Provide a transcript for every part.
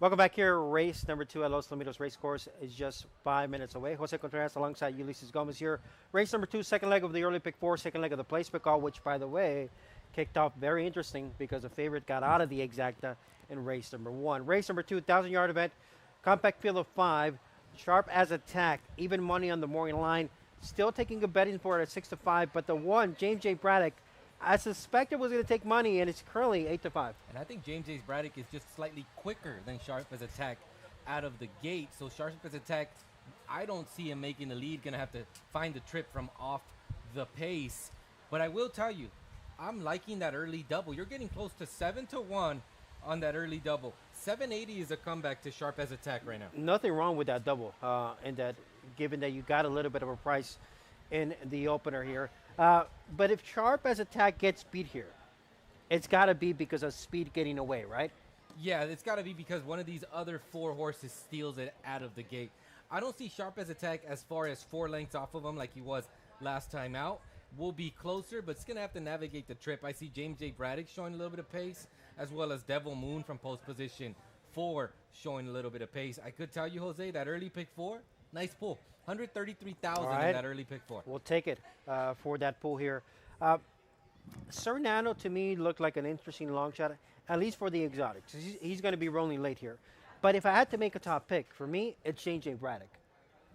Welcome back here. Race number 2 at Los Alamitos Race Course is just 5 minutes away. Jose Contreras alongside Ulysses Gomez here. Race number 2, second leg of the early pick 4, second leg of the place pick all, which, by the way, kicked off very interesting because the favorite got out of the exacta in race number 1. Race number 2, 1,000-yard event, compact field of 5, sharp as attack, even money on the morning line. Still taking a betting for it at 6 to 5, but the one, James J. Braddock, I suspected was going to take money, and it's currently 8 to 5. And I think James J. Braddock is just slightly quicker than Sharp as Attack out of the gate. So Sharp as Attack, I don't see him making the lead. Going to have to find the trip from off the pace. But I will tell you, I'm liking that early double. You're getting close to 7 to 1 on that early double. 780 is a comeback to Sharp as Attack right now. Nothing wrong with that double, and that given that you got a little bit of a price in the opener here. But if Sharp as Attack gets beat here, it's got to be because of speed getting away, right? Yeah, it's got to be because one of these other 4 horses steals it out of the gate. I don't see Sharp as Attack as far as 4 lengths off of him like he was last time out. Will be closer, but it's going to have to navigate the trip. I see James J. Braddock showing a little bit of pace, as well as Devil Moon from post position 4 showing a little bit of pace. I could tell you, Jose, that early pick 4, nice pull. 133,000 right. in that early pick 4. We'll take it for that pull here. Sir Nano, to me, looked like an interesting long shot, at least for the exotics. He's going to be rolling late here. But if I had to make a top pick, for me, it's James J. Braddock.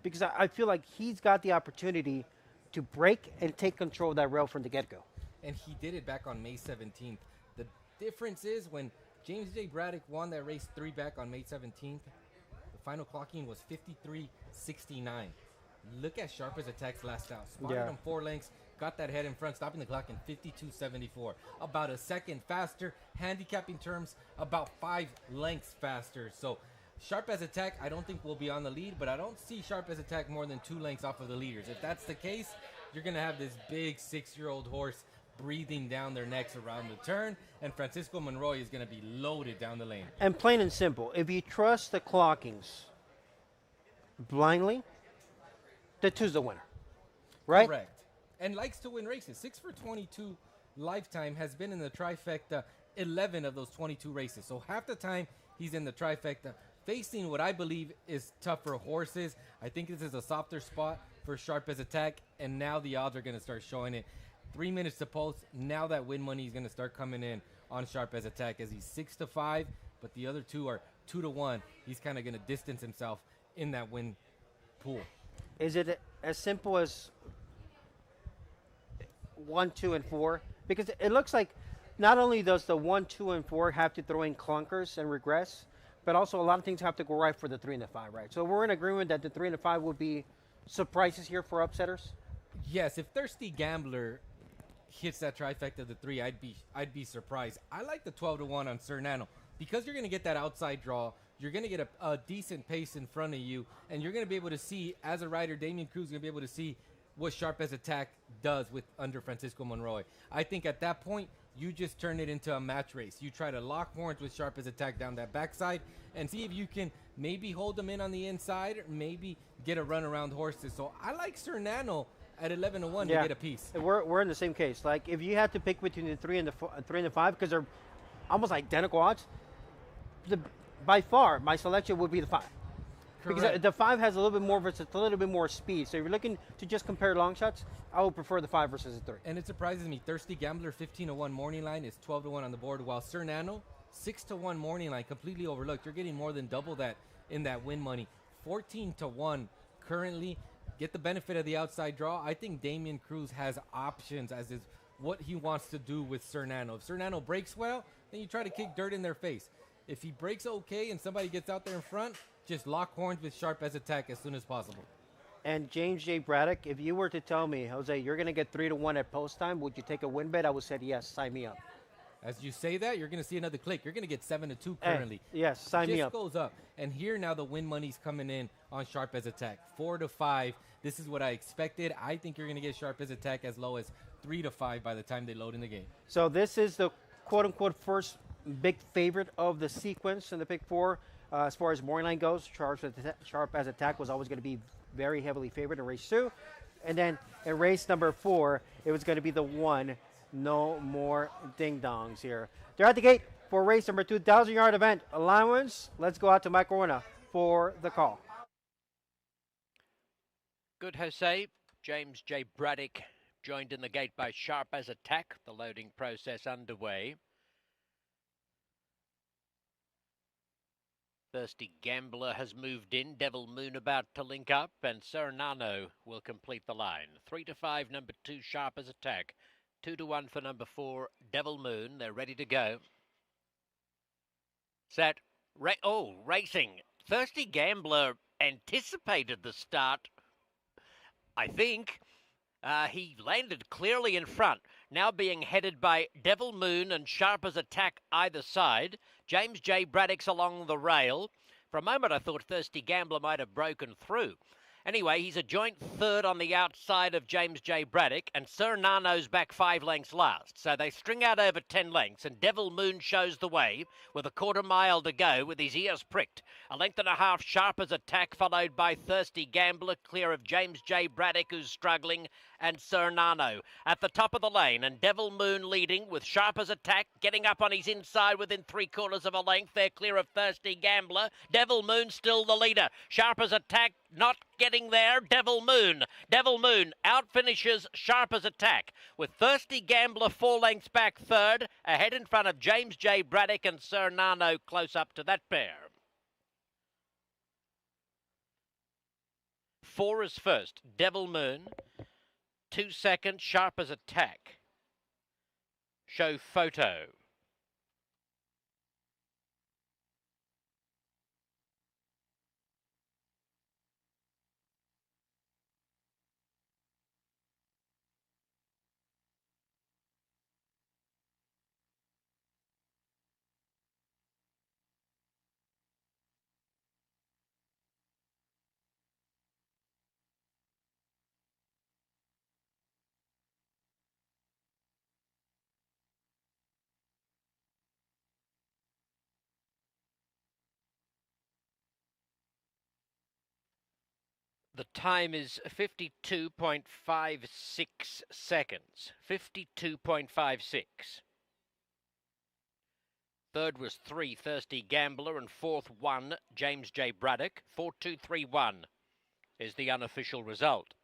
Because I feel like he's got the opportunity to break and take control of that rail from the get-go. And he did it back on May 17th. The difference is when James J. Braddock won that race 3 back on May 17th, the final clocking was 53.69. Look at Sharp as Attack's last out. Spotted him 4 lengths, got that head in front, stopping the clock in 52.74. About a second faster. Handicapping terms, about 5 lengths faster. So Sharp as Attack, I don't think will be on the lead, but I don't see Sharp as Attack more than 2 lengths off of the leaders. If that's the case, you're going to have this big 6-year-old horse breathing down their necks around the turn, and Francisco Monroy is going to be loaded down the lane. And plain and simple, if you trust the clockings blindly, the 2's the winner, right? Correct. And likes to win races. 6 for 22 lifetime, has been in the trifecta 11 of those 22 races. So half the time he's in the trifecta, facing what I believe is tougher horses. I think this is a softer spot for Sharp as Attack, and now the odds are going to start showing it. 3 minutes to post. Now that win money is going to start coming in on Sharp as Attack as he's 6 to 5, but the other 2 are 2 to 1. He's kind of going to distance himself in that win pool. Is it as simple as 1, 2, and 4? Because it looks like not only does the 1, 2, and 4 have to throw in clunkers and regress, but also a lot of things have to go right for the 3 and the 5, right? So we're in agreement that the 3 and the 5 would be surprises here for upsetters? Yes, if Thirsty Gambler hits that trifecta of the 3, I'd be surprised. I like the 12 to 1 on Sir Nano because you're going to get that outside draw. You're going to get a decent pace in front of you, and you're going to be able to see, as a rider, Damian Cruz is going to be able to see what Sharp as Attack does with under Francisco Monroy. I think at that point, you just turn it into a match race. You try to lock horns with Sharp as Attack down that backside and see if you can maybe hold them in on the inside or maybe get a run around horses. So I like Sir Nano at 11 to 1 to get a piece. We're in the same case. Like if you had to pick between the 3 and the 5, because they're almost identical odds, by far my selection would be the 5. Correct. Because the 5 has a little bit more versatility, a little bit more speed. So if you're looking to just compare long shots, I would prefer the 5 versus the 3. And it surprises me. Thirsty Gambler 15 to 1 morning line is 12 to 1 on the board, while Sir Nano 6 to 1 morning line completely overlooked. You're getting more than double that in that win money. 14 to 1 currently. Get the benefit of the outside draw. I think Damian Cruz has options as is what he wants to do with Sir Nano. If Sir Nano breaks well, then you try to kick dirt in their face. If he breaks okay and somebody gets out there in front, just lock horns with Sharp as Attack as soon as possible. And James J. Braddock, if you were to tell me, Jose, you're going to get 3 to 1 at post time, would you take a win bet? I would say yes, sign me up. As you say that, you're going to see another click. You're going to get 7 to 2 currently. Yes, sign me up. Just goes up. And here now the win money's coming in on Sharp as Attack. 4 to 5. This is what I expected. I think you're going to get Sharp as Attack as low as 3 to 5 by the time they load in the game. So this is the quote-unquote first big favorite of the sequence in the pick 4. As far as morning line goes, Sharp as Attack was always going to be very heavily favored in race 2. And then in race number 4, it was going to be the 1. No more ding-dongs here. They're at the gate. for race number 2, 1,000-yard event allowance. Let's go out to Mike Corona for the call. Good, Jose. James J. Braddock joined in the gate by Sharp as Attack. The loading process underway. Thirsty Gambler has moved in. Devil Moon about to link up, and Serenano will complete the line. 3 to 5, number 2, Sharp as Attack. 2 to 1 for number 4, Devil Moon. They're ready to go. Set. Racing. Thirsty Gambler anticipated the start, I think. He landed clearly in front, now being headed by Devil Moon and Sharp as Attack either side. James J. Braddock's along the rail. For a moment I thought Thirsty Gambler might have broken through. Anyway, he's a joint third on the outside of James J. Braddock, and Sir Nano's back 5 lengths last. So they string out over 10 lengths, and Devil Moon shows the way with a quarter mile to go with his ears pricked. A length and a half Sharp as Attack, followed by Thirsty Gambler, clear of James J. Braddock, who's struggling, and Sir Nano at the top of the lane, and Devil Moon leading with Sharp as Attack getting up on his inside within 3/4 of a length. They're clear of Thirsty Gambler. Devil Moon still the leader. Sharp as Attack not getting there. Devil Moon out finishes Sharp as Attack with Thirsty Gambler 4 lengths back third, ahead in front of James J. Braddock and Sir Nano close up to that pair. 4 is first, Devil Moon. 2 seconds, Sharp as Attack. Show photo. The time is 52.56 seconds. 52.56. Third was 3, Thirsty Gambler, and fourth 1, James J. Braddock. 4-2-3-1 is the unofficial result.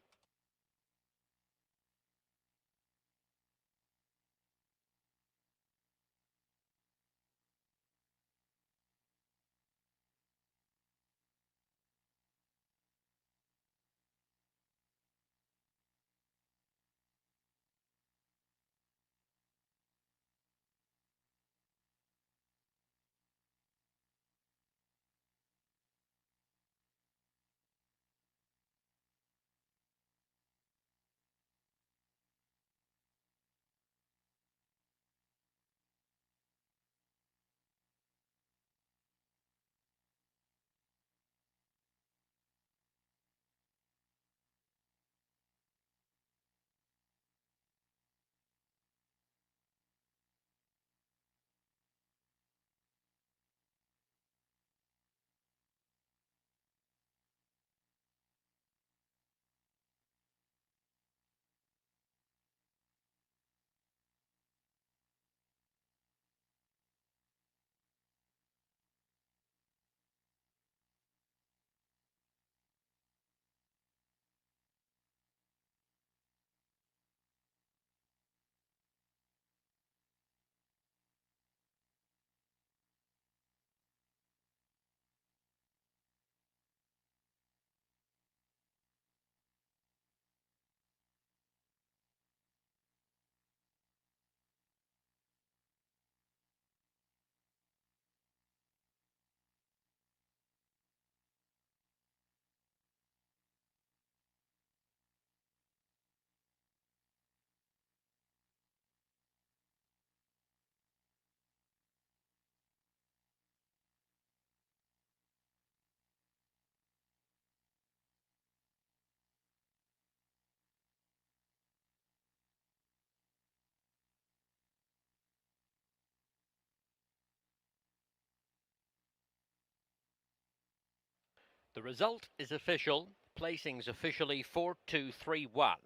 The result is official. Placings officially 4-2-3-1.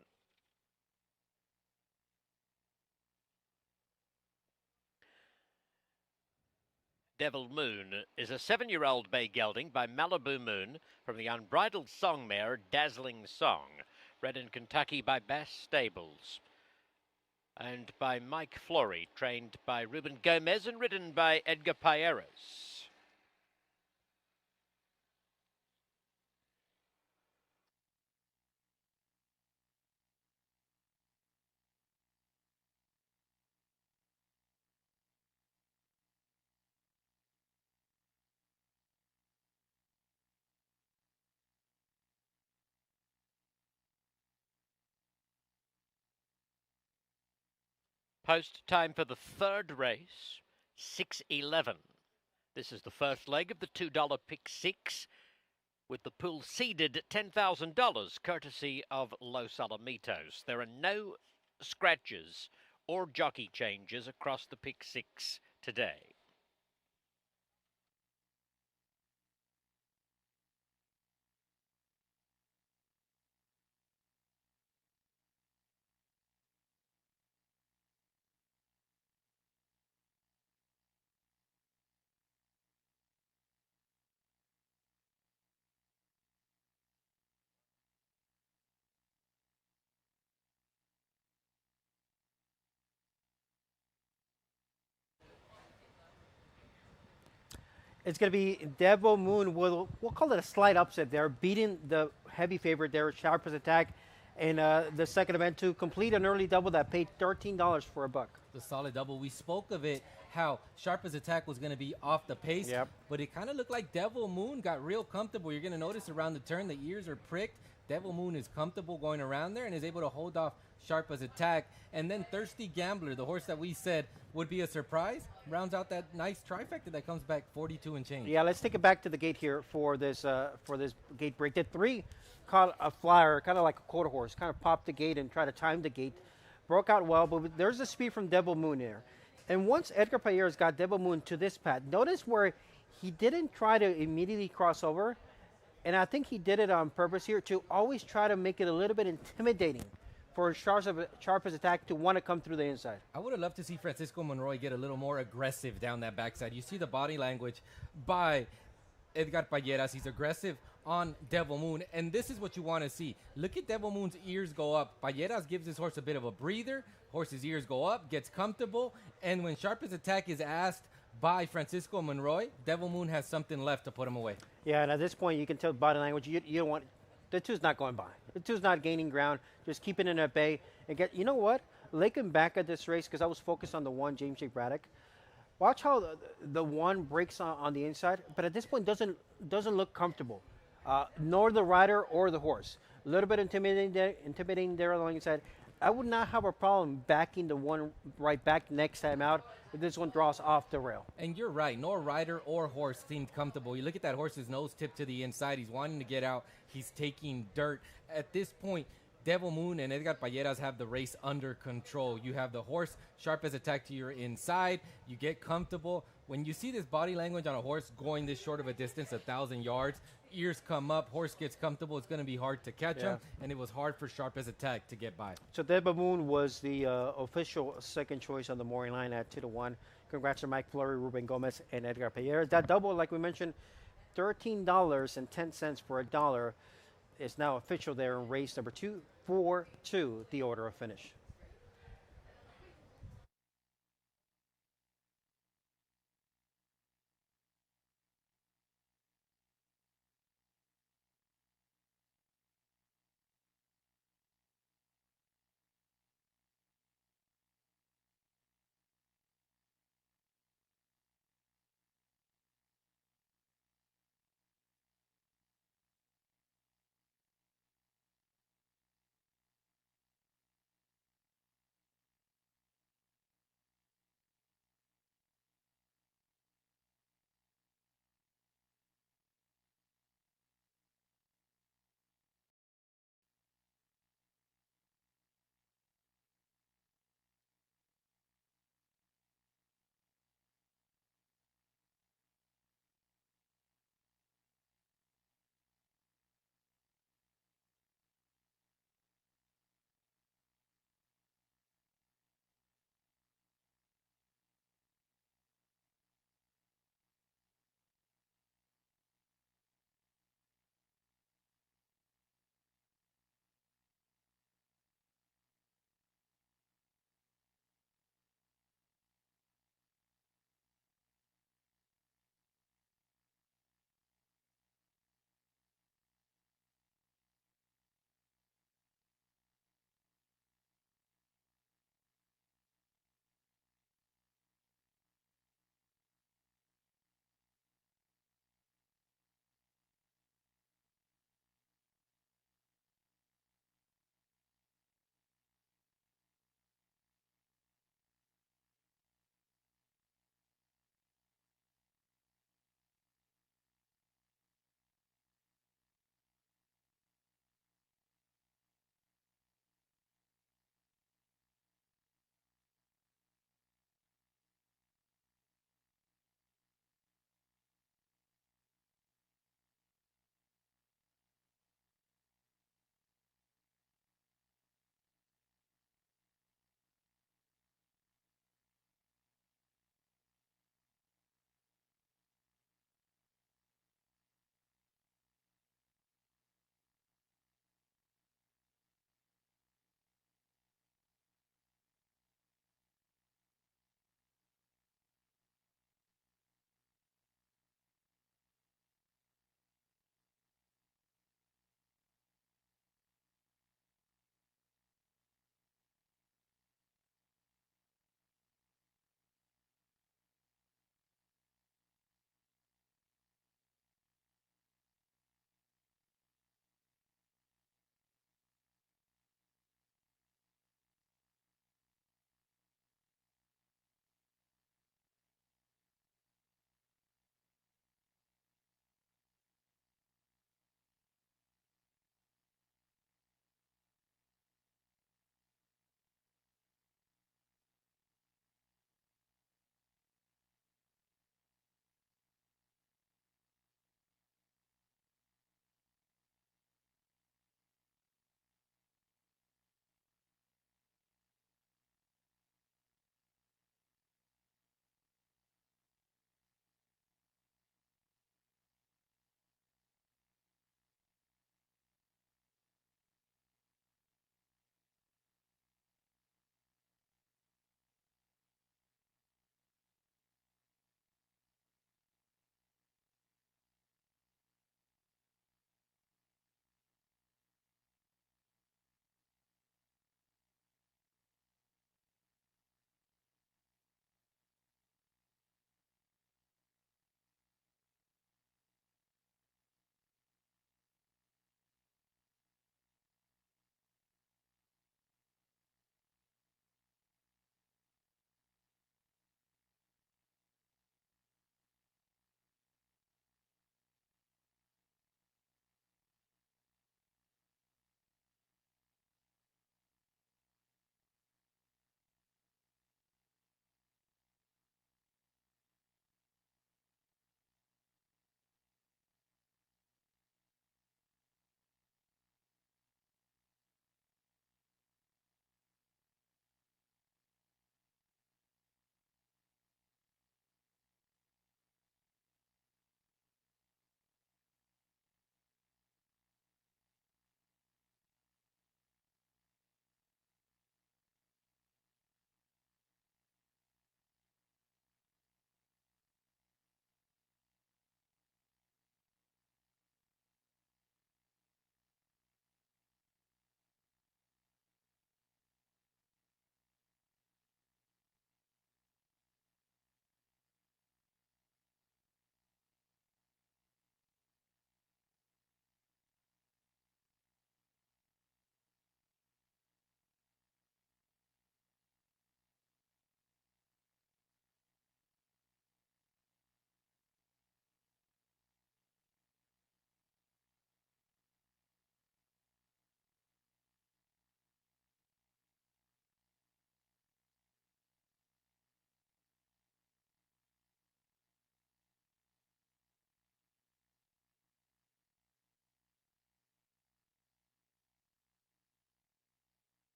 Devil Moon is a 7-year-old bay gelding by Malibu Moon from the unbridled song mare Dazzling Song, bred in Kentucky by Bass Stables, and by Mike Flory, trained by Ruben Gomez and ridden by Edgar Payeras. Post time for the third race, 6:11. This is the first leg of the $2 pick six, with the pool seeded at $10,000, courtesy of Los Alamitos. There are no scratches or jockey changes across the pick six today. It's going to be Devil Moon. We'll call it a slight upset there, beating the heavy favorite there, Sharper's Attack, in the second event to complete an early double that paid $13 for a buck. The solid double. We spoke of it, how Sharper's Attack was going to be off the pace, Yep. but it kind of looked like Devil Moon got real comfortable. You're going to notice around the turn, the ears are pricked. Devil Moon is comfortable going around there and is able to hold off Sharper's Attack. And then Thirsty Gambler, the horse that we said would be a surprise, rounds out that nice trifecta that comes back 42 and change. Yeah, let's take it back to the gate here for this gate break. Did three caught a flyer, kind of like a quarter horse, kind of popped the gate and tried to time the gate. Broke out well, but there's the speed from Devil Moon there. And once Edgar Payeras got Devil Moon to this pad, notice where he didn't try to immediately cross over. And I think he did it on purpose here to always try to make it a little bit intimidating for Sharper's Attack to want to come through the inside. I would have loved to see Francisco Monroy get a little more aggressive down that backside. You see the body language by Edgar Payeras. He's aggressive on Devil Moon, and this is what you want to see. Look at Devil Moon's ears go up. Payeras gives his horse a bit of a breather. Horse's ears go up, gets comfortable, and when Sharper's Attack is asked by Francisco Monroy, Devil Moon has something left to put him away. Yeah, and at this point, you can tell body language. You don't want the two's not going by. The two's not gaining ground. Just keeping it at bay and get. You know what? Looking back at this race, because I was focused on the one James J. Braddock. Watch how the one breaks on the inside, but at this point doesn't look comfortable, nor the rider or the horse. A little bit intimidating there on the inside. I would not have a problem backing the one right back next time out if this one draws off the rail. And you're right, nor rider or horse seemed comfortable. You look at that horse's nose tip to the inside. He's wanting to get out. He's taking dirt. At this point, Devil Moon and Edgar Payeras have the race under control. You have the horse Sharper's Attack to your inside. You get comfortable. When you see this body language on a horse going this short of a distance, 1,000 yards, ears come up, horse gets comfortable, it's going to be hard to catch him, and it was hard for Sharper's Attack to get by. So Devil Moon was the official second choice on the morning line at 2-1. Congrats to Mike Fleury, Ruben Gomez, and Edgar Payeras. That double, like we mentioned, $13.10 for a dollar, is now official there in race number 242, the order of finish.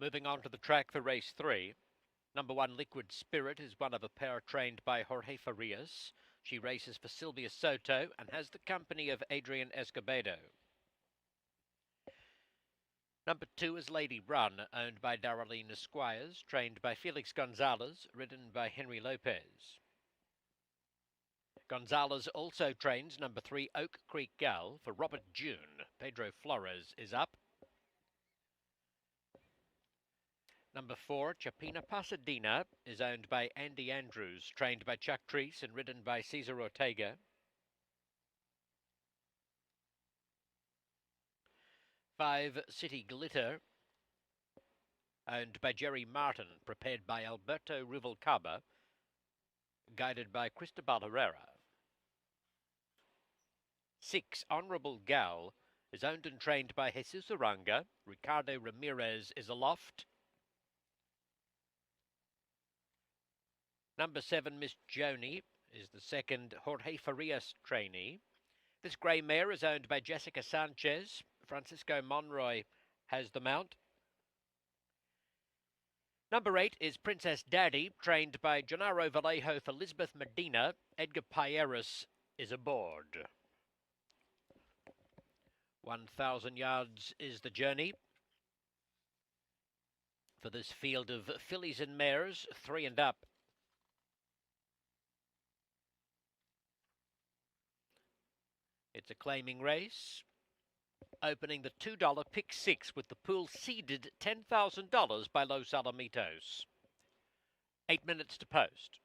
Moving on to the track for race 3. Number 1, Liquid Spirit, is one of a pair trained by Jorge Farias. She races for Silvia Soto and has the company of Adrian Escobedo. Number 2 is Lady Run, owned by Darylene Squires, trained by Felix Gonzalez, ridden by Henry Lopez. Gonzalez also trains number 3 Oak Creek Gal for Robert June. Pedro Flores is up. Number 4, Chapina Pasadena, is owned by Andy Andrews, trained by Chuck Treese and ridden by Cesar Ortega. 5, City Glitter, owned by Jerry Martin, prepared by Alberto Ruvalcaba, guided by Cristobal Herrera. 6, Honorable Gal, is owned and trained by Jesus Aranga. Ricardo Ramirez is aloft. Number 7, Miss Joni, is the second Jorge Farias trainee. This grey mare is owned by Jessica Sanchez. Francisco Monroy has the mount. Number 8 is Princess Daddy, trained by Gennaro Vallejo for Lisbeth Medina. Edgar Payeras is aboard. 1,000 yards is the journey for this field of fillies and mares, 3 and up. It's a claiming race. Opening the $2 pick 6 with the pool seeded $10,000 by Los Alamitos. 8 minutes to post.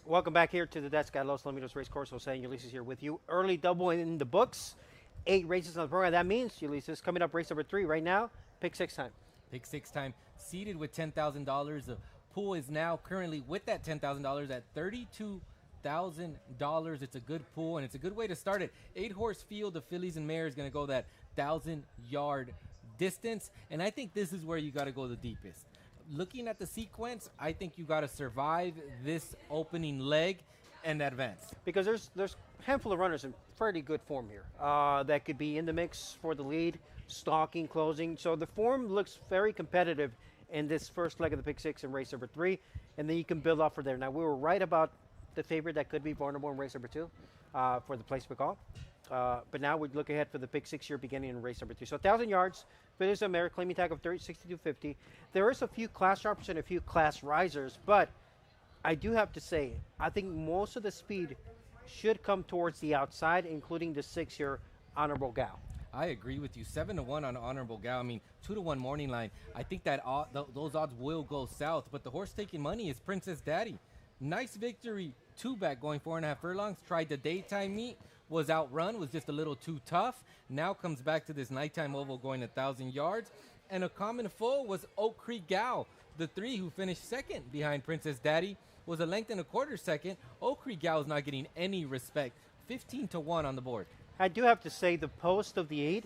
Welcome back here to the desk at Los Alamitos Racecourse. Jose and Ulysses here with you. Early double in the books. 8 races on the program. That means, Ulysses, coming up race number 3 right now, pick 6 time. Pick 6 time, seated with $10,000. The pool is now currently with that $10,000 at $32,000. It's a good pool, and it's a good way to start it. 8-horse field of fillies and mares is going to go that 1,000-yard distance, and I think this is where you got to go the deepest. Looking at the sequence, I think you got to survive this opening leg and advance. Because there's a handful of runners in pretty good form here that could be in the mix for the lead, stalking, closing. So the form looks very competitive in this first leg of the pick 6 in race number 3, and then you can build off from there. Now, we were right about the favorite that could be vulnerable in race number 2 for the placement call. But now we look ahead for the pick 6 here beginning in race number 3. So 1,000 yards, finish a mare, claiming tag of 62.50. There is a few class droppers and a few class risers, but I do have to say, I think most of the speed should come towards the outside, including the 6 here, Honorable Gal. I agree with you. 7-1 on Honorable Gal. I mean, 2-1 morning line. I think that those odds will go south, but the horse taking money is Princess Daddy. Nice victory, 2-back going 4.5 furlongs. Tried the daytime meet, was outrun, was just a little too tough. Now comes back to this nighttime oval going 1,000 yards. And a common foe was Oak Creek Gal. The 3 who finished second behind Princess Daddy was a length and a quarter second. Oak Creek Gal is not getting any respect 15-1 on the board. I do have to say the post of the 8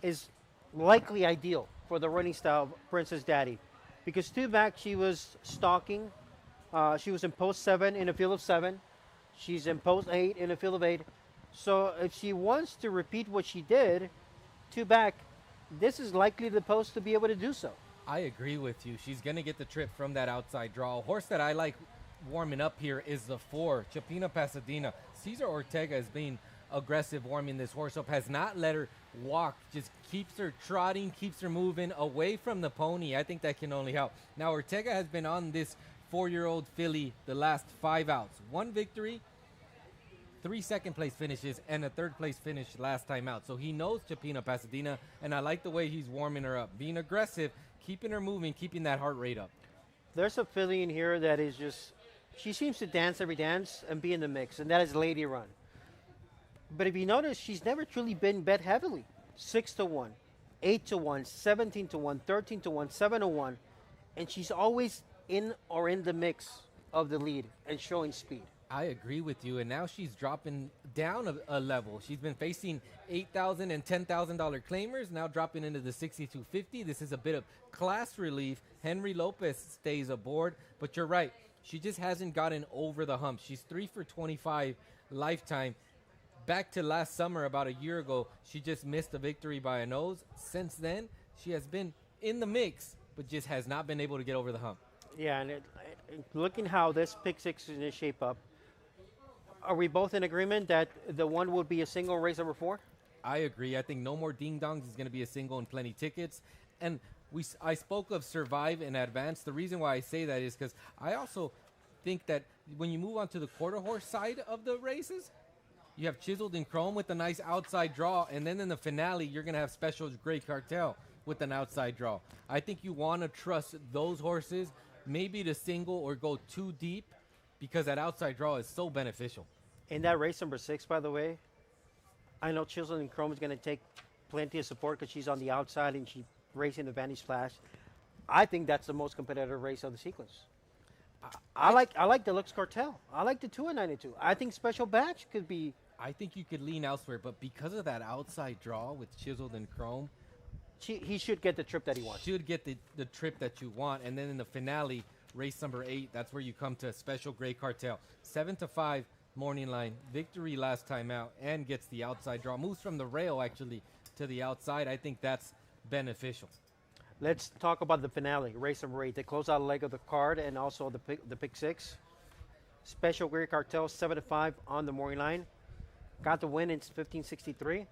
is likely ideal for the running style of Princess Daddy, because 2 back she was stalking. She was in post 7 in a field of 7. She's in post 8 in a field of 8. So if she wants to repeat what she did, 2 back, this is likely the post to be able to do so. I agree with you. She's going to get the trip from that outside draw. A horse that I like warming up here is the 4, Chapina Pasadena. Cesar Ortega is being aggressive warming this horse up, has not let her walk, just keeps her trotting, keeps her moving away from the pony. I think that can only help. Now, Ortega has been on this 4-year-old filly the last 5 outs. 1 victory, 3 second-place finishes, and a third-place finish last time out. So he knows Chapina Pasadena, and I like the way he's warming her up, being aggressive, keeping her moving, keeping that heart rate up. There's a filly in here that is just, she seems to dance every dance and be in the mix, and that is Lady Run. But if you notice, she's never truly been bet heavily. 6-1, 8-1, 17-1, 13-1, 7-1, and she's always in the mix of the lead and showing speed. I agree with you, and now she's dropping down a level. She's been facing $8,000 and $10,000 claimers, now dropping into the 6250. This is a bit of class relief. Henry Lopez stays aboard, but you're right. She just hasn't gotten over the hump. She's 3 for 25 lifetime. Back to last summer, about a year ago, she just missed a victory by a nose. Since then, she has been in the mix, but just has not been able to get over the hump. Yeah, and looking how this pick 6 is going to shape up, are we both in agreement that the 1 would be a single race number 4? I agree. I think No More Ding Dongs is going to be a single and plenty tickets. And I spoke of Survive in advance. The reason why I say that is because I also think that when you move on to the quarter horse side of the races, you have Chiseled in Chrome with a nice outside draw, and then in the finale, you're going to have Special Great Cartel with an outside draw. I think you want to trust those horses, maybe to single or go too deep, because that outside draw is so beneficial. In that race number 6, by the way, I know Chiseled in Chrome is going to take plenty of support because she's on the outside and she's racing the Vantage Splash. I think that's the most competitive race of the sequence. I like Deluxe Cartel. I like the 2-92. I think Special Batch could be. I think you could lean elsewhere, but because of that outside draw with Chiseled in Chrome, he should get the trip that he wants. Should get the trip that you want. And then in the finale, race number 8, that's where you come to Special Great Cartel. 7-5 morning line, victory last time out, and gets the outside draw. Moves from the rail, actually, to the outside. I think that's beneficial. Let's talk about the finale, race number 8, the closeout leg of the card, and also the pick 6. Special Great Cartel, 7-5 on the morning line. Got the win in 1563.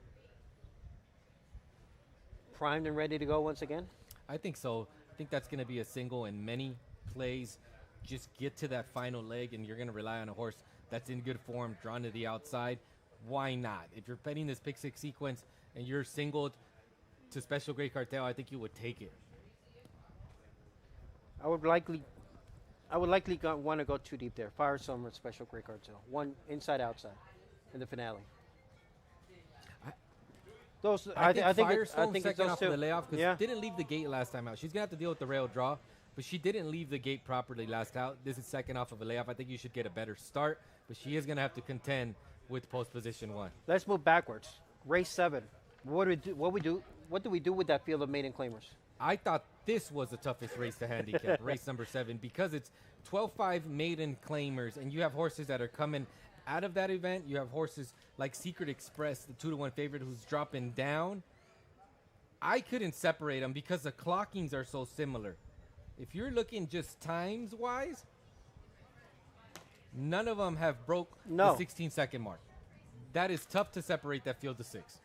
Primed and ready to go once again. I think so. I think that's going to be a single in many plays. Just get to that final leg, and you're going to rely on a horse that's in good form, drawn to the outside. Why not? If you're betting this pick 6 sequence and you're singled to Special Great Cartel, I think you would take it. I would likely want to go too deep there. Fire Summer, Special Great Cartel. One inside, outside in the finale. I think it's second those off two. of the layoff because Yeah. didn't leave the gate last time out. She's going to have to deal with the rail draw, but she didn't leave the gate properly last out. This is second off of a layoff. I think you should get a better start, but she is going to have to contend with post position 1. Let's move backwards. Race 7. What do we do with that field of maiden claimers? I thought this was the toughest race to handicap, race number 7, because it's 12-5 maiden claimers, and you have horses that are coming out of that event. You have horses like Secret Express, the 2-1 favorite, who's dropping down. I couldn't separate them because the clockings are so similar. If you're looking just times-wise, none of them have broke the 16-second mark. That is tough to separate that field of 6.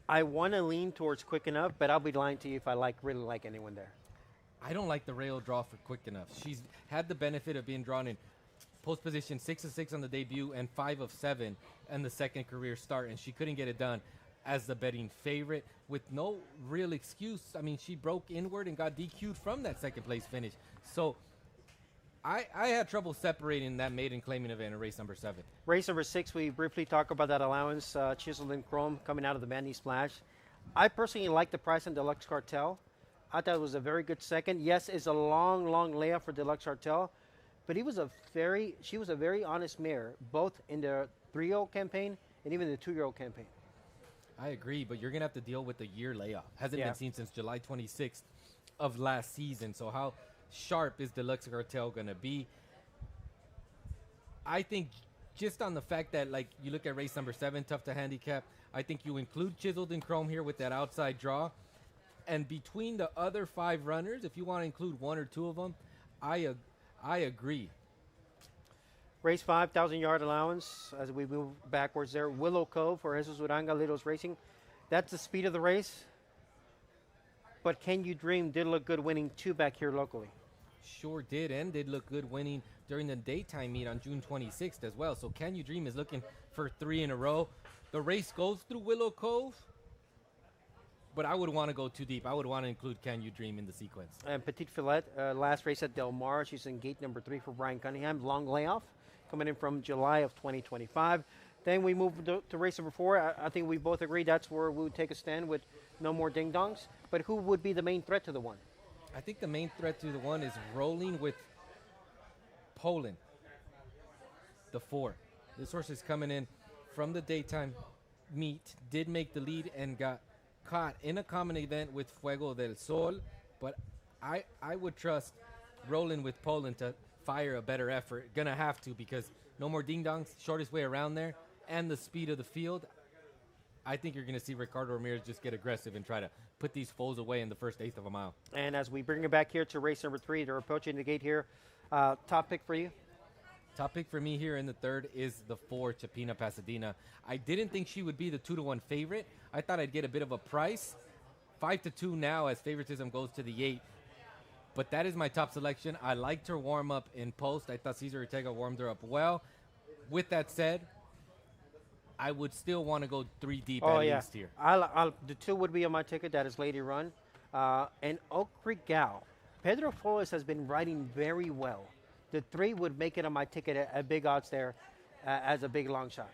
I want to lean towards Quick Enough, but I'll be lying to you if I really like anyone there. I don't like the rail draw for Quick Enough. She's had the benefit of being drawn in post position 6-6 on the debut and 5-7 in the second career start, and she couldn't get it done as the betting favorite with no real excuse. I mean, she broke inward and got DQ'd from that second place finish. So I had trouble separating that maiden claiming event in race number 7. Race number 6, we briefly talk about that allowance, Chiseled in Chrome coming out of the Mandy Splash. I personally like the price on Deluxe Cartel. I thought it was a very good second. Yes, it's a long layoff for Deluxe Cartel, but she was a very honest mare, both in the 3-year-old campaign and even the 2-year-old campaign. I agree, but you're gonna have to deal with the year layoff. Hasn't Yeah. been seen since July 26th of last season. So how sharp is Deluxe Cartel gonna be? I think just on the fact that like you look at race number 7, tough to handicap. I think you include Chiseled in Chrome here with that outside draw, and between the other 5 runners, if you want to include 1 or 2 of them, I agree. Race 5, 1,000-yard allowance as we move backwards there. Willow Cove for Jesus Urangalitos Racing. That's the speed of the race. But Can You Dream did look good winning 2 back here locally. Sure did, and did look good winning during the daytime meet on June 26th as well. So Can You Dream is looking for 3 in a row. The race goes through Willow Cove, but I would want to go too deep. I would want to include Can You Dream in the sequence. And Petite Filette, last race at Del Mar. She's in gate number 3 for Brian Cunningham. Long layoff coming in from July of 2025. Then we move to race number 4. I think we both agree that's where we would take a stand with no more ding dongs. But who would be the main threat to the one? I think the main threat to the one is rolling with Poland, the 4. This horse is coming in from the daytime meet, did make the lead and got caught in a common event with Fuego del Sol, but I would trust rolling with Poland to fire a better effort. Gonna have to, because no more ding dongs, shortest way around there, and the speed of the field. I think you're gonna see Ricardo Ramirez just get aggressive and try to put these foals away in the first eighth of a mile. And as we bring it back here to race number 3, they're approaching the gate here. Top pick for you? Top pick for me here in the 3rd is the 4, Chapina Pasadena. I didn't think she would be the 2-1 favorite. I thought I'd get a bit of a price. 5-2 now as favoritism goes to the 8. But that is my top selection. I liked her warm up in post. I thought Cesar Ortega warmed her up well. With that said, I would still want to go 3 deep at least here. The 2 would be on my ticket. That is Lady Run. And Oak Creek Gal. Pedro Flores has been riding very well. The 3 would make it on my ticket at big odds there as a big long shot.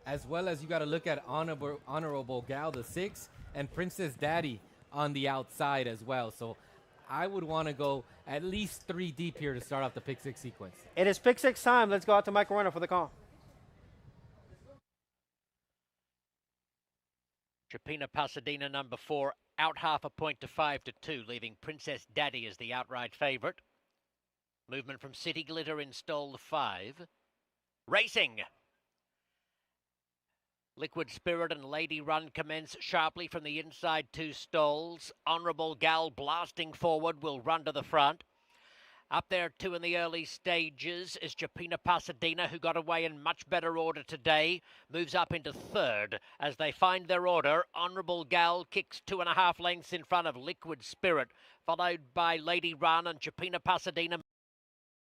As well as you got to look at Honorable Gal, the 6, and Princess Daddy on the outside as well. So I would want to go at least 3 deep here to start off the pick 6 sequence. It is pick 6 time. Let's go out to Mike Moreno for the call. Chapina Pasadena number 4 out half a point to 5-2, leaving Princess Daddy as the outright favourite. Movement from City Glitter in stall 5. Racing. Liquid Spirit and Lady Run commence sharply from the inside 2 stalls. Honourable Gal blasting forward will run to the front. Up there too in the early stages is Chapina Pasadena, who got away in much better order today. Moves up into 3rd as they find their order. Honourable Gal kicks 2.5 lengths in front of Liquid Spirit, followed by Lady Run and Chapina Pasadena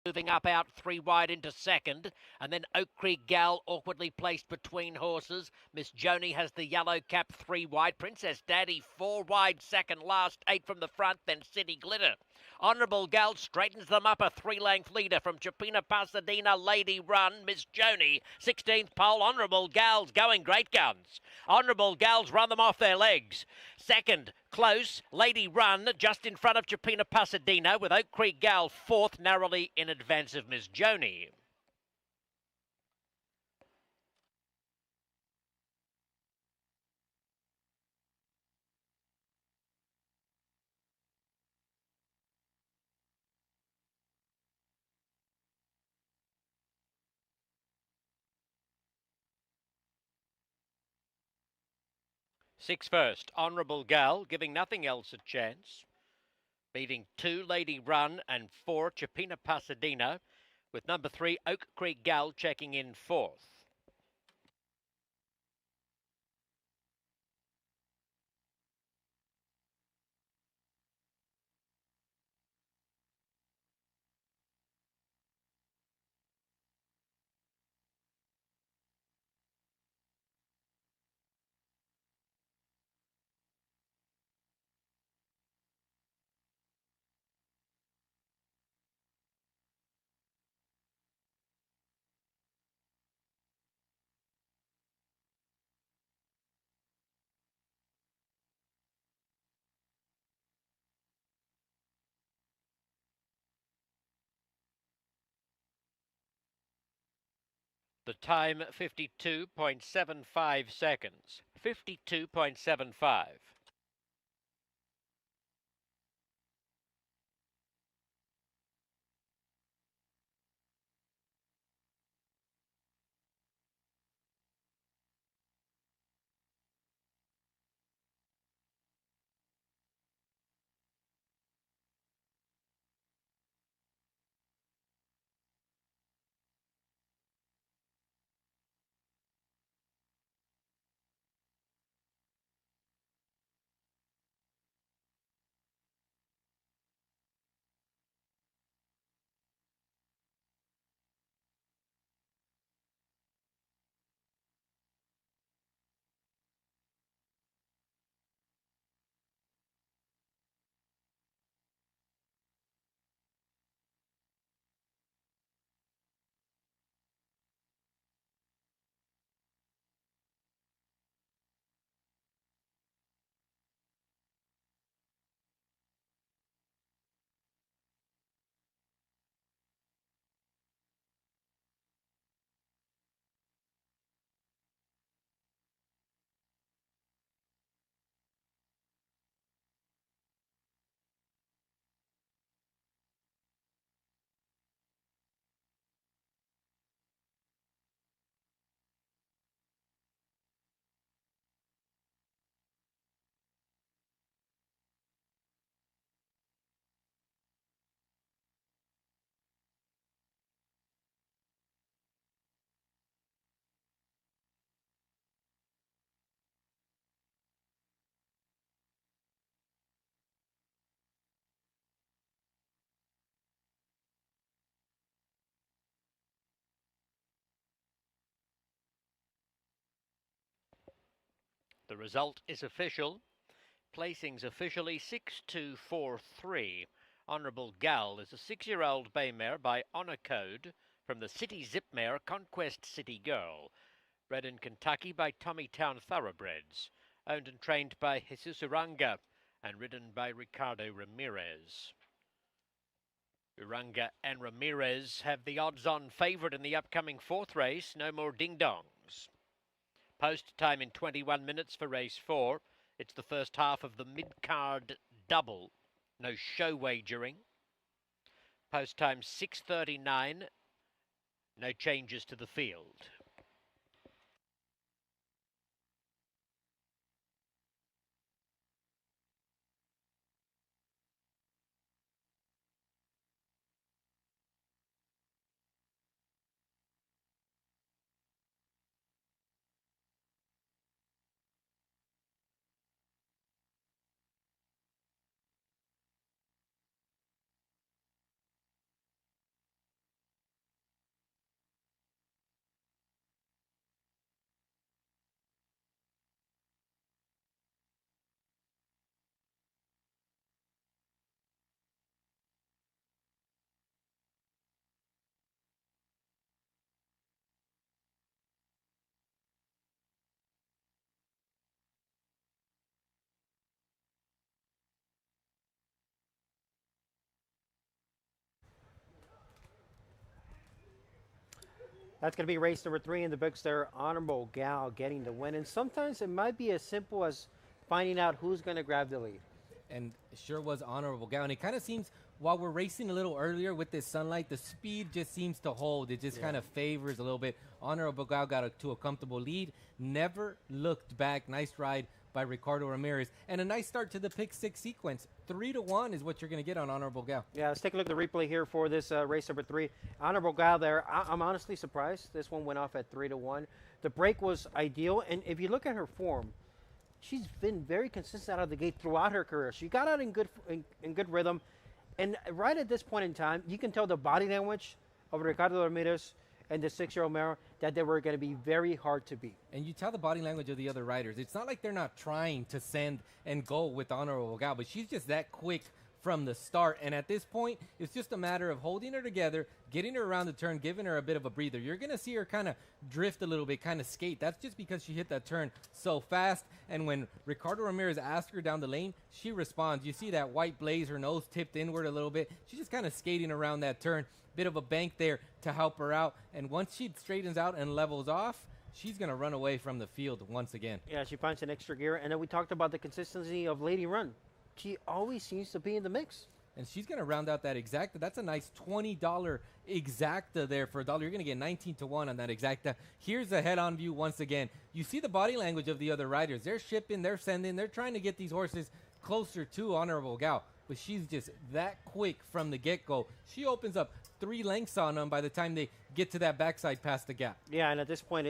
moving up out 3 wide into 2nd, and then Oak Creek Gal awkwardly placed between horses. Miss Joni has the yellow cap 3 wide. Princess Daddy 4 wide, second last, 8 from the front, then City Glitter. Honourable Gal straightens them up, a 3-length leader from Chapina Pasadena, Lady Run, Miss Joni, 16th pole. Honourable Gal's going great guns. Honourable Gal's run them off their legs. Second, close, Lady Run just in front of Chapina Pasadena, with Oak Creek Gal 4th, narrowly in advance of Miss Joni. Six first, Honourable Gal, giving nothing else a chance. Beating 2, Lady Run, and 4, Chapina Pasadena, with number 3, Oak Creek Gal, checking in 4th. The time 52.75 seconds. 52.75. The result is official. Placings officially 6243. Honourable Gal is a 6-year-old bay mare by Honour Code from the City Zip Mare Conquest City Girl. Bred in Kentucky by Tommytown Thoroughbreds. Owned and trained by Jesus Uranga and ridden by Ricardo Ramirez. Uranga and Ramirez have the odds-on favourite in the upcoming 4th race. No more ding-dongs. Post time in 21 minutes for race 4. It's the first half of the mid-card double. No show wagering. Post time 6:39. No changes to the field. That's going to be race number 3 in the books there. Honorable Gal getting the win. And sometimes it might be as simple as finding out who's going to grab the lead. And it sure was Honorable Gal. And it kind of seems, while we're racing a little earlier with this sunlight, the speed just seems to hold. It just kind of favors a little bit. Honorable Gal got to a comfortable lead. Never looked back. Nice ride by Ricardo Ramirez. And a nice start to the pick 6 sequence. 3-1 is what you're going to get on Honorable Gal. Yeah, let's take a look at the replay here for this race number 3. Honorable Gal there. I'm honestly surprised this one went off at 3-1. The break was ideal. And if you look at her form, she's been very consistent out of the gate throughout her career. She got out in good rhythm. And right at this point in time, you can tell the body language of Ricardo Ramirez and the 6-year-old mare that they were going to be very hard to beat. And you tell the body language of the other riders. It's not like they're not trying to send and go with Honorable Gal, but she's just that quick from the start. And at this point, it's just a matter of holding her together, getting her around the turn, giving her a bit of a breather. You're going to see her kind of drift a little bit, kind of skate. That's just because she hit that turn so fast. And when Ricardo Ramirez asks her down the lane, she responds. You see that white blaze, her nose tipped inward a little bit. She's just kind of skating around that turn. Bit of a bank there to help her out. And once she straightens out and levels off, she's going to run away from the field once again. Yeah, she finds an extra gear. And then we talked about the consistency of Lady Run. She always seems to be in the mix. And she's going to round out that exacta. That's a nice $20 exacta there for a dollar. You're going to get 19 to 1 on that exacta. Here's the head-on view once again. You see the body language of the other riders. They're shipping, they're sending, they're trying to get these horses closer to Honorable Gal. But she's just that quick from the get-go. She opens up 3 lengths on them by the time they get to that backside past the gap. Yeah, and at this point,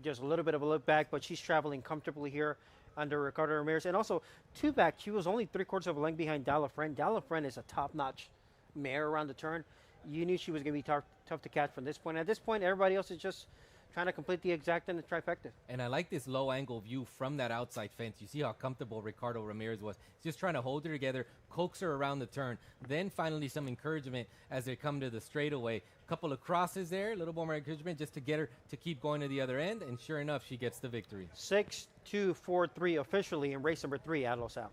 just a little bit of a look back, but she's traveling comfortably here under Ricardo Ramirez. And also, 2 back, she was only 3/4 of a length behind Dalafren. Dalafren is a top-notch mare around the turn. You knew she was going to be tough to catch from this point. At this point, everybody else is just trying to complete the exact and the trifecta. And I like this low angle view from that outside fence. You see how comfortable Ricardo Ramirez was. Just trying to hold her together, coax her around the turn. Then finally some encouragement as they come to the straightaway. A couple of crosses there, a little more encouragement just to get her to keep going to the other end. And sure enough, she gets the victory. 6-2-4-3 officially in race number 3 at Los Al.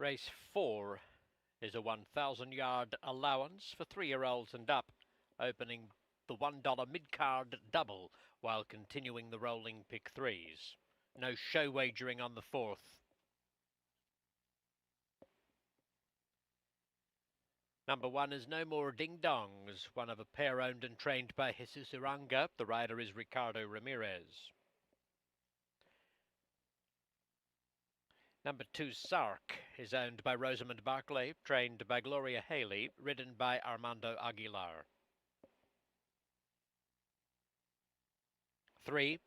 Race 4 is a 1,000-yard allowance for 3-year-olds and up, opening the $1 mid-card double while continuing the rolling pick threes. No show wagering on the 4th. Number 1 is No More Ding Dongs, one of a pair owned and trained by Jesus Iranga. The rider is Ricardo Ramirez. Number 2, Sark, is owned by Rosamund Barclay, trained by Gloria Haley, ridden by Armando Aguilar. 3,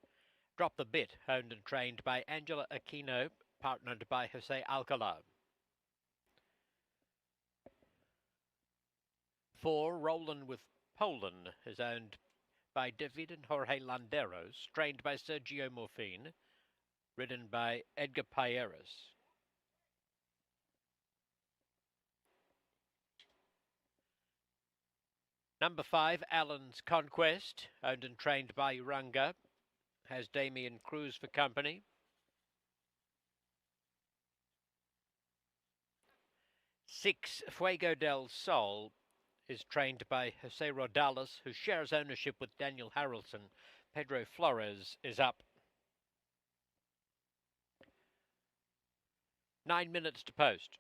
Drop the Bit, owned and trained by Angela Aquino, partnered by Jose Alcala. 4, Roland with Poland, is owned by David and Jorge Landeros, trained by Sergio Morfin, ridden by Edgar Payeras. Number 5, Allen's Conquest, owned and trained by Uranga, has Damien Cruz for company. 6, Fuego del Sol, is trained by Jose Rodales, who shares ownership with Daniel Harrelson. Pedro Flores is up. 9 minutes to post.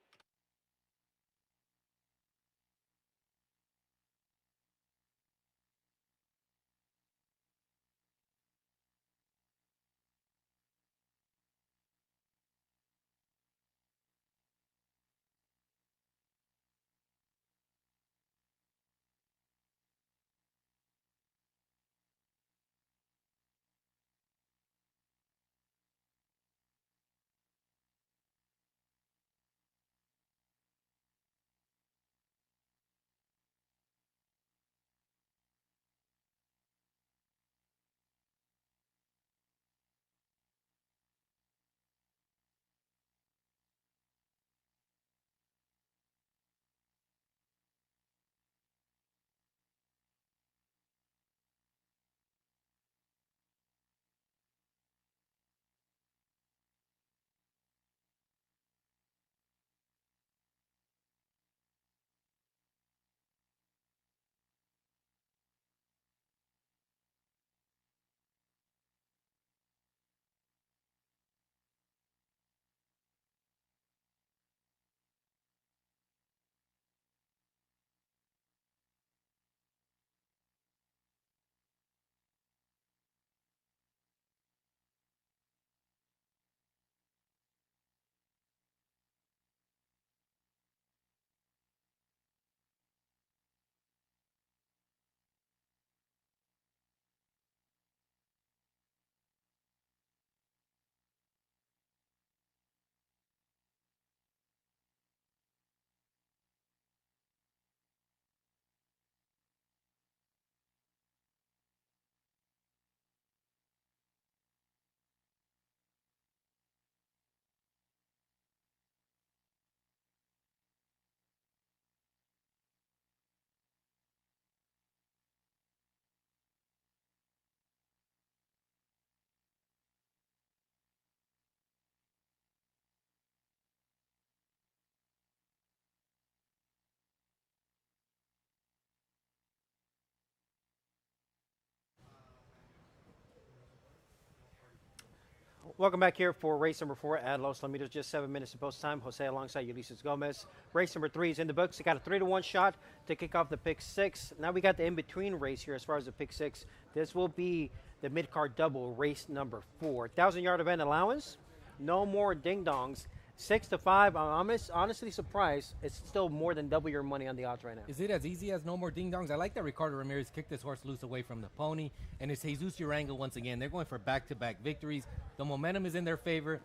Welcome back here for race number 4 at Los Alamitos. Just 7 minutes to post time. Jose alongside Ulysses Gomez. Race number 3 is in the books. It got a 3-1 shot to kick off the pick 6. Now we got the in-between race here as far as the pick 6. This will be the mid-card double, race number 4. 1,000-yard event allowance. No more ding-dongs. 6 to 5. I'm honestly surprised. It's still more than double your money on the odds right now. Is it as easy as no more ding-dongs? I like that Ricardo Ramirez kicked this horse loose away from the pony, and it's Jesus Uranga once again. They're going for back-to-back victories. The momentum is in their favor.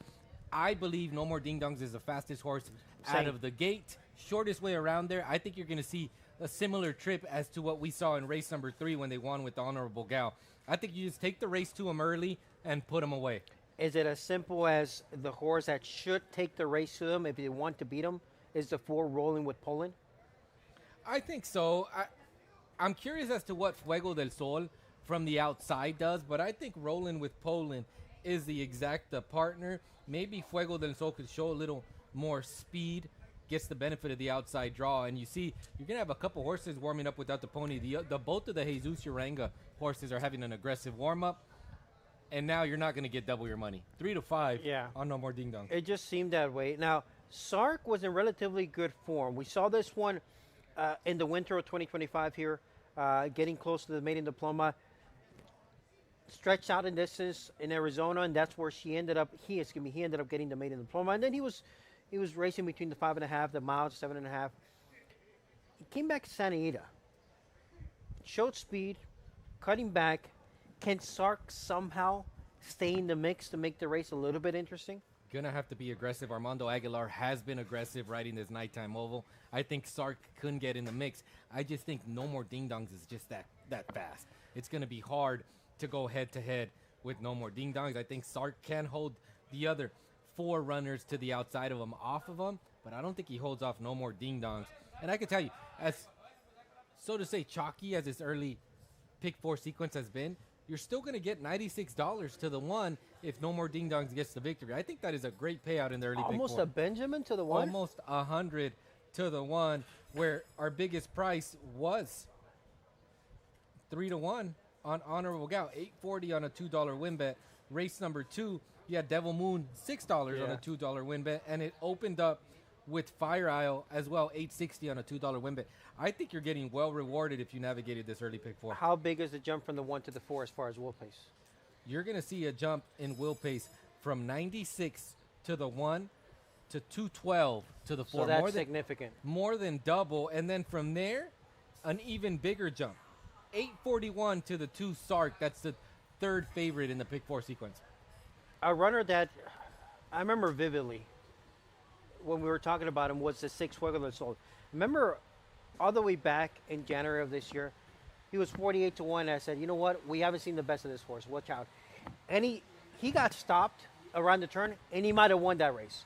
I believe no more ding-dongs is the fastest horse out of the gate. Shortest way around there. I think you're going to see a similar trip as to what we saw in race number 3 when they won with the Honorable Gal. I think you just take the race to them early and put them away. Is it as simple as the horse that should take the race to them if they want to beat them is the 4 Rolling with Poland? I think so. I'm curious as to what Fuego del Sol from the outside does, but I think Rolling with Poland is the exact partner. Maybe Fuego del Sol could show a little more speed, gets the benefit of the outside draw, and you see you're going to have a couple horses warming up without the pony. Both of the Jesus Uranga horses are having an aggressive warm-up. And now you're not going to get double your money. 3 to 5 on No More Ding Dong. It just seemed that way. Now, Sark was in relatively good form. We saw this one in the winter of 2025 here, getting close to the maiden diploma. Stretched out in distance in Arizona, and that's where he ended up getting the maiden diploma. And then he was racing between the 5.5, the miles, 7.5. He came back to Santa Anita, showed speed, cutting back. Can Sark somehow stay in the mix to make the race a little bit interesting? Gonna have to be aggressive. Armando Aguilar has been aggressive riding this nighttime oval. I think Sark couldn't get in the mix. I just think No More Ding Dongs is just that fast. It's gonna be hard to go head to head with No More Ding Dongs. I think Sark can hold the other 4 runners to the outside of him off of him, but I don't think he holds off No More Ding Dongs. And I can tell you, as so to say chalky as this early pick 4 sequence has been, you're still going to get $96 to the 1 if No More Ding Dongs gets the victory. I think that is a great payout in the early pick 4. Almost a Benjamin to the 1? Almost 100 to the 1, where our biggest price was 3 to 1 on Honorable Gal, $8.40 on a $2 win bet. Race number 2, you had Devil Moon, $6 on a $2 win bet, and it opened up with Fire Isle as well, $8.60 on a $2 win bet. I think you're getting well rewarded if you navigated this early pick 4. How big is the jump from the 1 to the 4 as far as wheel pace? You're going to see a jump in wheel pace from 96 to the 1 to 212 to the 4. So that's significant. More than double. And then from there, an even bigger jump. 841 to the 2 Sark. That's the 3rd favorite in the pick 4 sequence. A runner that I remember vividly when we were talking about him was the 6 Fuego del Sol. Remember all the way back in January of this year, he was 48 to 1. I said, you know what? We haven't seen the best of this horse. Watch out. And he got stopped around the turn, and he might have won that race.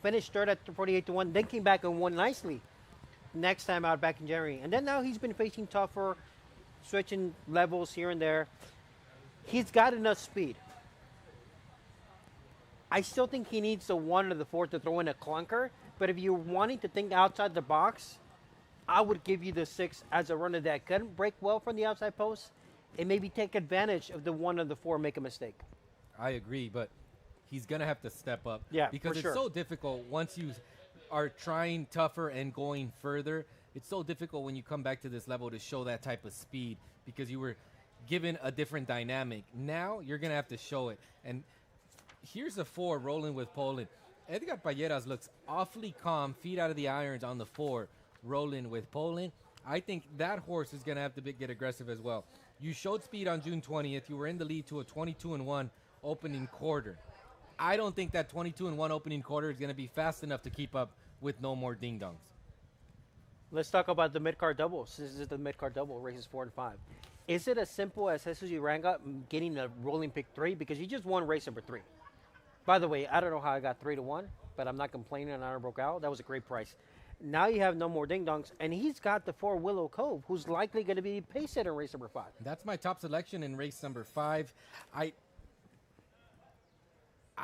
Finished 3rd at 48 to 1, then came back and won nicely next time out back in January. And then now he's been facing tougher, switching levels here and there. He's got enough speed. I still think he needs the 1 or the 4 to throw in a clunker. But if you're wanting to think outside the box, I would give you the 6 as a runner that couldn't break well from the outside post and maybe take advantage of the 1 or the 4 make a mistake. I agree, but he's going to have to step up. Yeah, because it's sure. so difficult once you are trying tougher and going further. It's so difficult when you come back to this level to show that type of speed because you were given a different dynamic. Now you're going to have to show it. And here's a 4 Rolling with Poland. Edgar Palleras looks awfully calm, feet out of the irons on the 4. Rolling with Poland. I think that horse is going to have to get aggressive as well. You showed speed on June 20th. You were in the lead to a 22-1 opening quarter. I don't think that 22-1 opening quarter is going to be fast enough to keep up with No More Ding Dongs. Let's talk about the mid-card doubles. This is the mid-card double, races 4 and 5. Is it as simple as Jesus Uranga getting the rolling pick 3? Because he just won race number 3. By the way, I don't know how I got 3 to 1, but I'm not complaining on Honorable Gal. That was a great price. Now you have No More Ding Dongs, and he's got the 4 Willow Cove, who's likely going to be pace setter in race number 5. That's my top selection in race number 5. I'm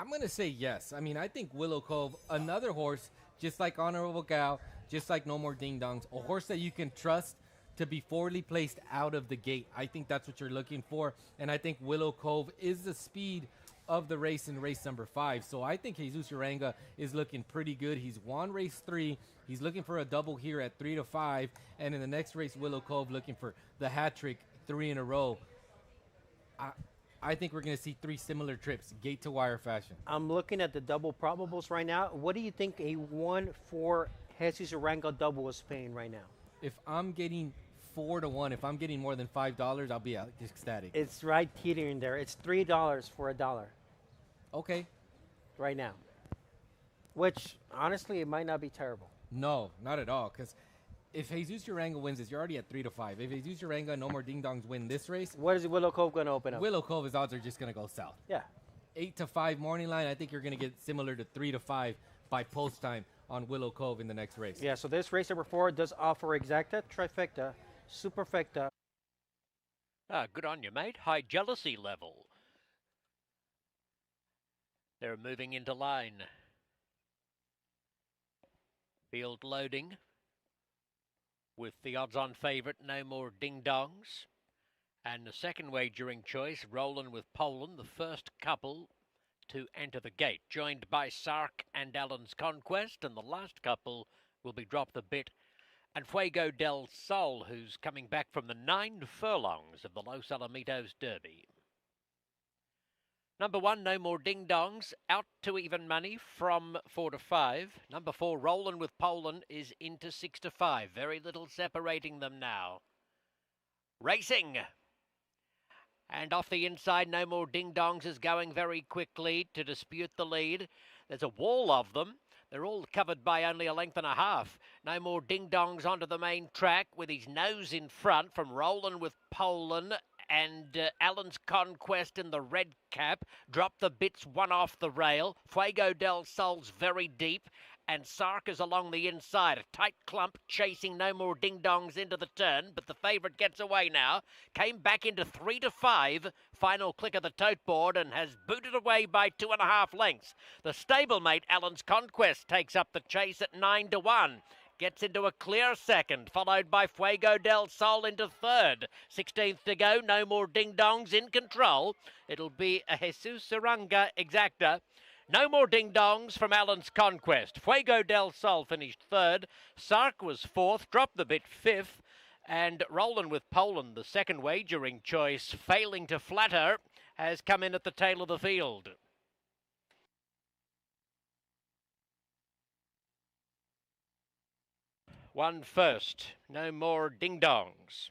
going to say yes. I mean, I think Willow Cove, another horse, just like Honorable Gal, just like No More Ding Dongs, a horse that you can trust to be forwardly placed out of the gate. I think that's what you're looking for, and I think Willow Cove is the speed of the race in race number 5. So I think Jesus Uranga is looking pretty good. He's won race 3. He's looking for a double here at 3 to 5. And in the next race, Willow Cove looking for the hat trick 3 in a row. I think we're going to see 3 similar trips, gate to wire fashion. I'm looking at the double probables right now. What do you think a 1-4 Jesus Orango double is paying right now? If I'm getting 4 to 1, if I'm getting more than $5, I'll be ecstatic. It's right teetering there. It's $3 for a dollar Okay. right now, which honestly it might not be terrible. No, not at all. Because if Jesus Uranga wins this, you're already at 3 to 5. If Jesus Uranga, no more ding dongs win this race, What is Willow Cove going to open up? Willow Cove's odds are just going to go south. Yeah. 8 to 5 morning line. I think you're going to get similar to 3 to 5 by post time on Willow Cove in the next race. Yeah, so this race number 4 does offer exacta, trifecta, superfecta. Ah, good on you, mate. High jealousy level. They're moving into line. Field loading with the odds-on favourite, No More Ding Dongs. And the second wagering choice, Roland with Poland, the first couple to enter the gate, joined by Sark and Allen's Conquest, and the last couple will be Drop the Bit and Fuego del Sol, who's coming back from the 9 furlongs of the Los Alamitos Derby. Number 1, No More Ding Dongs, out to even money from 4 to 5. Number 4, Rollin' with Poland, is into 6 to 5. Very little separating them now. Racing. And off the inside, No More Ding Dongs is going very quickly to dispute the lead. There's a wall of them. They're all covered by only a length and a half. No More Ding Dongs onto the main track with his nose in front from Rollin' with Poland and Allen's Conquest in the red cap. Drop the Bits, one off the rail. Fuego del Sol's very deep. And Sark is along the inside. A tight clump chasing No More Ding Dongs into the turn, but the favourite gets away now. Came back into 3 to 5. Final click of the tote board and has booted away by 2.5 lengths. The stablemate Allen's Conquest takes up the chase at 9 to 1. Gets into a clear second, followed by Fuego del Sol into third. 16th to go, No More Ding Dongs in control. It'll be a Jesus Saranga exacta. No More Ding Dongs from Allen's Conquest. Fuego del Sol finished third. Sark was fourth, Drop the Bit fifth. And Rollin' with Poland, the second wagering choice, failing to flatter, has come in at the tail of the field. One first, No More Ding Dongs.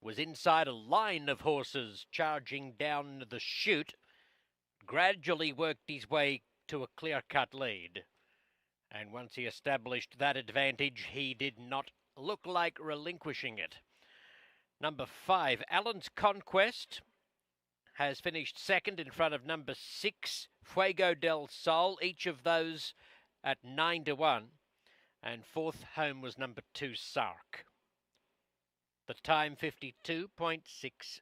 Was inside a line of horses charging down the chute. Gradually worked his way to a clear-cut lead. And once he established that advantage, he did not look like relinquishing it. Number 5, Allen's Conquest, has finished second in front of number 6, Fuego del Sol, each of those at 9 to 1. And fourth home was number 2, Sark. The time 52.60.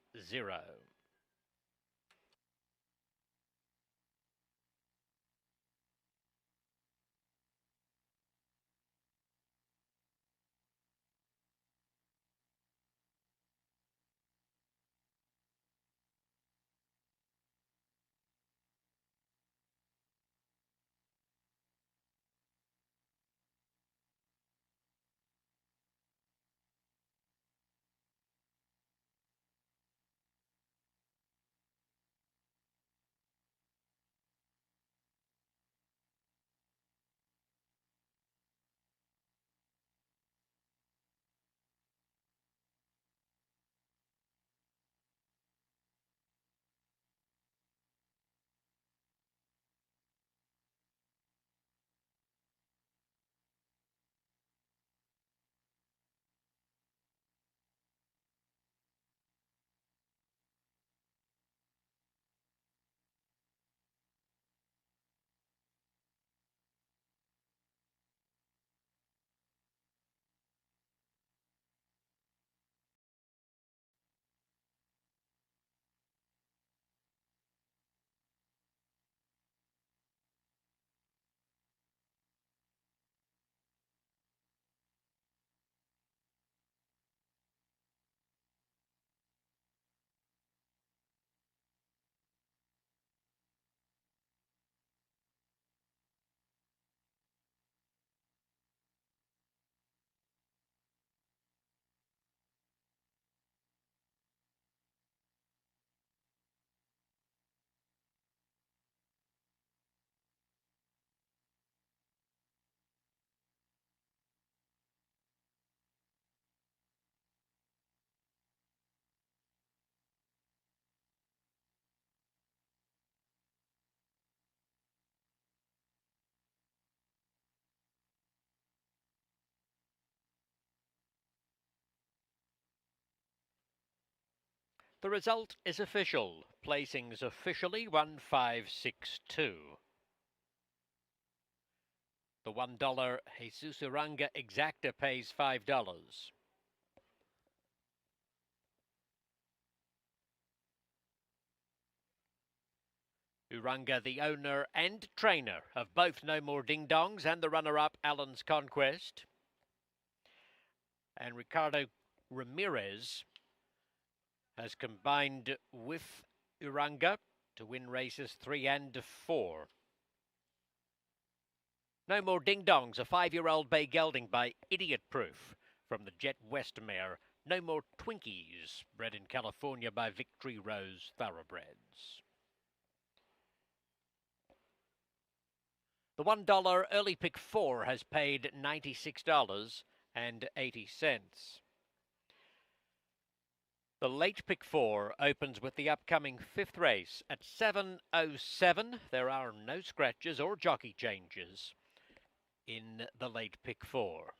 The result is official. Placings officially 1562. The $1 Jesus Uranga exacta pays $5. Uranga, the owner and trainer of both No More Ding Dongs and the runner-up Allen's Conquest. And Ricardo Ramirez has combined with Uranga to win races 3 and 4. No More Ding Dongs, a 5-year-old bay gelding by Idiot Proof from the Jet West mare. No More Twinkies, bred in California by Victory Rose Thoroughbreds. The $1 early pick 4 has paid $96.80. The late pick 4 opens with the upcoming 5th race at 7:07. There are no scratches or jockey changes in the late pick 4.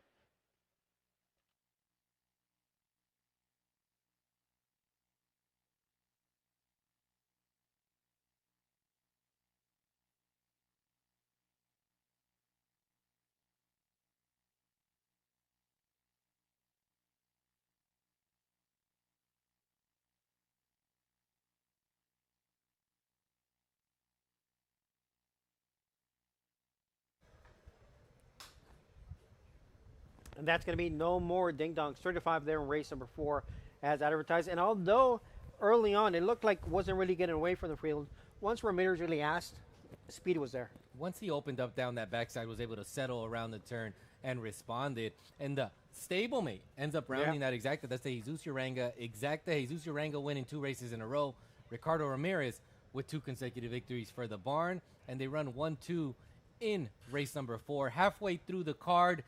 And that's going to be No More Ding Dongs, 35 there in race number 4 as advertised. And although early on it looked like wasn't really getting away from the field, once Ramirez really asked, speed was there. Once he opened up down that backside, was able to settle around the turn and responded. And the stablemate ends up rounding that exacta. That's the Jesus Uranga exacta. Jesus Uranga winning 2 races in a row. Ricardo Ramirez with 2 consecutive victories for the barn. And they run 1-2 in race number 4. Halfway through the card,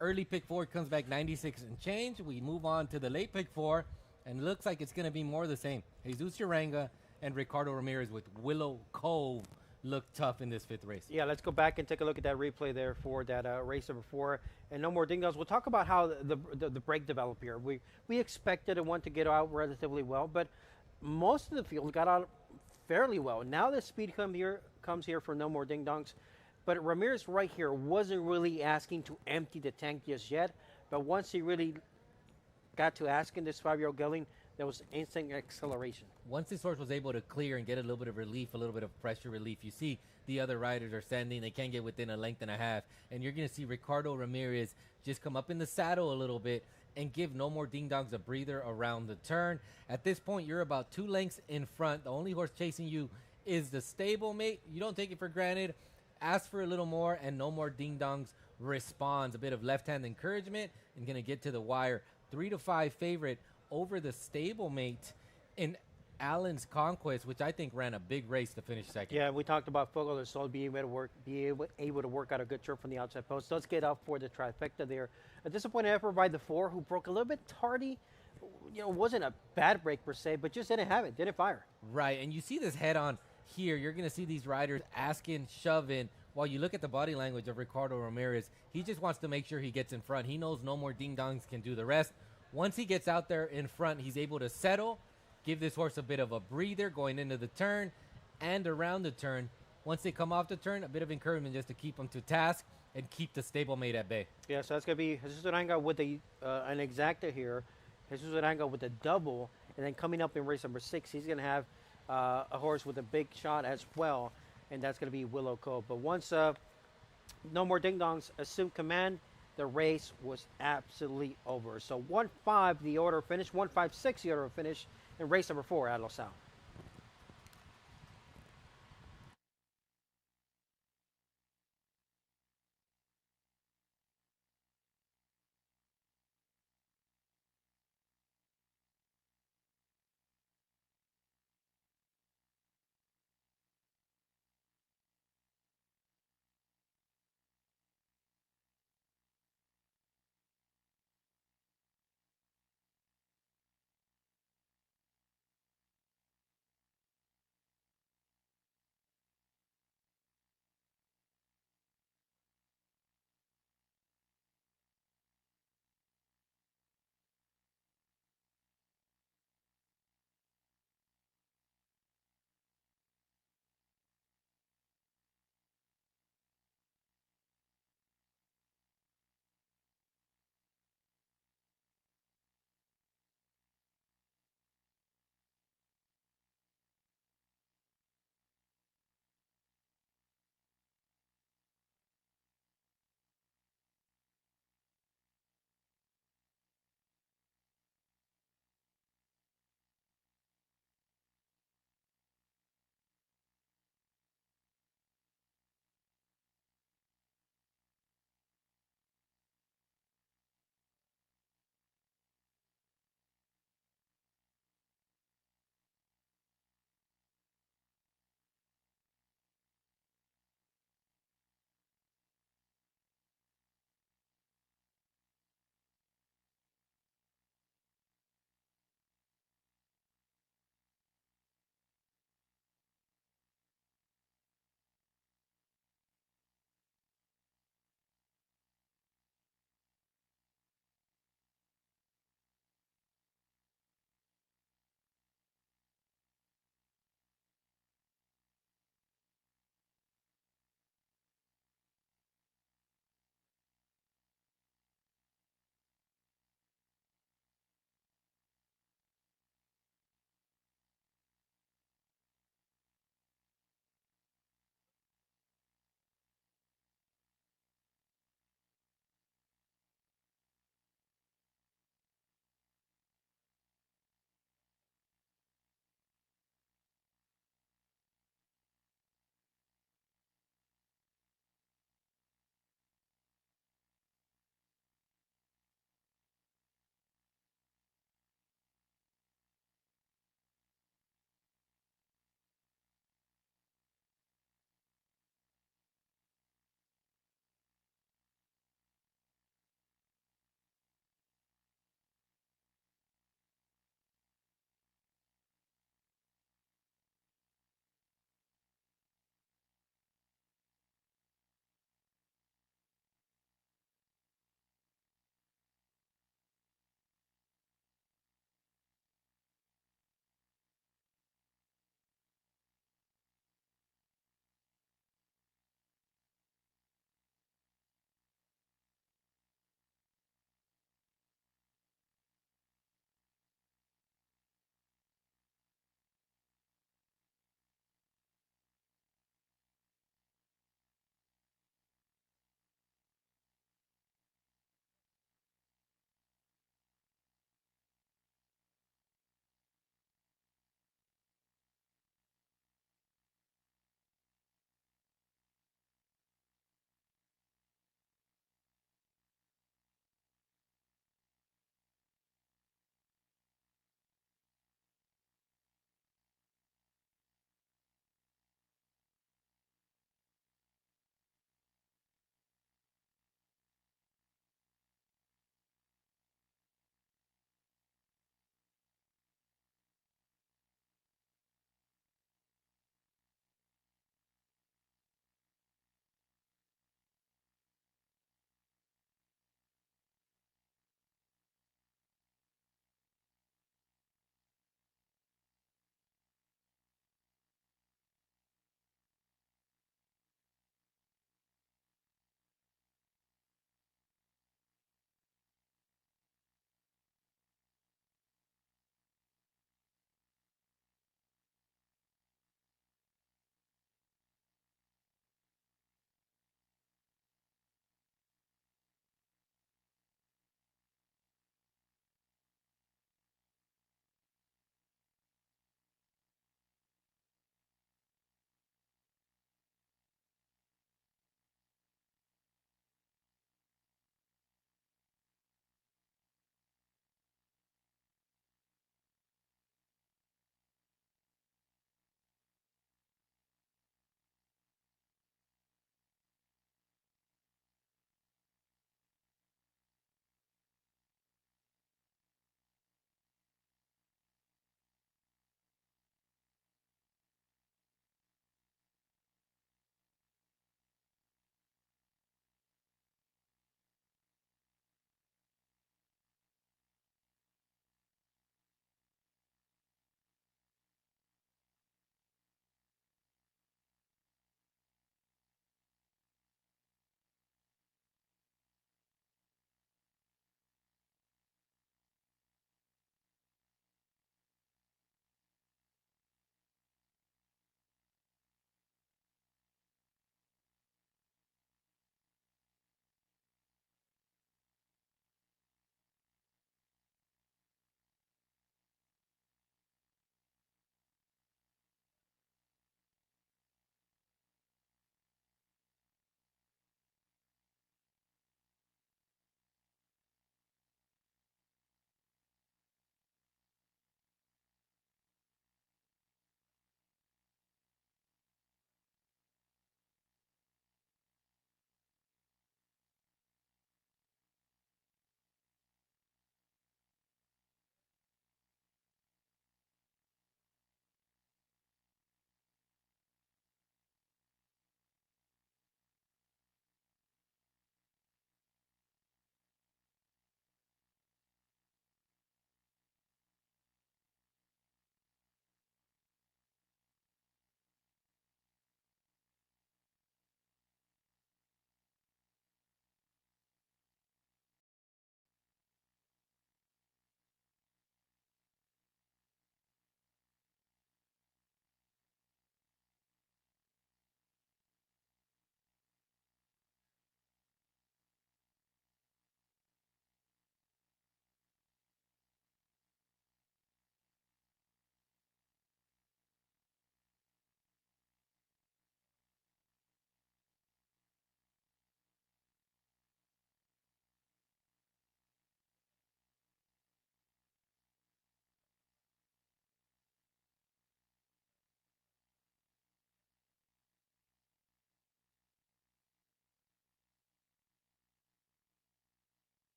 early pick 4 comes back 96 and change. We move on to the late pick 4, and looks like it's going to be more of the same. Jesus Uranga and Ricardo Ramirez with Willow Cove look tough in this 5th race. Yeah, let's go back and take a look at that replay there for that race number 4. And No More Ding Dongs. We'll talk about how the break developed here. We expected one to get out relatively well, but most of the field got out fairly well. Now the speed comes here for No More Ding Dongs. But Ramirez right here wasn't really asking to empty the tank just yet. But once he really got to asking this 5-year-old gelding, there was instant acceleration. Once this horse was able to clear and get a little bit of relief, a little bit of pressure relief, you see the other riders are standing. They can't get within a length and a half. And you're going to see Ricardo Ramirez just come up in the saddle a little bit and give No More Ding Dongs a breather around the turn. At this point, you're about 2 lengths in front. The only horse chasing you is the stablemate. You don't take it for granted. Ask for a little more, and No More Ding Dongs responds. A bit of left-hand encouragement and going to get to the wire. 3-5 favorite over the stablemate in Allen's Conquest, which I think ran a big race to finish second. Yeah, we talked about Fogo del Sol being able to work out a good trip from the outside post. Let's get up for the trifecta there. A disappointing effort by the 4, who broke a little bit tardy. You know, wasn't a bad break per se, but just didn't have it, didn't fire. Right, and you see this head-on here. You're going to see these riders asking, shoving. While you look at the body language of Ricardo Ramirez, he just wants to make sure he gets in front. He knows No More Ding Dongs can do the rest. Once he gets out there in front, he's able to settle, give this horse a bit of a breather going into the turn and around the turn. Once they come off the turn, a bit of encouragement just to keep them to task and keep the stablemate at bay. Yeah, so that's going to be Jesus Uranga with an exacta here. Jesus Uranga with a double. And then coming up in race number 6, he's going to have a horse with a big shot as well. And that's going to be Willow Cove. But once No More Ding Dongs assumed command, the race was absolutely over. So 1-5 the order finish, 1-5-6 the order finish in race number 4 at Los Al.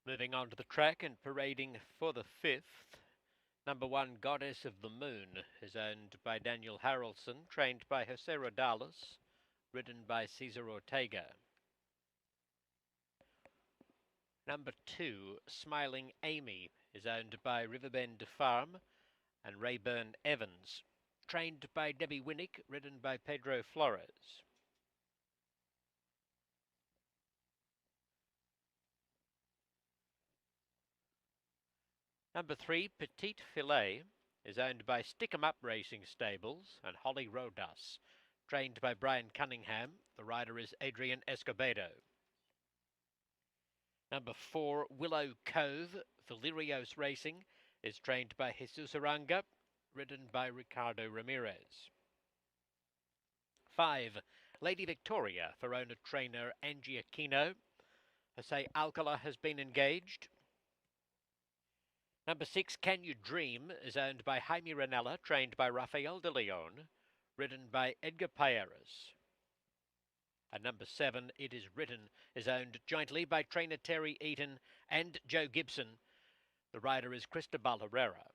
Moving on to the track and parading for the fifth. Number 1, Goddess of the Moon, is owned by Daniel Harrelson, trained by Jose Rodales, ridden by Cesar Ortega. Number 2, Smiling Amy, is owned by Riverbend Farm and Rayburn Evans, trained by Debbie Winnick, ridden by Pedro Flores. Number 3, Petite Filet, is owned by Stick 'em Up Racing Stables and Holly Rodas, trained by Brian Cunningham. The rider is Adrian Escobedo. Number 4, Willow Cove, Valerios Racing, is trained by Jesus Aranga, ridden by Ricardo Ramirez. 5, Lady Victoria, for owner trainer Angie Aquino. Jose Alcala has been engaged. Number 6, Can You Dream, is owned by Jaime Ranella, trained by Rafael de Leon, ridden by Edgar Payeras. And number 7, It Is Written, is owned jointly by trainer Terry Eaton and Joe Gibson. The rider is Cristobal Herrera.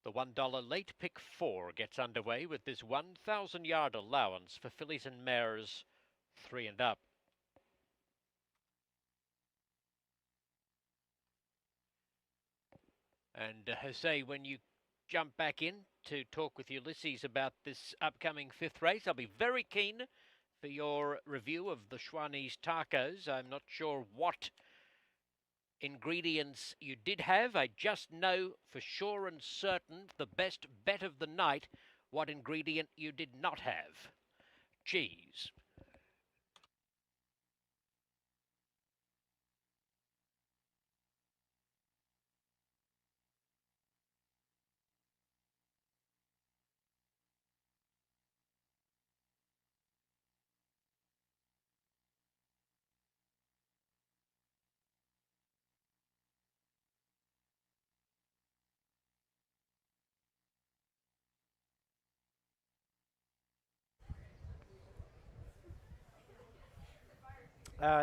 The $1 late pick 4 gets underway with this 1,000-yard allowance for fillies and mares 3 and up. And Jose, when you jump back in to talk with Ulysses about this upcoming 5th race, I'll be very keen for your review of the Schwanese tacos. I'm not sure what ingredients you did have. I just know for sure and certain, the best bet of the night, what ingredient you did not have. Cheese.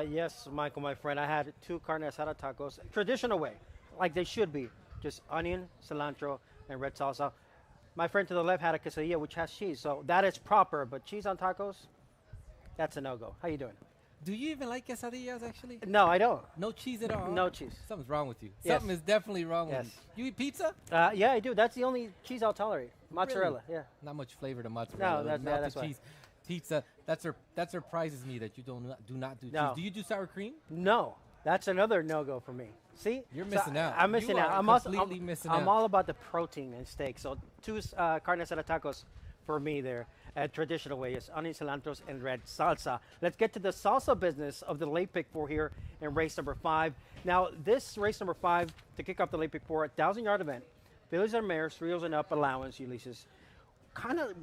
Yes, Michael, my friend. I had 2 carne asada tacos, traditional way, like they should be. Just onion, cilantro, and red salsa. My friend to the left had a quesadilla, which has cheese, so that is proper. But cheese on tacos, that's a no-go. How you doing? Do you even like quesadillas, actually? No, I don't. No cheese at all? No cheese. Something's wrong with you. Yes. Something is definitely wrong Yes. with you. You eat pizza? Yeah, I do. That's the only cheese I'll tolerate. Mozzarella. Really? Yeah. Not much flavor to mozzarella. No, that's- not yeah, the that's why. cheese. Pizza. That surprises me that you do not do No. cheese. Do you do sour cream? No, that's another no-go for me. See, You're missing out. I'm missing You out. are I'm also completely missing I'm out. all about the protein in steak. So 2 carne asada tacos for me there at traditional way is onions, cilantros, and red salsa. Let's get to the salsa business of the late pick four here in race number 5. Now, this race number 5 to kick off the late pick four, 1,000-yard event. Fillies and mares, 3 and up allowance, Ulysses. Kind of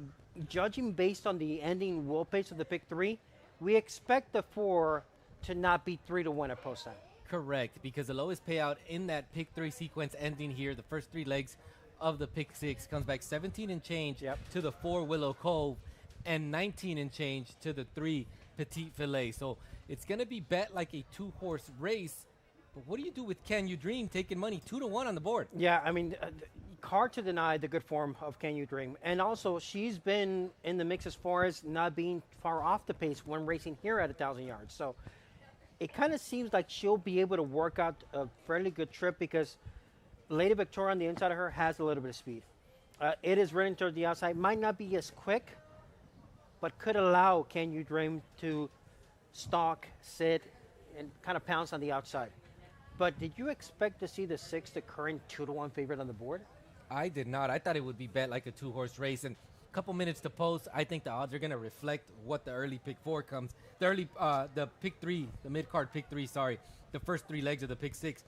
judging based on the ending wheel pace of the pick 3, we expect the 4 to not be 3-1 at post time. Correct, because the lowest payout in that pick 3 sequence ending here, the first 3 legs of the pick 6, comes back 17 and change to the 4 Willow Cove and 19 and change to the 3 Petite Filet. So it's going to be bet like a 2-horse race. But what do you do with Can You Dream taking money 2-1 on the board? Yeah, I mean, hard to deny the good form of Can You Dream. And also, she's been in the mix as far as not being far off the pace when racing here at 1,000 yards. So it kind of seems like she'll be able to work out a fairly good trip because Lady Victoria on the inside of her has a little bit of speed. It is running towards the outside. Might not be as quick, but could allow Can You Dream to stalk, sit, and kind of pounce on the outside. But did you expect to see the 6, the current 2-1 favorite on the board? I did not. I thought it would be bet like a 2-horse race. And a couple minutes to post, I think the odds are going to reflect what the early pick 4 comes. The pick 3, the mid-card pick 3, sorry. The first 3 legs of the pick 6.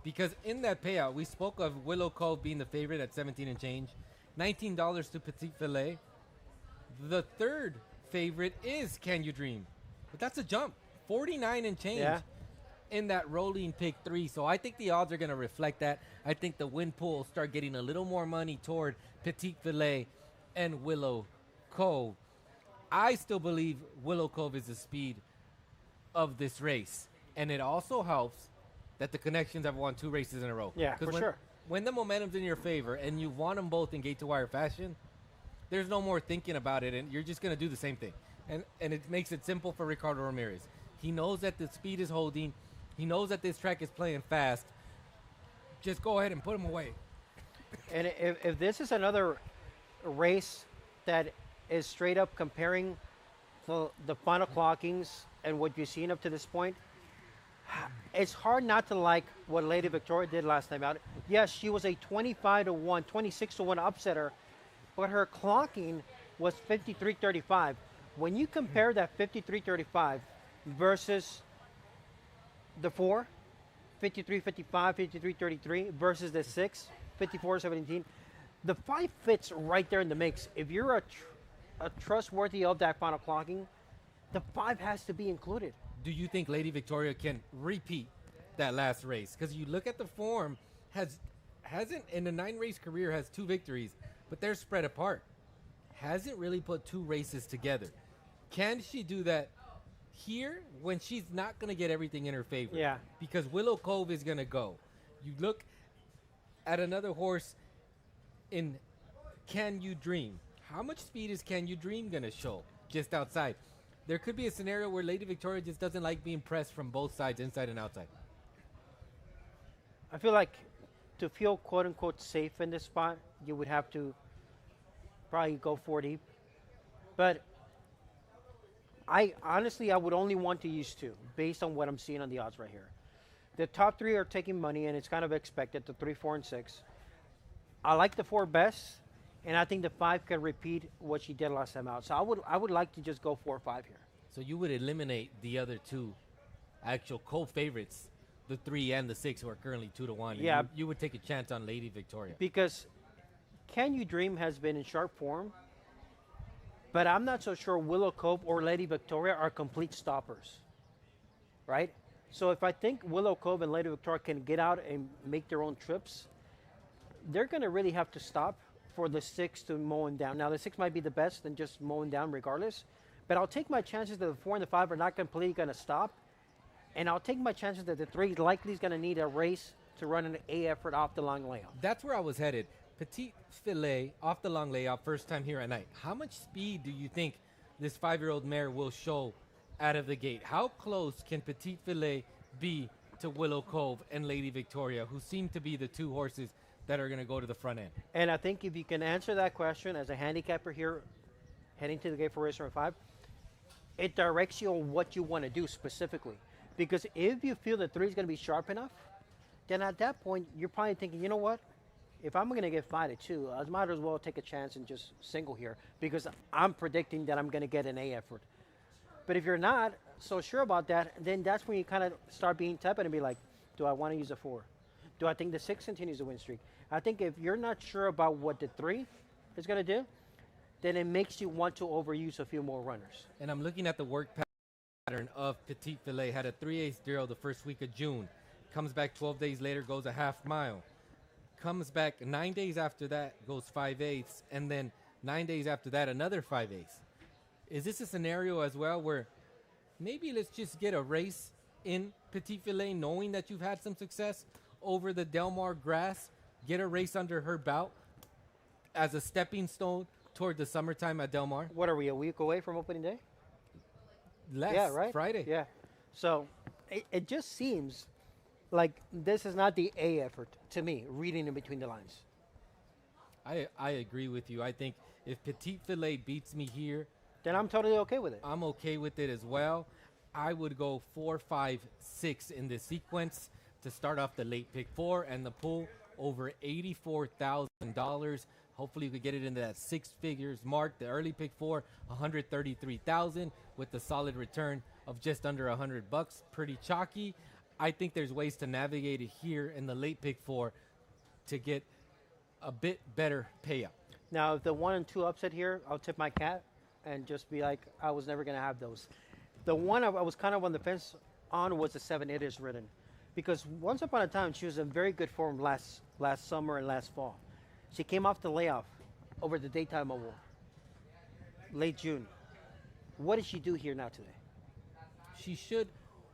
Because in that payout, we spoke of Willow Cove being the favorite at 17 and change. $19 to Petite Filet. The third favorite is Can You Dream. But that's a jump. 49 and change. Yeah. In that rolling pick 3. So I think the odds are going to reflect that. I think the win pool will start getting a little more money toward Petite Filet and Willow Cove. I still believe Willow Cove is the speed of this race. And it also helps that the Connections have won 2 races in a row. Yeah, for sure. When the momentum's in your favor and you won them both in gate-to-wire fashion, there's no more thinking about it, and you're just going to do the same thing. And it makes it simple for Ricardo Ramirez. He knows that the speed is holding. He knows that this track is playing fast. Just go ahead and put him away. And if this is another race that is straight up comparing the final clockings and what you've seen up to this point, it's hard not to like what Lady Victoria did last time out. Yes, she was a 25-1, 26-1 upsetter, but her clocking was 53.35. When you compare that 53.35 versus the 4, 53.55, 53.33 versus the 6, 54.17, the 5 fits right there in the mix. If you're a trustworthy of that final clocking, the 5 has to be included. Do you think Lady Victoria can repeat that last race? Because you look at the form, hasn't in a 9-race career has 2 victories, but they're spread apart. Hasn't really put 2 races together. Can she do that here when she's not going to get everything in her favor? Yeah. Because Willow Cove is going to go. You look at another horse in Can You Dream. How much speed is Can You Dream going to show just outside? There could be a scenario where Lady Victoria just doesn't like being pressed from both sides, inside and outside. I feel like to feel quote-unquote safe in this spot, you would have to probably go 4 deep. But I would only want to use 2 based on what I'm seeing on the odds right here. The top 3 are taking money, and it's kind of expected, the 3, 4, and 6. I like the 4 best, and I think the 5 can repeat what she did last time out. So I would like to just go 4 or 5 here. So you would eliminate the other 2 actual co-favorites, the 3 and the 6, who are currently 2-1. Yeah. You would take a chance on Lady Victoria. Because Can You Dream has been in sharp form, but I'm not so sure Willow Cove or Lady Victoria are complete stoppers, right? So if I think Willow Cove and Lady Victoria can get out and make their own trips, they're going to really have to stop for the 6 to mow him down. Now, the 6 might be the best and just mow him down regardless, but I'll take my chances that the 4 and the 5 are not completely going to stop, and I'll take my chances that the 3 likely is going to need a race to run an A effort off the long layoff. That's where I was headed. Petite Filet off the long layoff, first time here at night. How much speed do you think this 5-year-old mare will show out of the gate? How close can Petite Filet be to Willow Cove and Lady Victoria, who seem to be the 2 horses that are going to go to the front end? And I think if you can answer that question as a handicapper here, heading to the gate for race number 5, it directs you on what you want to do specifically. Because if you feel that 3 is going to be sharp enough, then at that point, you're probably thinking, you know what? if I'm going to get 5-2, I might as well take a chance and just single here because I'm predicting that I'm going to get an A effort. But if you're not so sure about that, then that's when you kind of start being tepid and be like, do I want to use a 4? Do I think the 6 continues the win streak? I think if you're not sure about what the 3 is going to do, then it makes you want to overuse a few more runners. And I'm looking at the work pattern of Petit Filet. Had a 3/8 the first week of June. Comes back 12 days later, goes a half mile. Comes back 9 days after that, goes 5/8, and then 9 days after that, another 5/8. Is this a scenario as well where maybe let's just get a race in Petit Filet, knowing that you've had some success over the Del Mar grass, get a race under her belt as a stepping stone toward the summertime at Del Mar? What are we, a week away from opening day? Less, Yeah, right? Friday. Yeah. So it just seems like this is not the A effort to me, reading in between the lines. I agree with you. I think if Petit Filet beats me here, Then I'm totally okay with it. I'm okay with it as well. I would go 4, 5, 6 in this sequence to start off the late pick 4 and the pool over $84,000. Hopefully we could get it into that 6 figures mark. The early pick 4, $133,000 with the solid return of just under $100. Pretty chalky. I think there's ways to navigate it here in the late pick 4 to get a bit better payout. Now, if the 1 and 2 upset here, I'll tip my cat and just be like, I was never going to have those. The one I was kind of on the fence on was the 7 It Is Written. Because once upon a time, she was in very good form last summer and last fall. She came off the layoff over the daytime award, late June. What did she do here now today? She should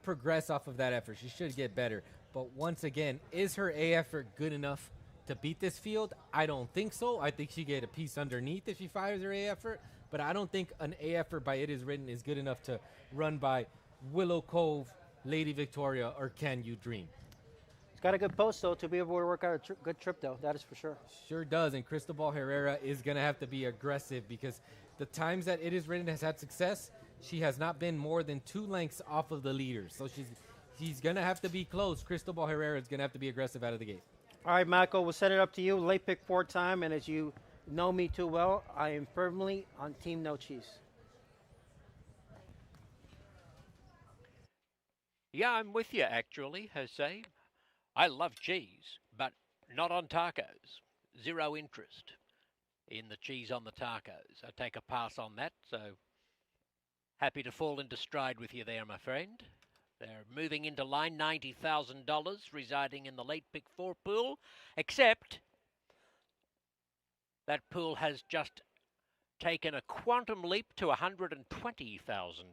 progress off of that effort. She should get better. But once again, is her A effort good enough to beat this field? I don't think so. I think she get a piece underneath if she fires her A effort. But I don't think an A effort by It Is Written is good enough to run by Willow Cove, Lady Victoria, or Can You Dream? It's got a good post, though, to be able to work out a good trip, though. That is for sure. Sure does. And Cristobal Herrera is going to have to be aggressive because the times that It Is Written has had success, she has not been more than 2 lengths off of the leaders. So she's going to have to be close. Cristobal Herrera is going to have to be aggressive out of the gate. All right, Michael, we'll set it up to you. Late pick 4 time, and as you know me too well, I am firmly on Team No Cheese. Yeah, I'm with you, actually, Jose. I love cheese, but not on tacos. Zero interest in the cheese on the tacos. I take a pass on that, so happy to fall into stride with you there, my friend. They're moving into line, $90,000, residing in the late pick 4 pool, except that pool has just taken a quantum leap to $120,000,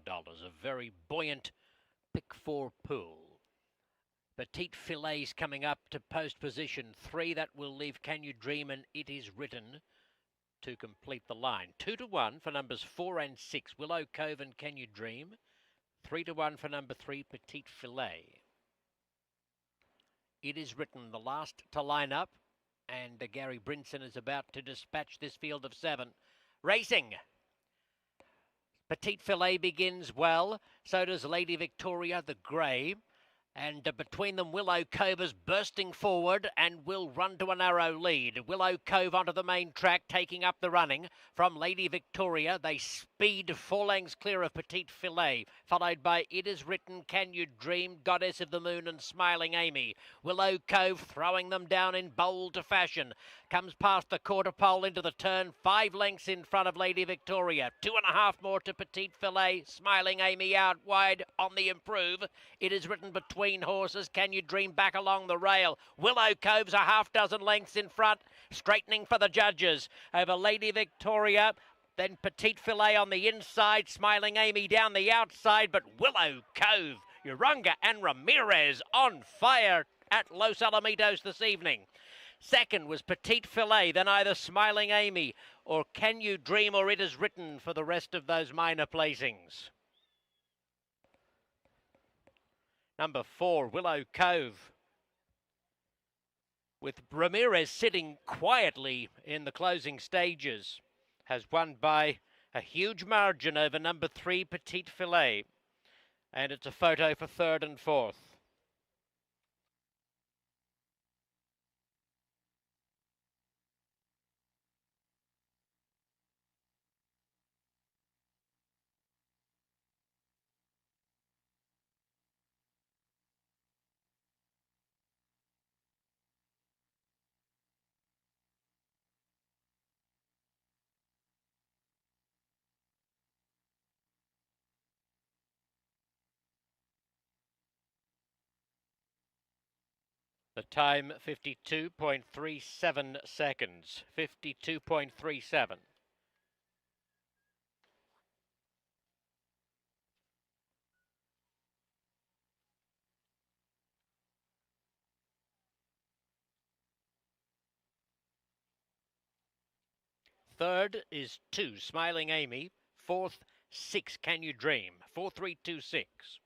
a very buoyant pick 4 pool. Petite Filet's coming up to post position 3. That will leave Can You Dream and It Is Written to complete the line. 2-1 for numbers 4 and 6, Willow Cove and Can You Dream. 3-1 for number 3, Petite Filet. It Is Written, the last to line up, and Gary Brinson is about to dispatch this field of 7. Racing. Petite Filet begins well. So does Lady Victoria, the grey. And between them, Willow Cove is bursting forward and will run to a narrow lead. Willow Cove onto the main track, taking up the running from Lady Victoria. They speed 4 lengths clear of Petite Filet, followed by It Is Written, Can You Dream, Goddess of the Moon and Smiling Amy. Willow Cove throwing them down in bold fashion. Comes past the quarter pole into the turn, 5 lengths in front of Lady Victoria. 2.5 more to Petite Filet. Smiling Amy out wide on the improve. It Is Written between horses. Can You Dream back along the rail. Willow Cove's a half dozen lengths in front, straightening for the judges. Over Lady Victoria, then Petite Filet on the inside, Smiling Amy down the outside, but Willow Cove, Urunga and Ramirez on fire at Los Alamitos this evening. Second was Petite Filet, then either Smiling Amy or Can You Dream or It Is Written for the rest of those minor placings. Number 4, Willow Cove, with Ramirez sitting quietly in the closing stages, has won by a huge margin over number 3, Petite Filet. And it's a photo for 3rd and 4th. The time 52.37 seconds. 52.37. Third is 2, Smiling Amy. Fourth, 6, Can You Dream? 4326.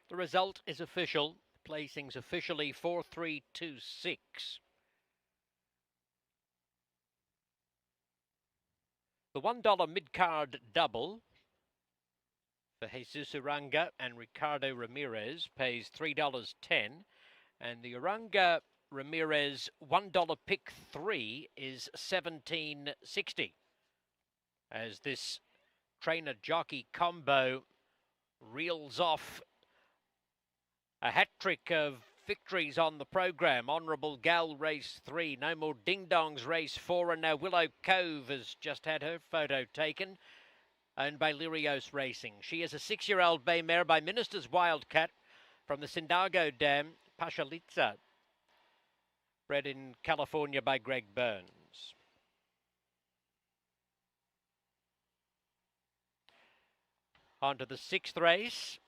The result is official. Placings officially 4326. The $1 mid-card double for Jesus Uranga and Ricardo Ramirez pays $3.10. And the Uranga Ramirez $1 pick 3 is $17.60. As this trainer jockey combo reels off a hat trick of victories on the program. Honourable Gal race 3, No More Ding Dongs race 4, and now Willow Cove has just had her photo taken, owned by Lirios Racing. She is a 6-year-old bay mare by Minister's Wildcat from the Sindago Dam, Pashalitza, bred in California by Greg Burns. On to the 6th race.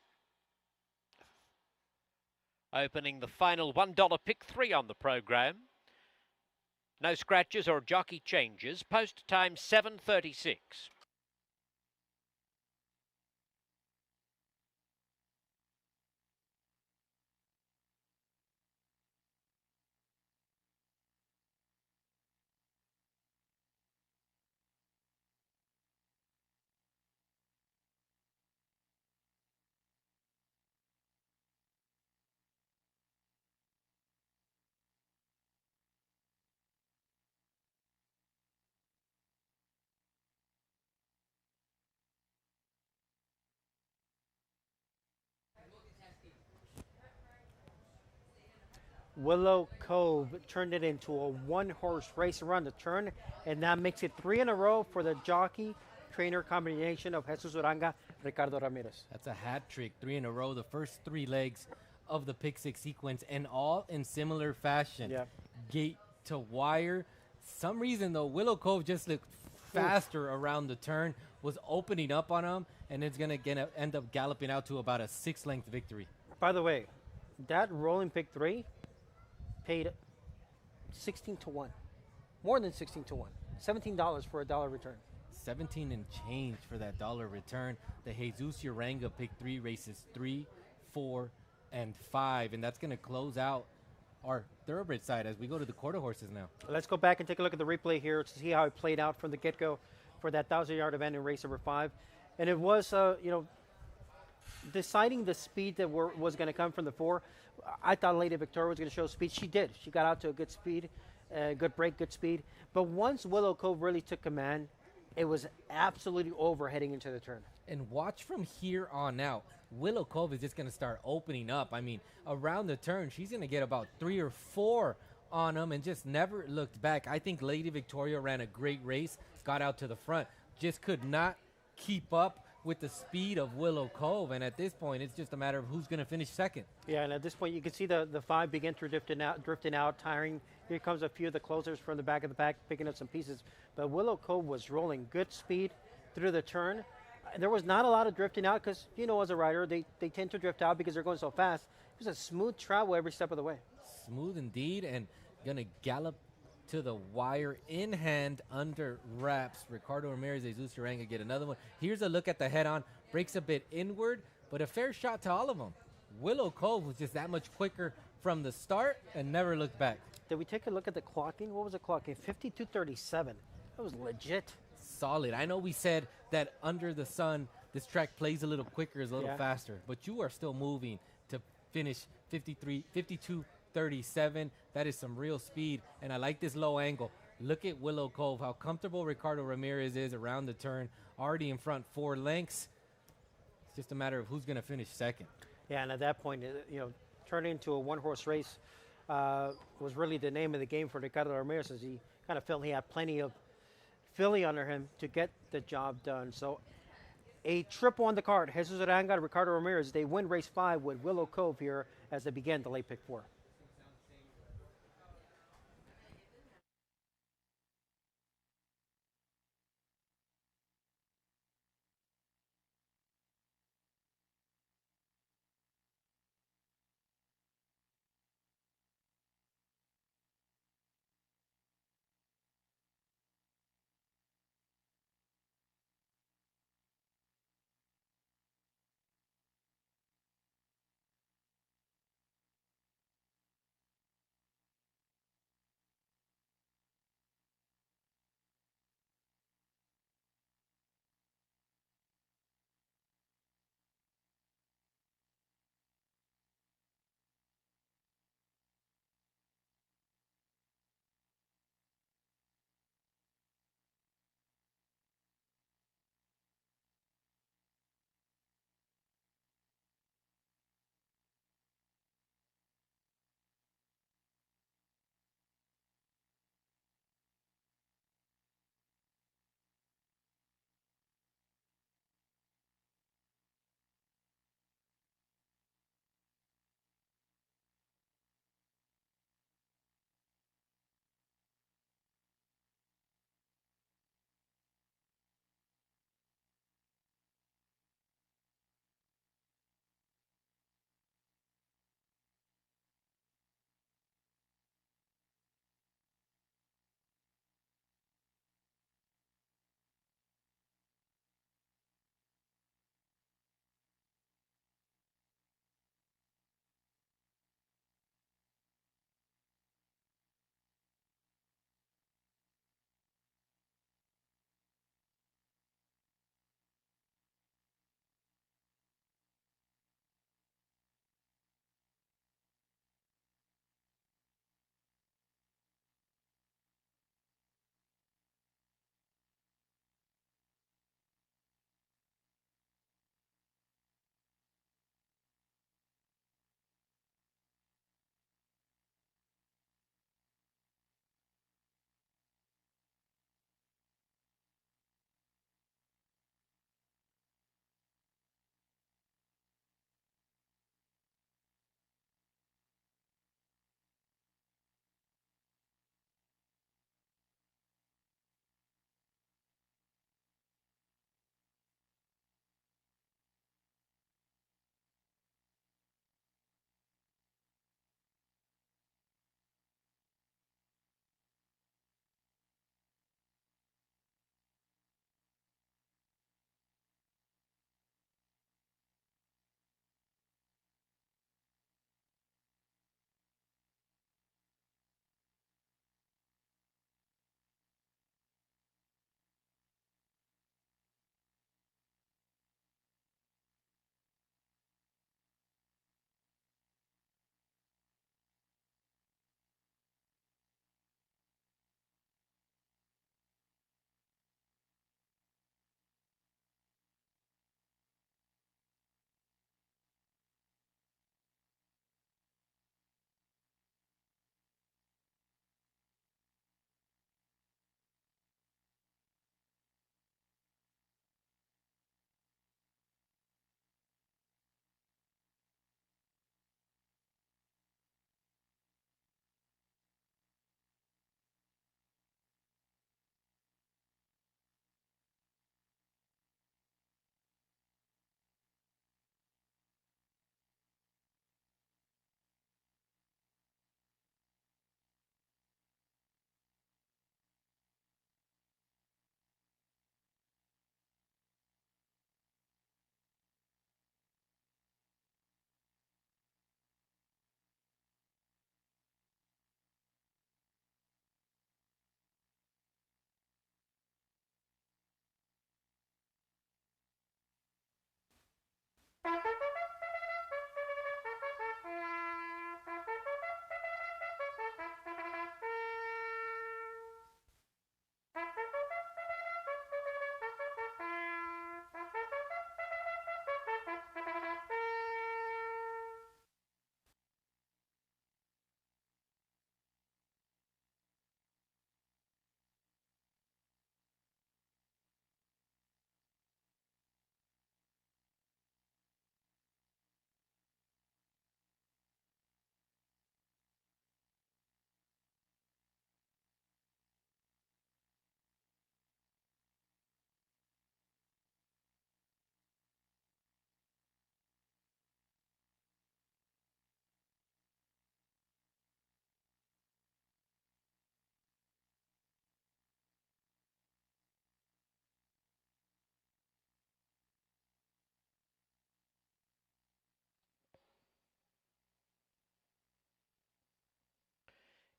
Opening the final $1 pick 3 on the program. No scratches or jockey changes. Post time 7:36. Willow Cove turned it into a one-horse race around the turn, and that makes it 3 in a row for the jockey trainer combination of Jesus Uranga, Ricardo Ramirez. That's a hat trick, 3 in a row. The first 3 legs of the pick 6 sequence, and all in similar fashion. Yeah. Gate to wire. Some reason though, Willow Cove just looked faster around the turn, was opening up on him, and it's gonna end up galloping out to about a 6-length victory. By the way, that rolling pick 3 paid 16 to 1. More than 16 to 1. $17 for a dollar return. 17 and change for that dollar return. The Jesus Uranga pick 3 races 3, 4, and 5, and that's going to close out our thoroughbred side as we go to the quarter horses now. Let's go back and take a look at the replay here to see how it played out from the get-go for that 1,000-yard event in race number 5. And it was, deciding the speed that was going to come from the 4. I thought Lady Victoria was going to show speed. She did. She got out to a good speed. good break, good speed. But once Willow Cove really took command, it was absolutely over heading into the turn. And watch from here on out. Willow Cove is just going to start opening up. I mean, around the turn, she's going to get about 3 or 4 on them and just never looked back. I think Lady Victoria ran a great race, got out to the front, just could not keep up with the speed of Willow Cove. And at this point, it's just a matter of who's going to finish second. Yeah, and at this point, you can see the five begin to drifting out, tiring. Here comes a few of the closers from the back of the pack, picking up some pieces. But Willow Cove was rolling good speed through the turn. There was not a lot of drifting out because, as a rider, they tend to drift out because they're going so fast. It was a smooth travel every step of the way. Smooth indeed, and going to gallop to the wire in hand under wraps. Ricardo Ramirez, Jesus Uranga get another one. Here's a look at the head-on. Breaks a bit inward, but a fair shot to all of them. Willow Cove was just that much quicker from the start and never looked back. Did we take a look at the clocking? What was the clocking? 52:37. That was legit. Solid. I know we said that under the sun, this track plays a little quicker, is a little faster, but you are still moving to finish 52:37. That is some real speed, and I like this low angle. Look at Willow Cove, how comfortable Ricardo Ramirez is around the turn, already in front 4 lengths. It's just a matter of who's going to finish second. Yeah, and at that point, turning into a one-horse race was really the name of the game for Ricardo Ramirez, as he kind of felt he had plenty of filly under him to get the job done. So a triple on the card. Jesus Aranga and Ricardo Ramirez, they win race 5 with Willow Cove here as they begin the late pick 4.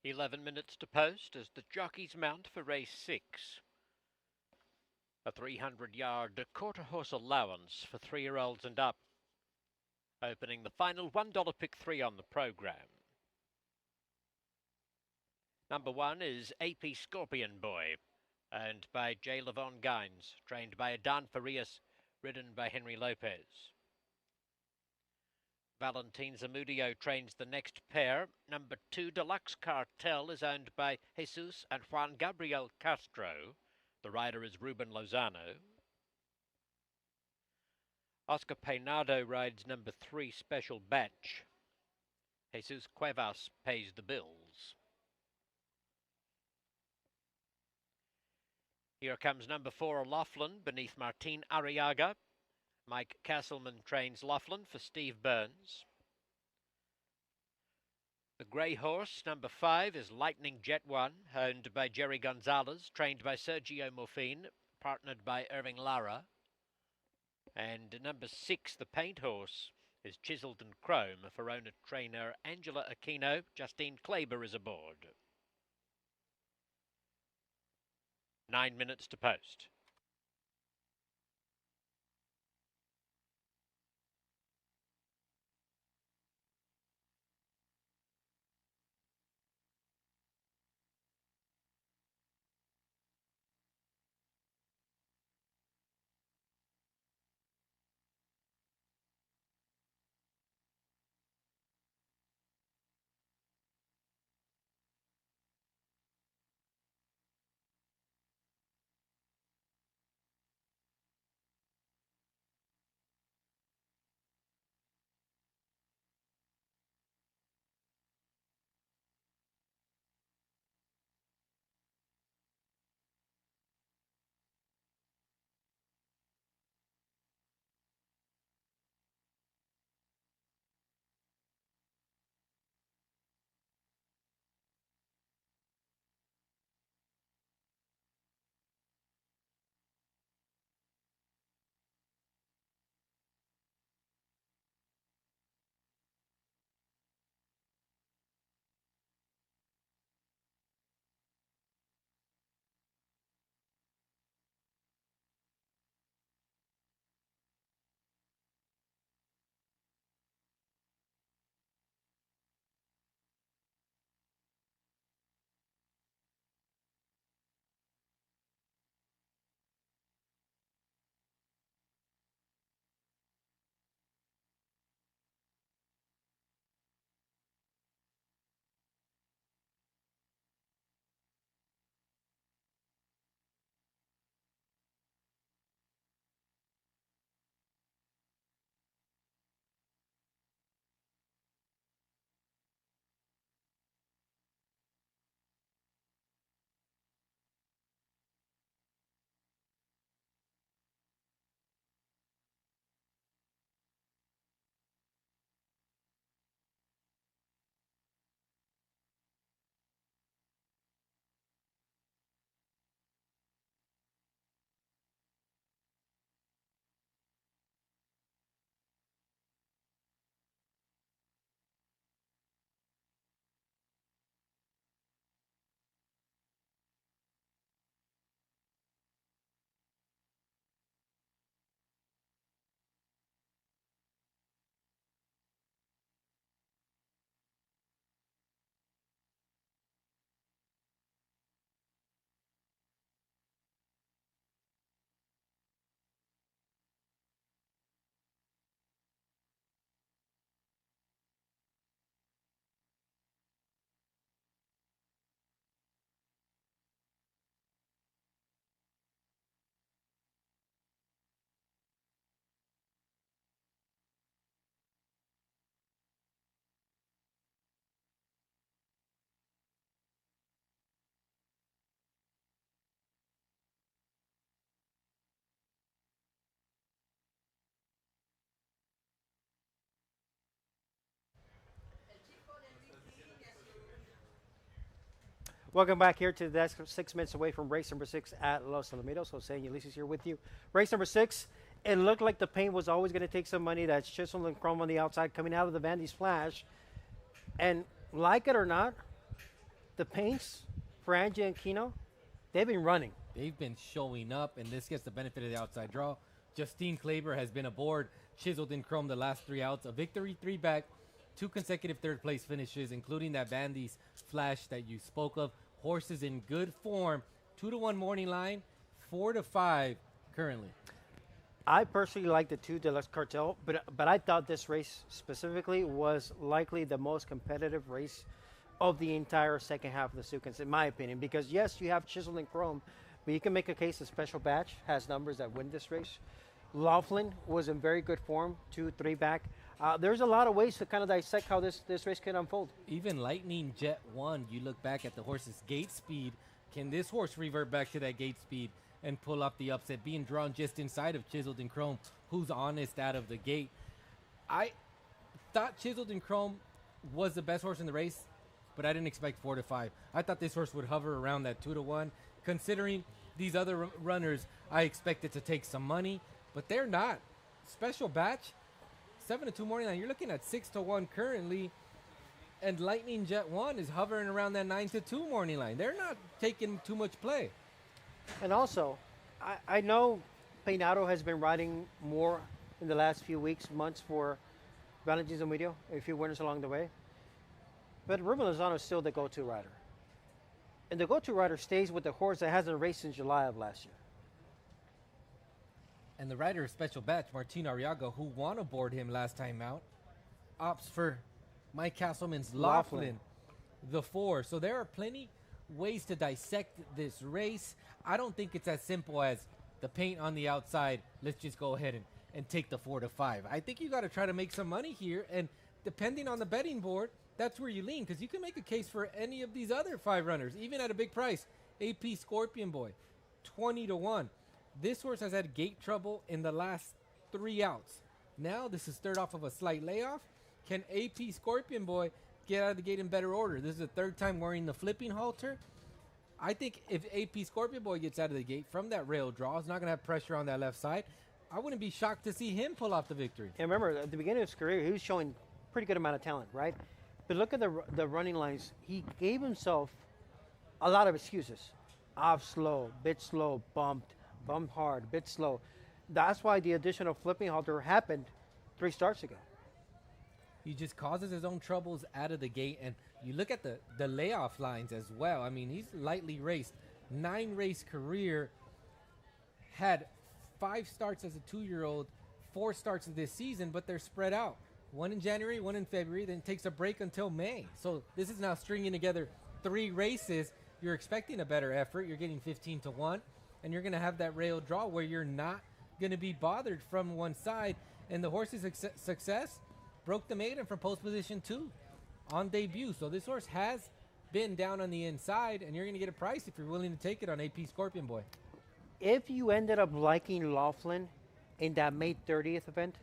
11 minutes to post as the jockeys mount for race 6. A 300-yard quarter-horse allowance for 3-year-olds and up. Opening the final $1 pick 3 on the program. Number 1 is AP Scorpion Boy, owned by J. Lavon Gines, trained by Adan Farias, ridden by Henry Lopez. Valentin Zamudio trains the next pair. Number 2, Deluxe Cartel, is owned by Jesus and Juan Gabriel Castro. The rider is Ruben Lozano. Oscar Peinado rides number 3, Special Batch. Jesus Cuevas pays the bills. Here comes number 4, Laughlin, beneath Martin Arriaga. Mike Castleman trains Laughlin for Steve Burns. The grey horse, number 5, is Lightning Jet 1, owned by Jerry Gonzalez, trained by Sergio Morfin, partnered by Irving Lara. And number 6, the paint horse, is Chiseled in Chrome for owner trainer Angela Aquino. Justine Kleber is aboard. 9 minutes to post. Welcome back here to the desk, 6 minutes away from race number 6 at Los Alamitos. Jose and Ulysses here with you. Race number 6, it looked like the paint was always going to take some money. That's Chisel and Chrome on the outside coming out of the Vandy Splash. And like it or not, the paints for Angie and Kino, they've been running. They've been showing up, and this gets the benefit of the outside draw. Justine Kleber has been aboard, chiseled in chrome the last 3 outs. A victory, 3 back, 2 consecutive third-place finishes, including that Bandy's flash that you spoke of. Horses in good form. 2-1 morning line, 4-5 currently. I personally like the 2 Deluxe Cartel, but I thought this race specifically was likely the most competitive race of the entire second half of the sequence, in my opinion. Because yes, you have Chisel and Chrome, but you can make a case a Special Batch has numbers that win this race. Laughlin was in very good form, 2-3 back. There's a lot of ways to kind of dissect how this race can unfold. Even Lightning Jet 1, you look back at the horse's gate speed. Can this horse revert back to that gate speed and pull up the upset, being drawn just inside of Chiseled in Chrome, who's honest out of the gate? I thought Chiseled in Chrome was the best horse in the race, but I didn't expect 4-5. I thought this horse would hover around that 2-1. Considering these other runners, I expected to take some money, but they're not. Special Batch, 7-2 morning line. You're looking at 6-1 currently, and Lightning Jet 1 is hovering around that 9-2 morning line. They're not taking too much play. And also, I know Peinado has been riding more in the last few weeks, months for Valentin Zamudio, a few winners along the way. But Ruben Lozano is still the go-to rider. And the go-to rider stays with the horse that hasn't raced since July of last year. And the rider of Special Batch, Martin Arriaga, who won aboard him last time out, opts for Mike Castleman's Laughlin, the 4. So there are plenty ways to dissect this race. I don't think it's as simple as the paint on the outside. Let's just go ahead and take the 4-5. I think you got to try to make some money here. And depending on the betting board, that's where you lean, because you can make a case for any of these other 5 runners, even at a big price. AP Scorpion Boy, 20-1. This horse has had gate trouble in the last 3 outs. Now this is third off of a slight layoff. Can AP Scorpion Boy get out of the gate in better order? This is the 3rd time wearing the flipping halter. I think if AP Scorpion Boy gets out of the gate from that rail draw, he's not going to have pressure on that left side. I wouldn't be shocked to see him pull off the victory. And remember, at the beginning of his career, he was showing pretty good amount of talent, right? But look at the running lines. He gave himself a lot of excuses. Off slow, bit slow, bumped hard, bit slow. That's why the additional flipping halter happened 3 starts ago. He just causes his own troubles out of the gate. And you look at the layoff lines as well. I mean, he's lightly raced. 9 race career. Had 5 starts as a 2-year-old, 4 starts this season, but they're spread out. 1 in January, 1 in February, then takes a break until May. So this is now stringing together 3 races. You're expecting a better effort. You're getting 15-1, and you're going to have that rail draw where you're not going to be bothered from one side. And the horse's success broke the maiden from post position 2 on debut. So this horse has been down on the inside, and you're going to get a price if you're willing to take it on AP Scorpion Boy. If you ended up liking Laughlin in that May 30th event,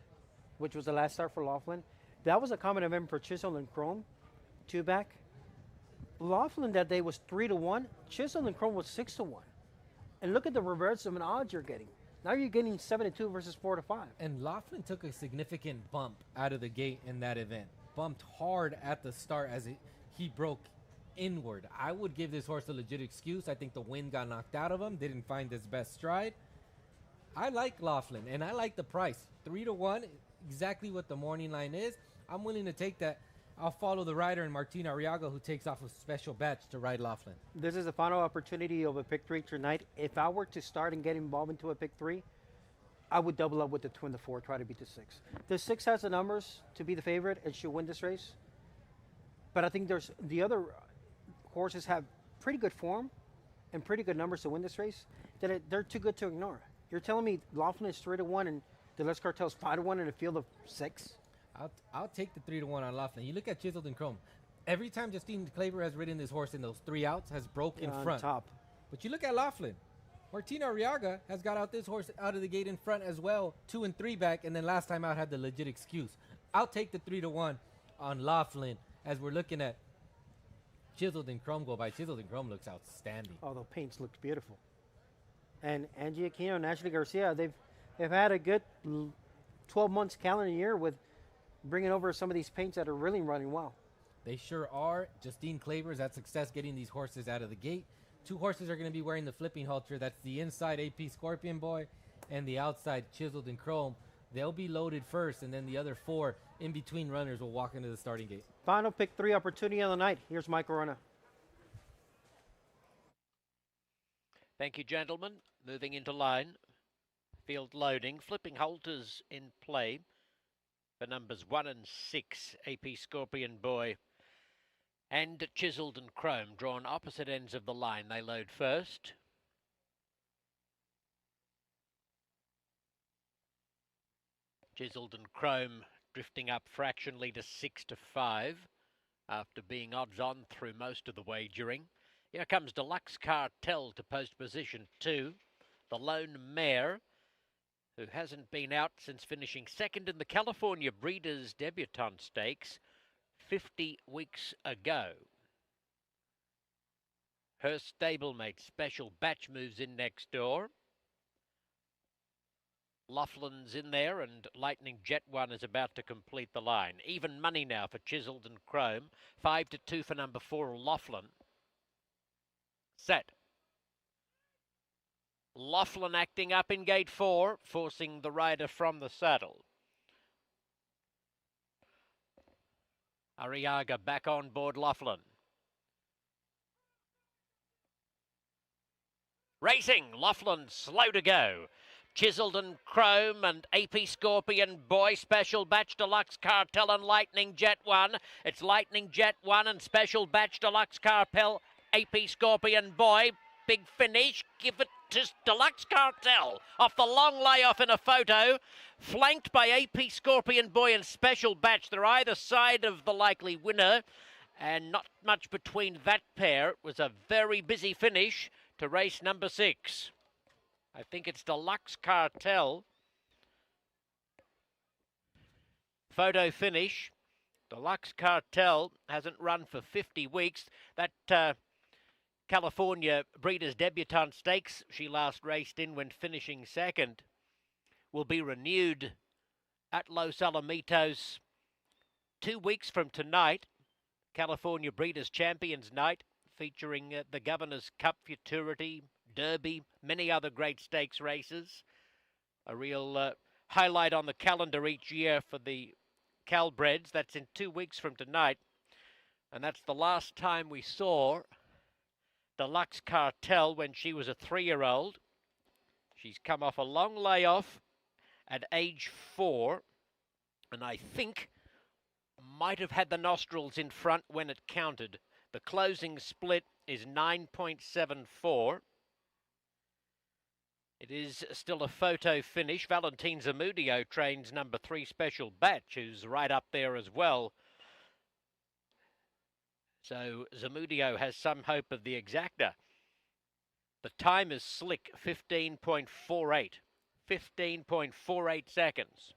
which was the last start for Laughlin, that was a common event for Chisel and Chrome, 2 back. Laughlin that day was 3-1. Chisel and Chrome was 6-1. And look at the reverse of an odds you're getting. Now you're getting 7-2 versus 4-5. And Laughlin took a significant bump out of the gate in that event. Bumped hard at the start as he broke inward. I would give this horse a legit excuse. I think the wind got knocked out of him. Didn't find his best stride. I like Laughlin, and I like the price. 3-1, exactly what the morning line is. I'm willing to take that. I'll follow the rider and Martin Arriaga, who takes off a Special Batch to ride Laughlin. This is the final opportunity of a pick 3 tonight. If I were to start and get involved into a pick 3, I would double up with the 2 and the 4, try to beat the 6. The 6 has the numbers to be the favorite and should win this race. But I think there's the other horses have pretty good form and pretty good numbers to win this race that they're too good to ignore. You're telling me Laughlin is 3-1 and the Les Cartel's 5-1 in a field of 6? I'll take the 3-1 on Laughlin. You look at Chiseled and Chrome. Every time Justine Kleber has ridden this horse in those 3 outs, has broke in front. Top. But you look at Laughlin. Martina Arriaga has got out this horse out of the gate in front as well, 2 and 3 back, and then last time out had the legit excuse. I'll take the 3-1 on Laughlin as we're looking at Chiseled and Chrome go by. Chiseled and Chrome looks outstanding. Oh, the paints looked beautiful. And Angie Aquino and Ashley Garcia, they've had a good 12 months calendar year with bringing over some of these paints that are really running well. They sure are. Justine Clavers had success getting these horses out of the gate. Two horses are going to be wearing the flipping halter. That's the inside AP Scorpion Boy and the outside Chiseled in Chrome. They'll be loaded first, and then the other four in between runners will walk into the starting gate. Final pick 3 opportunity of the night. Here's Mike Corona. Thank you, gentlemen. Moving into line. Field loading. Flipping halters in play for numbers 1 and 6. AP Scorpion Boy and Chiseled and Chrome drawn opposite ends of the line. They load first. Chiseled and Chrome drifting up fractionally to 6-5 after being odds on through most of the wagering. Here comes Deluxe Cartel to post position 2. The lone mare, who hasn't been out since finishing second in the California Breeders' Debutante Stakes 50 weeks ago. Her stablemate Special Batch moves in next door. Laughlin's in there, and Lightning Jet 1 is about to complete the line. Even money now for Chiseled and Chrome. 5-2 for number 4, Laughlin. Set. Laughlin acting up in gate 4, forcing the rider from the saddle. Arriaga back on board Laughlin. Racing, Laughlin slow to go. Chiseled and Chrome and AP Scorpion Boy, Special Batch Deluxe Cartel and Lightning Jet 1. It's Lightning Jet 1 and Special Batch Deluxe Cartel, AP Scorpion Boy. Big finish, give it to Deluxe Cartel. Off the long layoff in a photo, flanked by AP Scorpion Boy and Special Batch. They're either side of the likely winner, and not much between that pair. It was a very busy finish to race number 6. I think it's Deluxe Cartel. Photo finish. Deluxe Cartel hasn't run for 50 weeks. That California Breeders' Debutante Stakes she last raced in when finishing second will be renewed at Los Alamitos 2 weeks from tonight. California Breeders' Champions Night featuring the Governor's Cup Futurity, Derby, many other great stakes races. A real highlight on the calendar each year for the Calbreds. That's in 2 weeks from tonight. And that's the last time we saw Deluxe Cartel when she was a 3-year-old. She's come off a long layoff at age 4. And I think might have had the nostrils in front when it counted. The closing split is 9.74. It is still a photo finish. Valentin Zamudio trains number 3 Special Batch, who's right up there as well. So Zamudio has some hope of the exacta. The time is slick, 15.48. 15.48 seconds.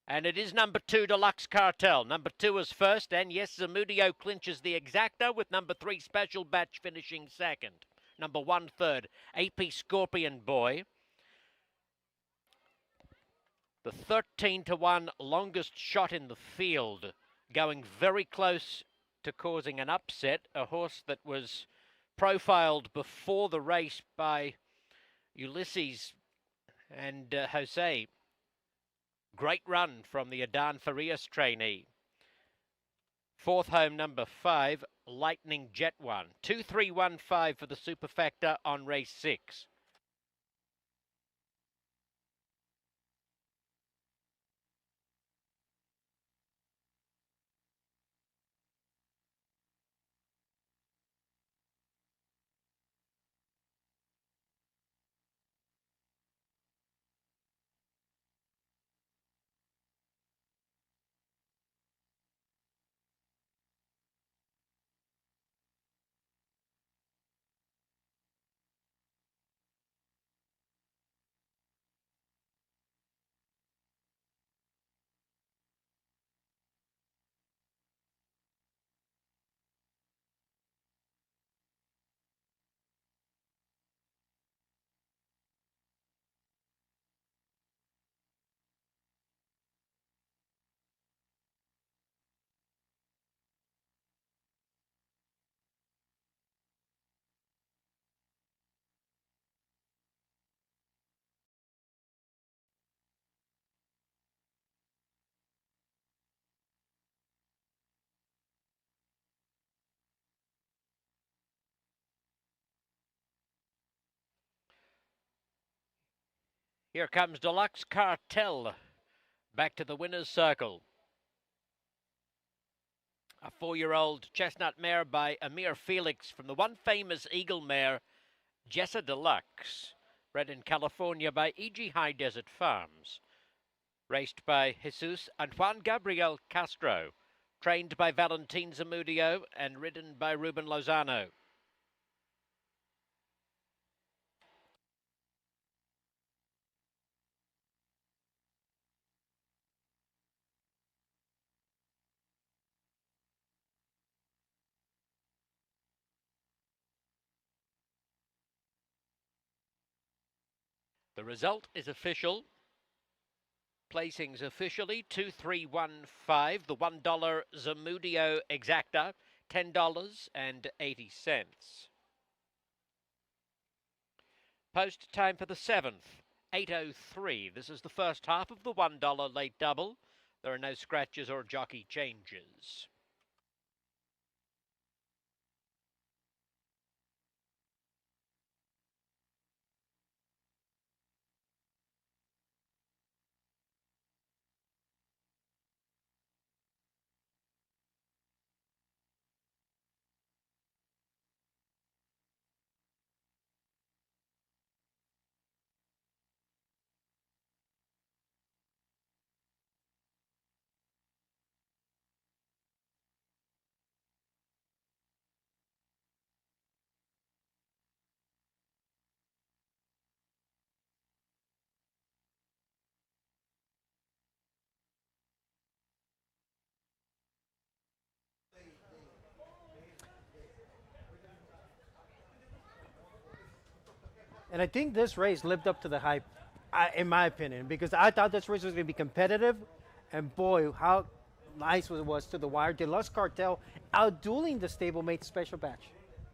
And it is number 2, Deluxe Cartel. Number 2 is first, and yes, Zamudio clinches the exacta with number 3 Special Batch finishing second. Number 1 third, AP Scorpion Boy. The 13-1 longest shot in the field, going very close to causing an upset. A horse that was profiled before the race by Ulysses and Jose. Great run from the Adan Farias trainee. Fourth home, number 5, Lightning Jet 1. 2-3-1-5 for the superfactor on race 6. Here comes Deluxe Cartel back to the winner's circle. A 4-year-old chestnut mare by Amir Felix from the one famous Eagle mare, Jessa Deluxe, bred in California by E.G. High Desert Farms. Raced by Jesus and Juan Gabriel Castro, trained by Valentin Zamudio and ridden by Ruben Lozano. The result is official. Placings officially 2315, the $1 Zamudio Exacta, $10.80. Post time for the 7th, 8:03. This is the first half of the $1 late double. There are no scratches or jockey changes. And I think this race lived up to the hype, in my opinion, because I thought this race was going to be competitive. And boy, how nice it was to the wire. Deluxe Cartel outdueling the stablemate Special Batch.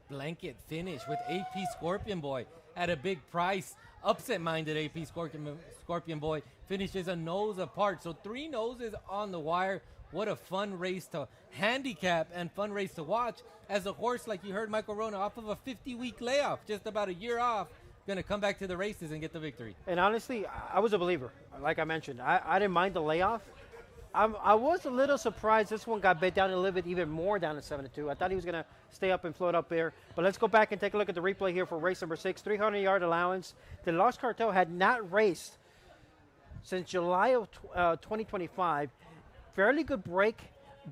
Blanket finish with AP Scorpion Boy at a big price. Upset-minded AP Scorpion Boy finishes a nose apart. So 3 noses on the wire. What a fun race to handicap and fun race to watch. As a horse, like you heard Michael Rona, off of a 50-week layoff, just about a year off, going to come back to the races and get the victory. And honestly, I was a believer. Like I mentioned, I didn't mind the layoff. I was a little surprised this one got bet down a little bit even more down at 7-2. I thought he was going to stay up and float up there. But let's go back and take a look at the replay here for race number 6. 300-yard allowance. The Lost Cartel had not raced since July of 2025. Fairly good break,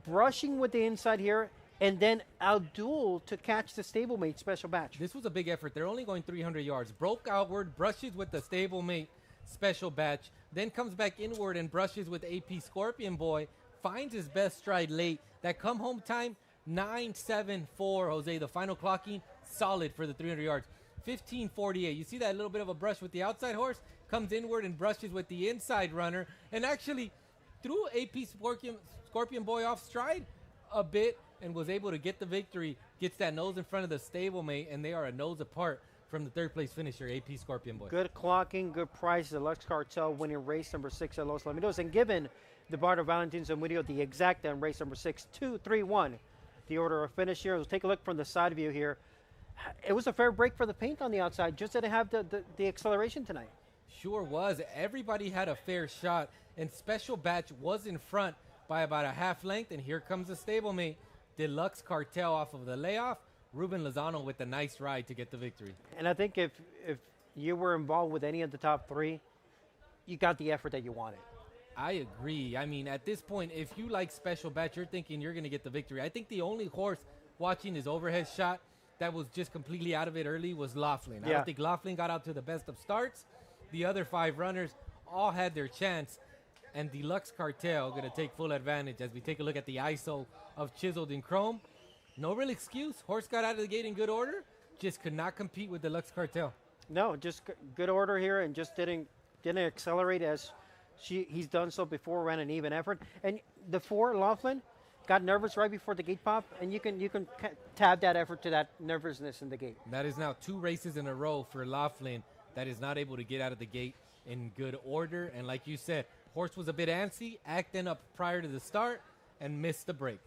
brushing with the inside here, and then outduel to catch the stablemate Special Batch. This was a big effort. They're only going 300 yards. Broke outward, brushes with the stablemate Special Batch, then comes back inward and brushes with AP Scorpion Boy, finds his best stride late. That come home time, 9.74, Jose. The final clocking, solid for the 300 yards. 15.48. You see that little bit of a brush with the outside horse, comes inward and brushes with the inside runner, and actually threw AP Scorpion Boy off stride a bit and was able to get the victory, gets that nose in front of the stablemate, and they are a nose apart from the 3rd place finisher, AP Scorpion Boy. Good clocking, good price. The Lux Cartel winning race number 6 at Los Alamitos, and given the Bardo Valentin Zamudio the exact on race number 6, 2-3-1. The order of finish here. Let's take a look from the side view here. It was a fair break for the paint on the outside, just didn't have the acceleration tonight. Sure was. Everybody had a fair shot, and Special Batch was in front by about a half length, and here comes the stablemate. Deluxe Cartel off of the layoff. Ruben Lozano with a nice ride to get the victory. And I think if you were involved with any of the top 3, you got the effort that you wanted. I agree. I mean, at this point, if you like Special Batch, you're thinking you're going to get the victory. I think the only horse watching his overhead shot that was just completely out of it early was Laughlin. I don't think Laughlin got out to the best of starts. The other 5 runners all had their chance. And Deluxe Cartel going to take full advantage as we take a look at the ISO of Chiseled in Chrome. No real excuse. Horse got out of the gate in good order. Just could not compete with Deluxe Cartel. No, just good order here, and just didn't accelerate as he's done so before. Ran an even effort, and the 4 Laughlin got nervous right before the gate pop, and you can tab that effort to that nervousness in the gate. That is now 2 races in a row for Laughlin that is not able to get out of the gate in good order. And like you said, horse was a bit antsy, acting up prior to the start, and missed the break.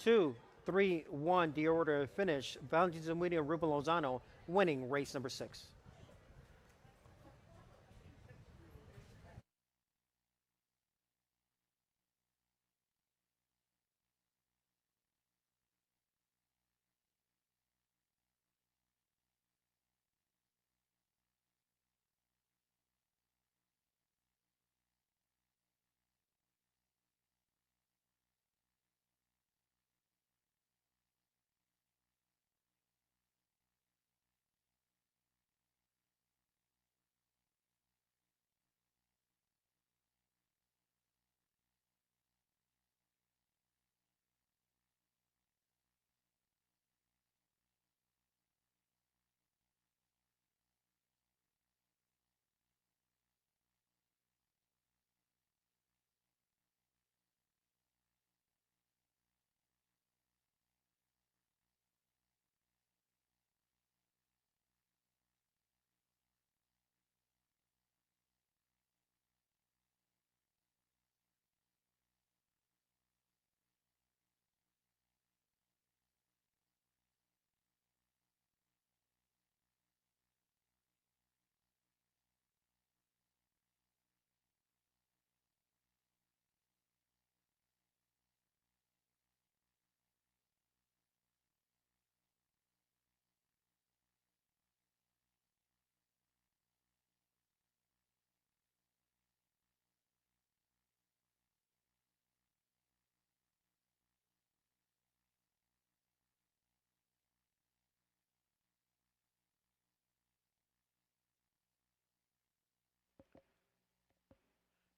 2-3-1, the order of finish. Valentin Zamudio and Ruben Lozano winning race number 6.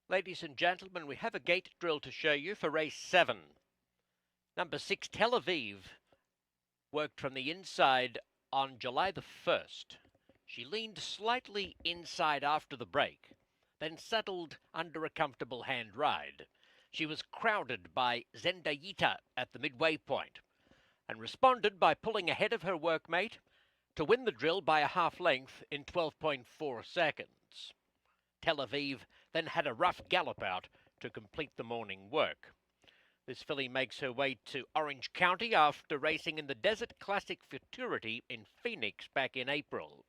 Ladies and gentlemen, we have a gate drill to show you for race 7. Number 6, Tel Aviv, worked from the inside on July the 1st. She leaned slightly inside after the break, then settled under a comfortable hand ride. She was crowded by Zendayita at the midway point and responded by pulling ahead of her workmate to win the drill by a half length in 12.4 seconds. Tel Aviv then had a rough gallop out to complete the morning work. This filly makes her way to Orange County after racing in the Desert Classic Futurity in Phoenix back in April.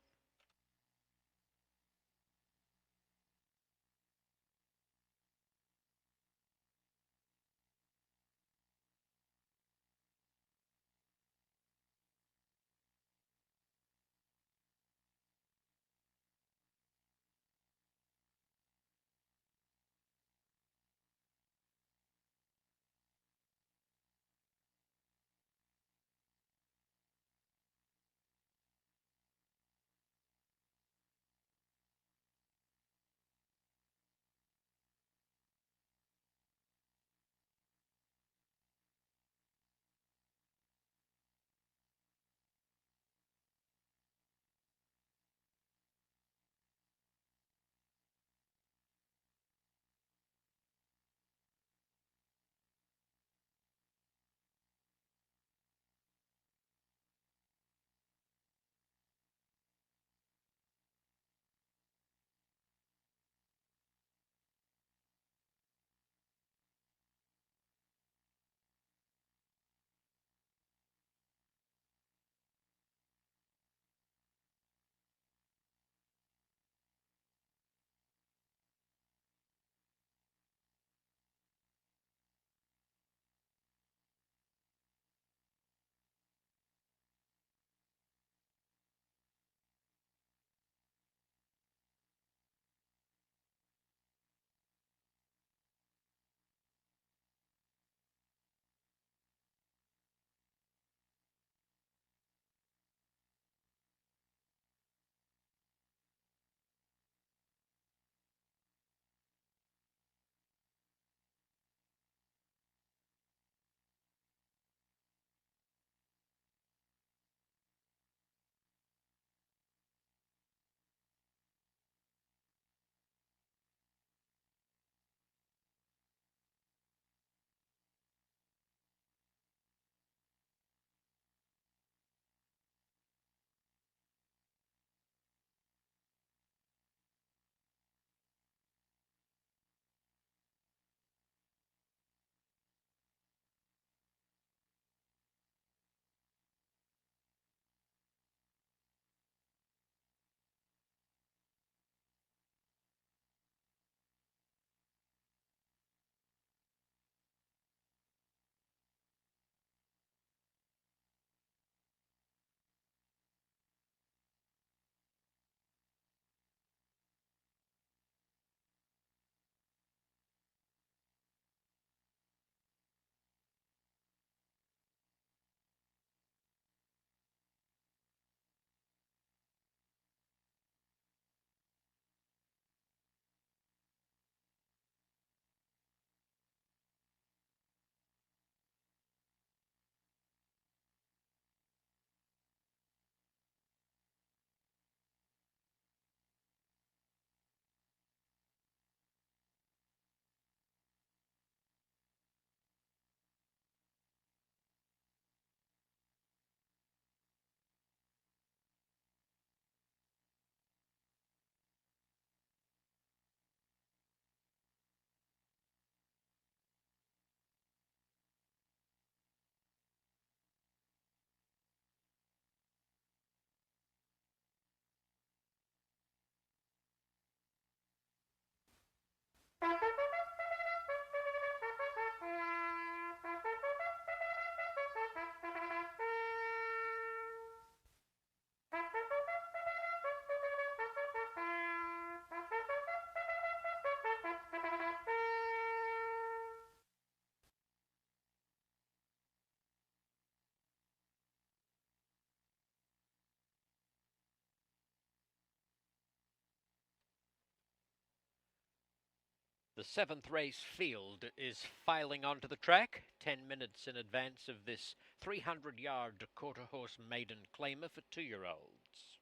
The seventh race field is filing onto the track, 10 minutes in advance of this 300-yard quarter-horse maiden claimer for 2-year-olds.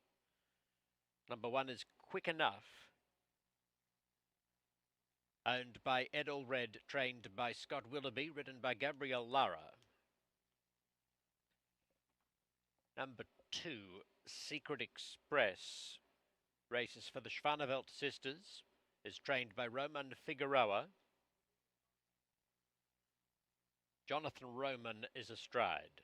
Number 1 is Quick Enough, owned by Ed Allred, trained by Scott Willoughby, ridden by Gabrielle Lara. Number 2, Secret Express, races for the Schwanevelt sisters, is trained by Roman Figueroa. Jonathan Roman is astride.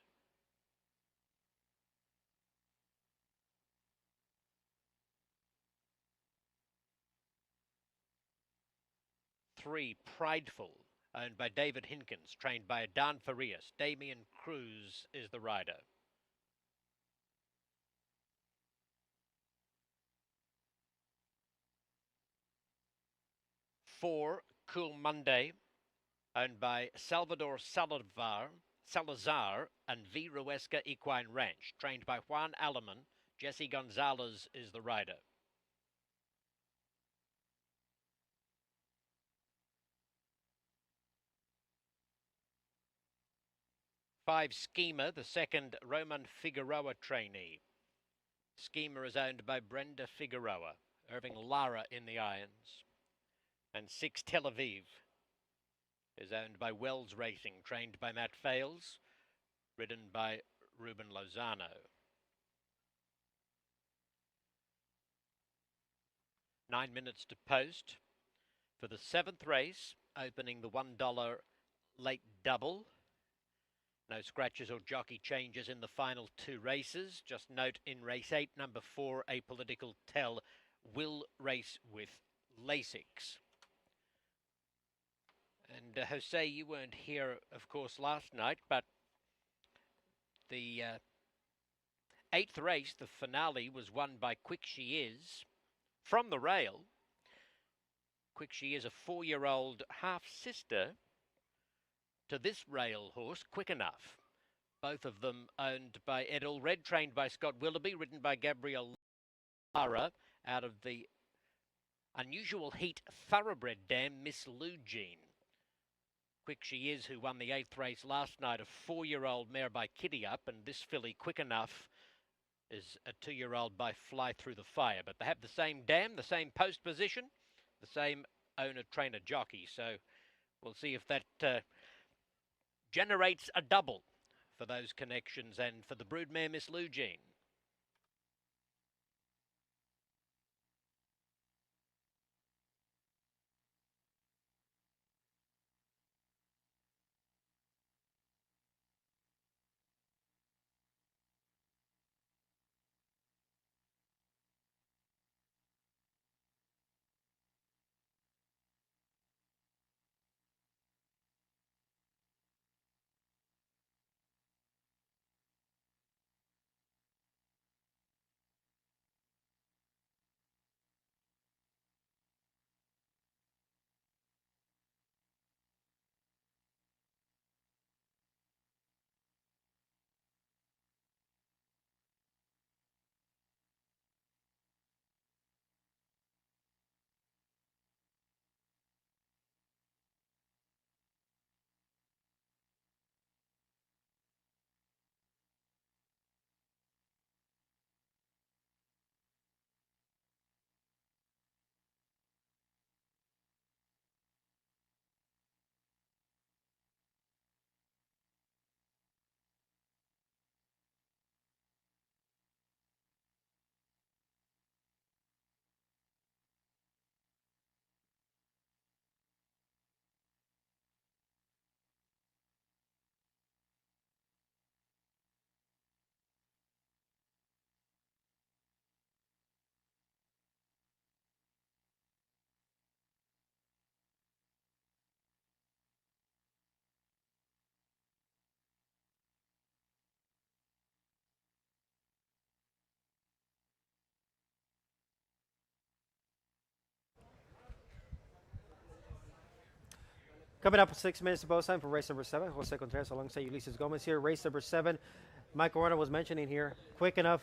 Three, Prideful, owned by David Hinkins, trained by Dan Farias. Damian Cruz is the rider. 4, Cool Monday, owned by Salvador Salazar and V. Ruesca Equine Ranch, trained by Juan Alaman. Jesse Gonzalez is the rider. 5, Schemer, the second Roman Figueroa trainee. Schemer is owned by Brenda Figueroa, Irving Lara in the irons. And 6, Tel Aviv, is owned by Wells Racing, trained by Matt Fales, ridden by Ruben Lozano. 9 minutes to post for the 7th race, opening the $1 late double. No scratches or jockey changes in the final 2 races. Just note in race 8, number 4, Apolitical Tell, will race with Lasix. And Jose, you weren't here, of course, last night, but the 8th race, the finale, was won by Quick She Is from the rail. Quick She Is, a 4-year-old half-sister to this rail horse, Quick Enough. Both of them owned by Ed Allred, trained by Scott Willoughby, ridden by Gabrielle Lara, out of the Unusual Heat Thoroughbred dam, Miss Lou Jean. Quick She Is, who won the 8th race last night, a 4-year-old mare by Kitty Up, and this filly, Quick Enough, is a 2-year-old by Fly Through the Fire. But they have the same dam, the same post position, the same owner-trainer jockey. So we'll see if that generates a double for those connections and for the broodmare, Miss Lou Jean. Coming up 6 minutes to post time for race number 7. Jose Contreras alongside Ulysses Gomez here. Race number 7. Michael Warner was mentioning here. Quick Enough,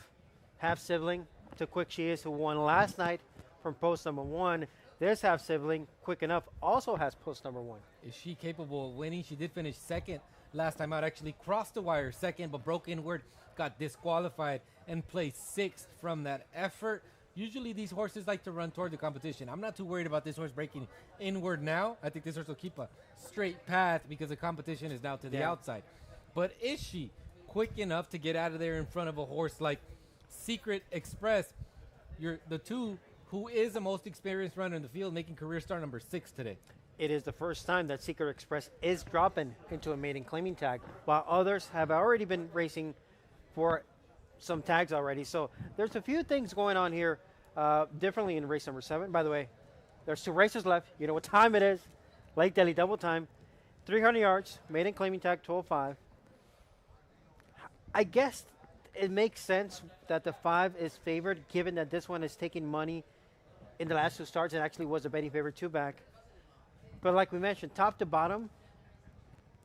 half sibling to Quick She Is, who won last night from post number 1. This half sibling, Quick Enough, also has post number 1. Is she capable of winning? She did finish second last time out. Actually crossed the wire second, but broke inward, got disqualified, and placed sixth from that effort. Usually these horses like to run toward the competition. I'm not too worried about this horse breaking inward now. I think this horse will keep a straight path because the competition is now to the outside. But is she quick enough to get out of there in front of a horse like Secret Express? The two who is the most experienced runner in the field, making career star number 6 today. It is the first time that Secret Express is dropping into a maiden claiming tag, while others have already been racing for some tags already. So there's a few things going on here differently in race number 7. By the way, there's 2 races left. You know what time it is. Lake Delhi double time. 300 yards, maiden claiming tag 12.5. I guess it makes sense that the 5 is favored, given that this one is taking money in the last 2 starts and actually was a betting favorite 2 back. But like we mentioned, top to bottom,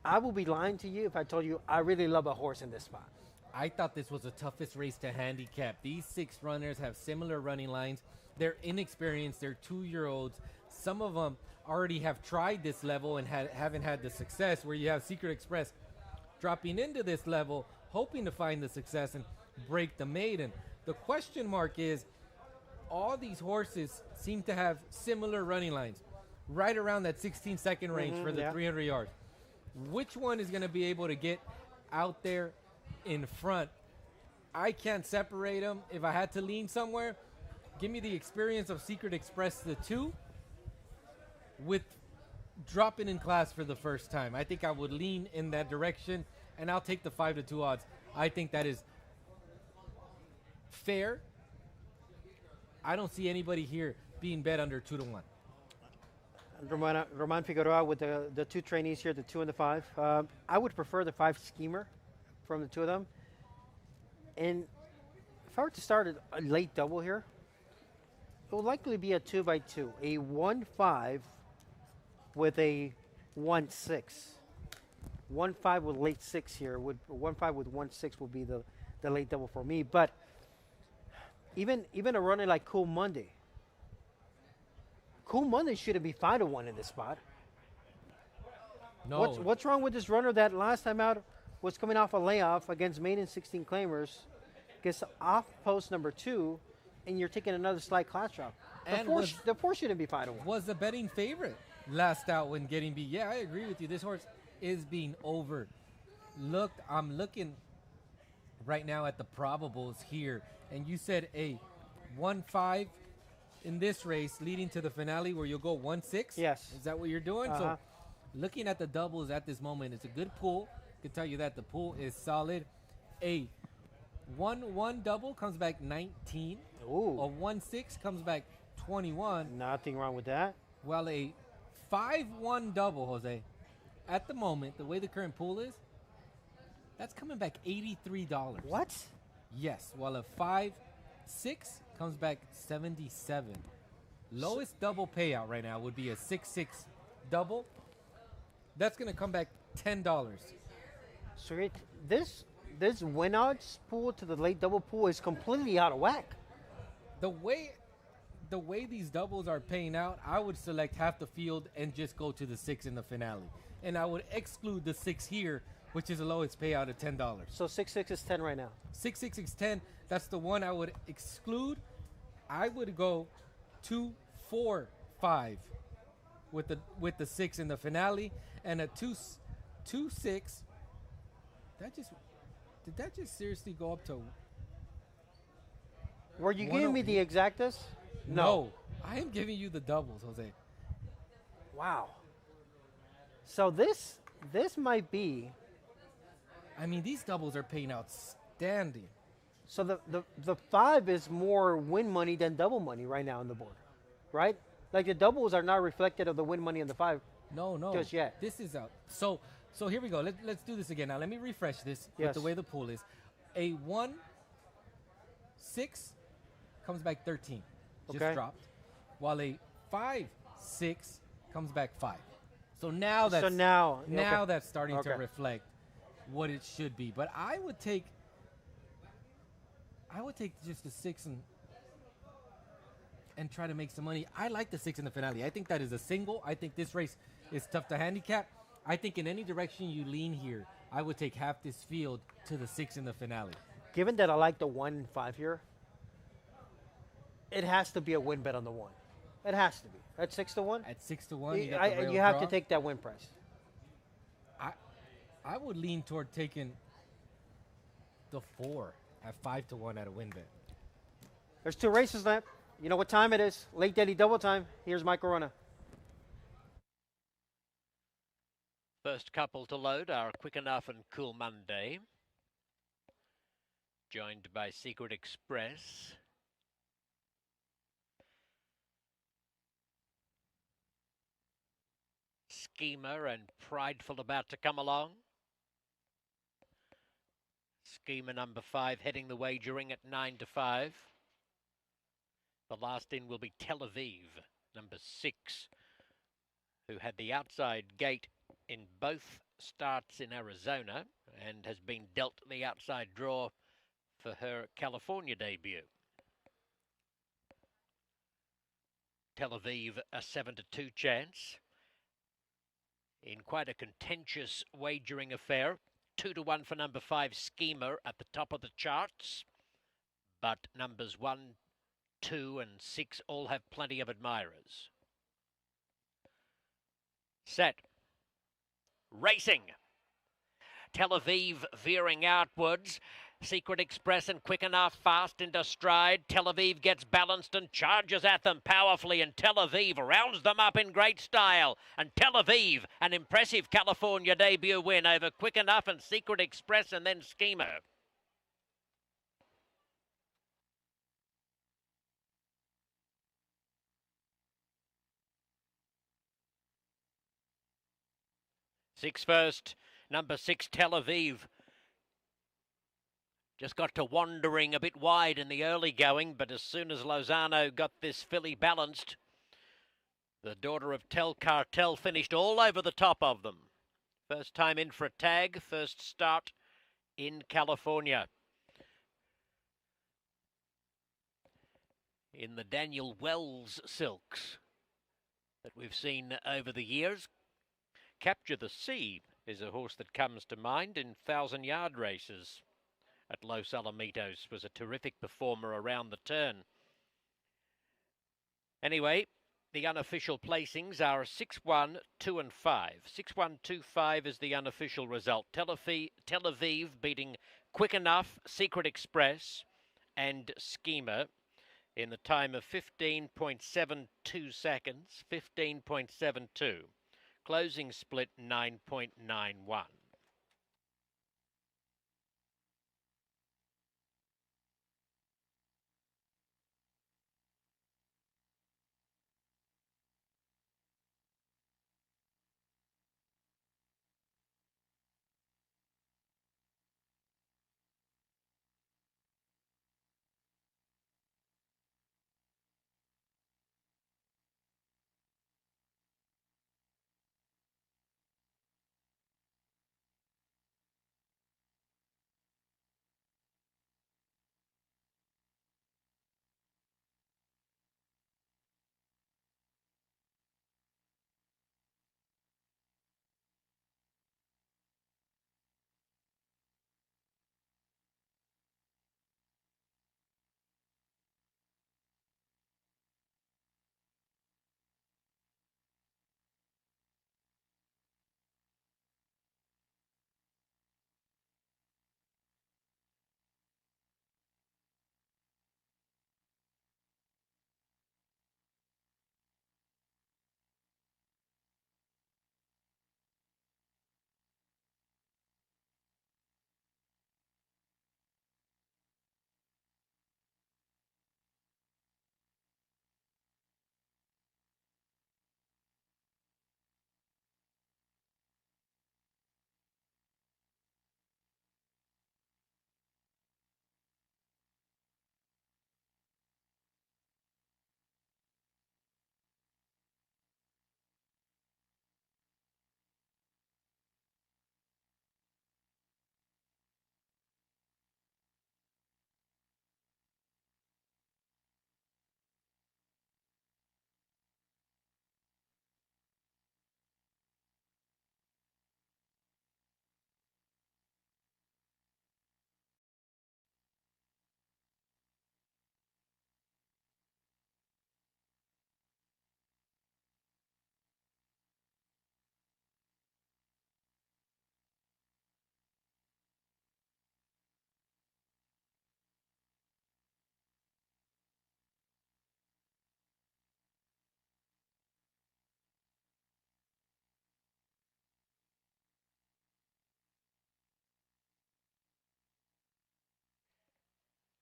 I will be lying to you if I told you I really love a horse in this spot. I thought this was the toughest race to handicap. These 6 runners have similar running lines. They're inexperienced. They're 2-year-olds. Some of them already have tried this level and haven't had the success, where you have Secret Express dropping into this level, hoping to find the success and break the maiden. The question mark is, all these horses seem to have similar running lines, right around that 16-second range for the 300 yards. Which one is going to be able to get out there in front? I can't separate them. If I had to lean somewhere, give me the experience of Secret Express, the 2, with dropping in class for the first time. I think I would lean in that direction, and I'll take the 5-2 odds. I think that is fair. I don't see anybody here being bet under 2-1. Roman Figueroa with the 2 trainees here, the 2 and the 5. I would prefer the 5 schemer from the 2 of them. And if I were to start a late double here, it will likely be a 2x2, a 1-5 with a 1-6. 1-5 with late 6 here. 1-5 with 1-6 will be the late double for me. But even a runner like Cool Monday. Cool Monday shouldn't be 5-1 in this spot. No. What's wrong with this runner that last time out was coming off a layoff against maiden 16 claimers, gets off post number 2, and you're taking another slight class drop? The 4 shouldn't be 5-1. Was the betting favorite last out when getting beat. Yeah, I agree with you. This horse is being overlooked. I'm looking right now at the probables here, and you said a 1-5 in this race leading to the finale where you'll go 1-6? Yes. Is that what you're doing? So looking at the doubles at this moment, it's a good pool. I can tell you that the pool is solid. A 1-1 double comes back 19. Ooh. A 1-6 comes back 21. Nothing wrong with that. While a 5-1 double, Jose, at the moment, the way the current pool is, that's coming back $83. What? Yes, while a 5-6 comes back 77. Lowest double payout right now would be a 6-6 double. That's going to come back $10. So this win odds pool to the late double pool is completely out of whack. The way these doubles are paying out, I would select half the field and just go to the 6 in the finale. And I would exclude the 6 here, which is the lowest payout of $10. So 6-6 is 10 right now. 6-6 is 10. That's the one I would exclude. I would go 2-4-5 with the 6 in the finale, and a 2-6. Did that just seriously go up to? Were you giving me the exactas? No, I am giving you the doubles, Jose. Wow. So this might be. I mean, these doubles are paying outstanding. So the 5 is more win money than double money right now on the board, right? Like the doubles are not reflected of the win money on the 5. No. Just yet. This is out. So here we go. Let's do this again. Now let me refresh this with the way the pool is. A 1-6 comes back 13. Just dropped. While a 5-6 comes back 5. So now that's that's starting to reflect what it should be. But I would take just a 6 and and try to make some money. I like the 6 in the finale. I think that is a single. I think this race is tough to handicap. I think in any direction you lean here, I would take half this field to the 6 in the finale. Given that I like the 1 and 5 here, it has to be a win bet on the one. It has to be. At 6 to 1? At 6 to 1, you got the rail You have draw. to take that win price. I would lean toward taking the 4 at 5 to 1 at a win bet. There's 2 races left. You know what time it is. Late daily double time. Here's Mike Corona. First couple to load are Quick Enough and Cool Monday, joined by Secret Express. Schemer and Prideful about to come along. Schemer number 5 heading the wagering at 9 to 5. The last in will be Tel Aviv, number 6, who had the outside gate in both starts in Arizona and has been dealt the outside draw for her California debut. Tel Aviv a 7-2 chance in quite a contentious wagering affair. 2 to 1 for number 5 Schemer at the top of the charts, but numbers 1, 2 and 6 all have plenty of admirers. Set. Racing. Tel Aviv veering outwards. Secret Express and Quick Enough fast into stride. Tel Aviv gets balanced and charges at them powerfully, and Tel Aviv rounds them up in great style. And Tel Aviv, an impressive California debut win over Quick Enough and Secret Express and then Schemer. Six first, number 6 Tel Aviv. Just got to wandering a bit wide in the early going, but as soon as Lozano got this filly balanced, the daughter of Tel Cartel finished all over the top of them. First time in for a tag, first start in California. In the Daniel Wells silks that we've seen over the years. Capture the Sea is a horse that comes to mind in 1,000-yard races at Los Alamitos. Was a terrific performer around the turn. Anyway, the unofficial placings are 6-1, 2 and 5. 6-1, 2, 5 is the unofficial result. Tel Aviv beating Quick Enough, Secret Express and Schemer in the time of 15.72 seconds, 15.72. Closing split 9.91.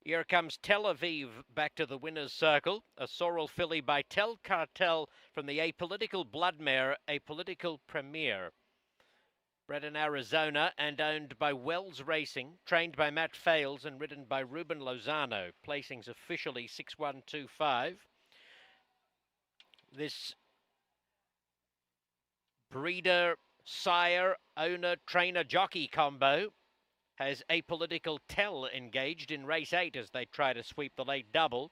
Here comes Tel Aviv back to the winner's circle. A sorrel filly by Tel Cartel from the apolitical blood mare, Apolitical Premier. Bred in Arizona and owned by Wells Racing, trained by Matt Fales and ridden by Ruben Lozano. Placings officially 6125. This breeder, sire, owner, trainer, jockey combo has Apolitical Tell engaged in race 8 as they try to sweep the late double.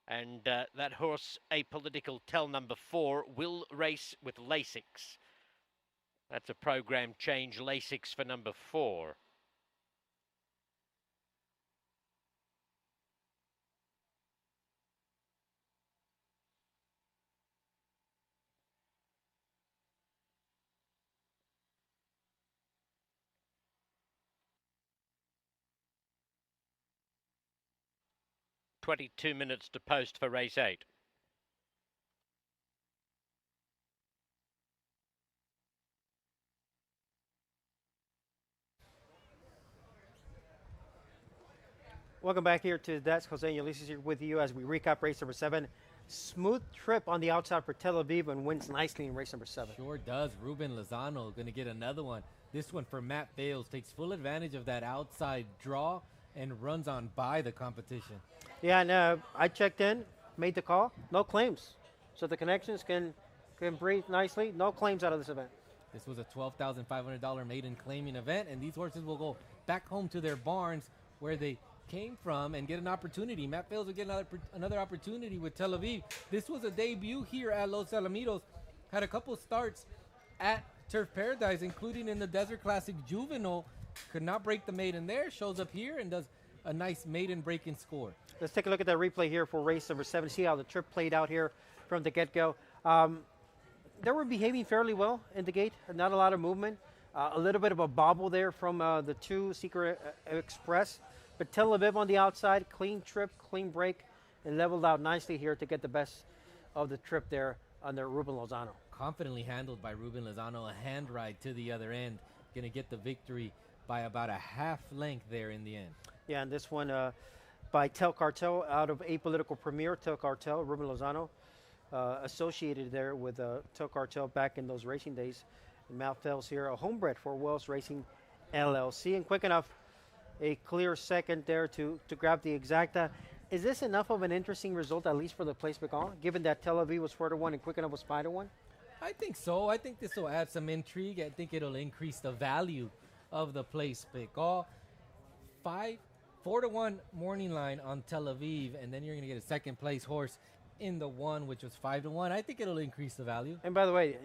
And that horse, Apolitical Tell number 4, will race with Lasix. That's a program change, Lasix for number 4. 22 minutes to post for race 8. Welcome back here to the desk. Jose and Ulysses here with you as we recap race number 7. Smooth trip on the outside for Tel Aviv and wins nicely in race number 7. Sure does. Ruben Lozano going to get another one. This one for Matt Bales takes full advantage of that outside draw and runs on by the competition. Yeah, and I checked in, made the call, no claims. So the connections can breathe nicely. No claims out of this event. This was a $12,500 maiden claiming event, and these horses will go back home to their barns where they came from and get an opportunity. Matt Bales will get another opportunity with Tel Aviv. This was a debut here at Los Alamitos. Had a couple starts at Turf Paradise, including in the Desert Classic Juvenile. Could not break the maiden there. Shows up here and does a nice maiden breaking score. Let's take a look at that replay here for race number 7. See how the trip played out here from the get-go. They were behaving fairly well in the gate. Not a lot of movement. A little bit of a bobble there from the 2 Secret Express. But Tel Aviv on the outside, clean trip, clean break, and leveled out nicely here to get the best of the trip there under Ruben Lozano. Confidently handled by Ruben Lozano, a hand ride to the other end. Going to get the victory by about a half length there in the end. Yeah, and this one by Tel Cartel out of Apolitical Premier, Tel Cartel, Ruben Lozano, associated there with Tel Cartel back in those racing days. And Matt Fels here, a homebred for Wells Racing LLC. And quick enough, a clear second there to grab the exacta. Is this enough of an interesting result, at least for the place Becon, given that Tel Aviv was 4-1 and quick enough was 5-1? I think so. I think this will add some intrigue. I think it'll increase the value of the place Becon. 4-1 morning line on Tel Aviv, and then you're going to get a second place horse in the 1, which was 5-1. I think it'll increase the value. And by the way,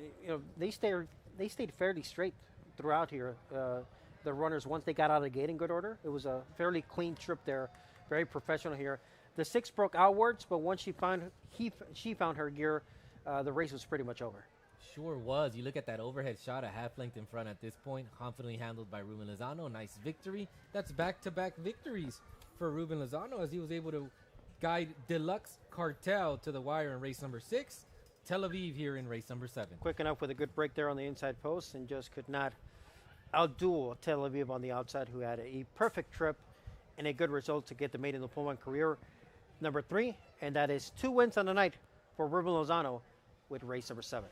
they stayed fairly straight throughout here. The runners, once they got out of the gate in good order, it was a fairly clean trip there, very professional here. The 6 broke outwards, but once she found her gear, the race was pretty much over. Sure was. You look at that overhead shot, a half length in front at this point, confidently handled by Ruben Lozano. Nice victory. That's back-to-back victories for Ruben Lozano as he was able to guide Deluxe Cartel to the wire in race number 6. Tel Aviv here in race number 7. Quick enough with a good break there on the inside post and just could not outduel Tel Aviv on the outside, who had a perfect trip and a good result to get the maiden diploma career number 3. And that is 2 wins on the night for Ruben Lozano with race number 7.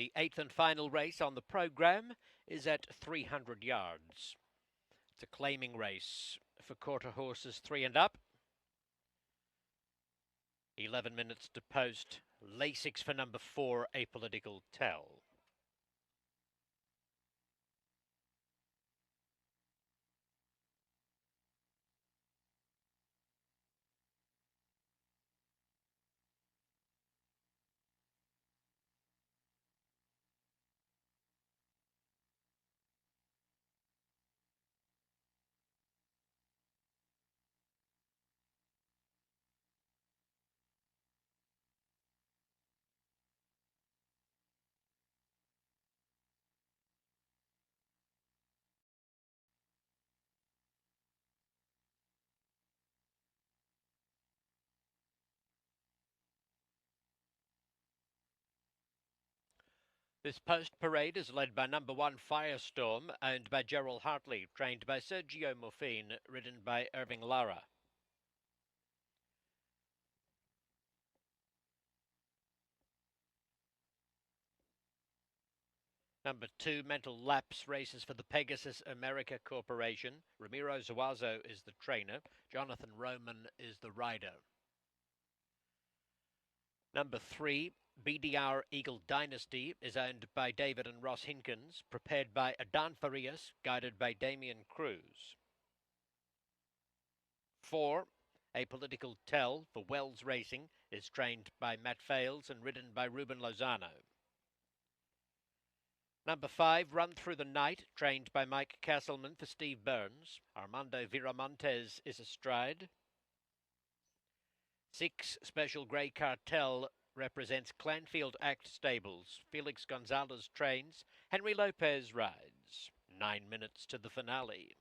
The eighth and final race on the programme is at 300 yards. It's a claiming race for quarter horses 3 and up. 11 minutes to post. Lasix for number 4, Apolitical Tell. This post parade is led by number 1 Firestorm, owned by Gerald Hartley, trained by Sergio Morfin, ridden by Irving Lara. Number 2 Mental Lapse races for the Pegasus America Corporation. Ramiro Zuazo is the trainer. Jonathan Roman is the rider. Number 3 BDR Eagle Dynasty is owned by David and Ross Hinkins, prepared by Adan Farias, guided by Damian Cruz. 4 Apolitical Tell for Wells Racing is trained by Matt Fales and ridden by Ruben Lozano. Number 5 Run Through the Night, trained by Mike Castleman for Steve Burns. Armando Viramontes is astride. 6 Special Grey Cartel represents Clanfield Act Stables. Felix Gonzalez trains. Henry Lopez rides. 9 minutes to the finale.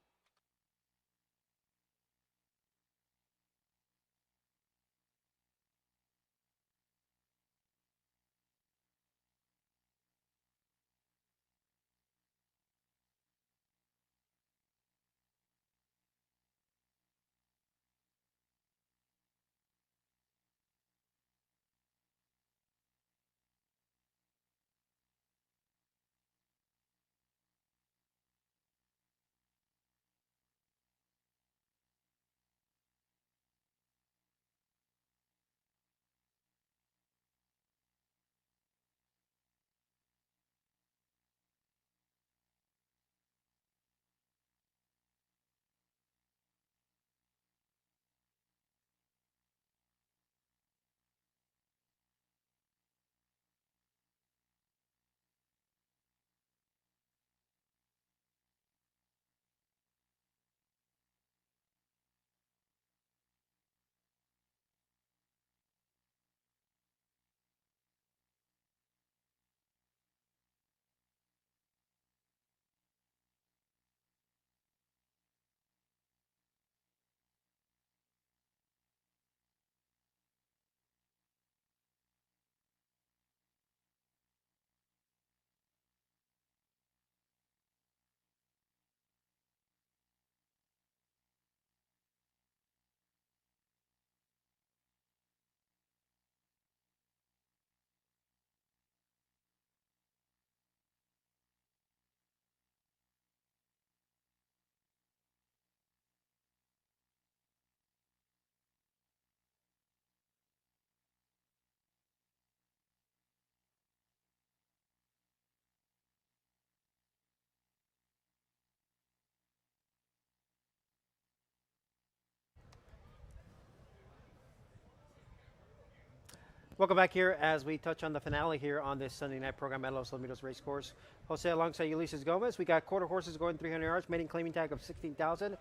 Welcome back here as we touch on the finale here on this Sunday night program at Los Alamitos Racecourse. Jose alongside Ulysses Gomez. We got quarter horses going 300 yards, maiden claiming tag of 16,000.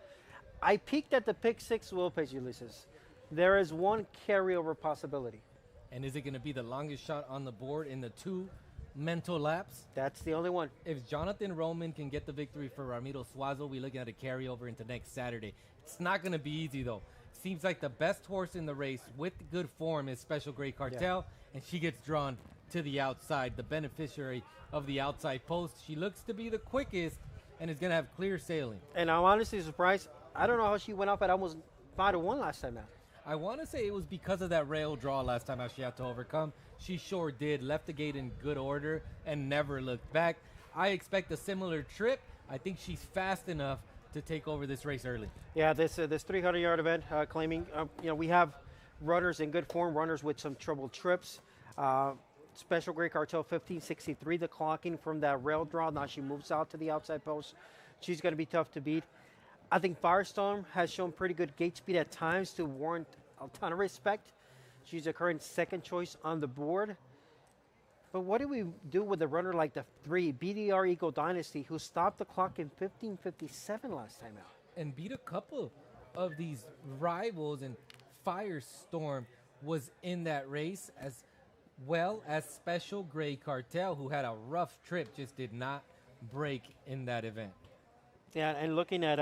I peeked at the pick six wheel pace, Ulysses. There is one carryover possibility. And is it going to be the longest shot on the board in the 2 mental laps? That's the only one. If Jonathan Roman can get the victory for Ramiro Suazo, we're looking at a carryover into next Saturday. It's not going to be easy, though. Seems like the best horse in the race with good form is Special Grey Cartel, and she gets drawn to the outside, the beneficiary of the outside post. She looks to be the quickest and is going to have clear sailing. And I'm honestly surprised. I don't know how she went off at almost 5-1 last time out. I want to say it was because of that rail draw last time out she had to overcome. She sure did. Left the gate in good order and never looked back. I expect a similar trip. I think she's fast enough to take over this race early. Yeah, this 300-yard event claiming, we have runners in good form, runners with some troubled trips. Special Grey Cartel 1563, the clocking from that rail draw. Now she moves out to the outside post. She's going to be tough to beat. I think Firestorm has shown pretty good gate speed at times to warrant a ton of respect. She's a current second choice on the board. But what do we do with a runner like the 3, BDR Eagle Dynasty, who stopped the clock in 1557 last time out? And beat a couple of these rivals, and Firestorm was in that race as well as Special Grey Cartel, who had a rough trip, just did not break in that event. Yeah, and looking at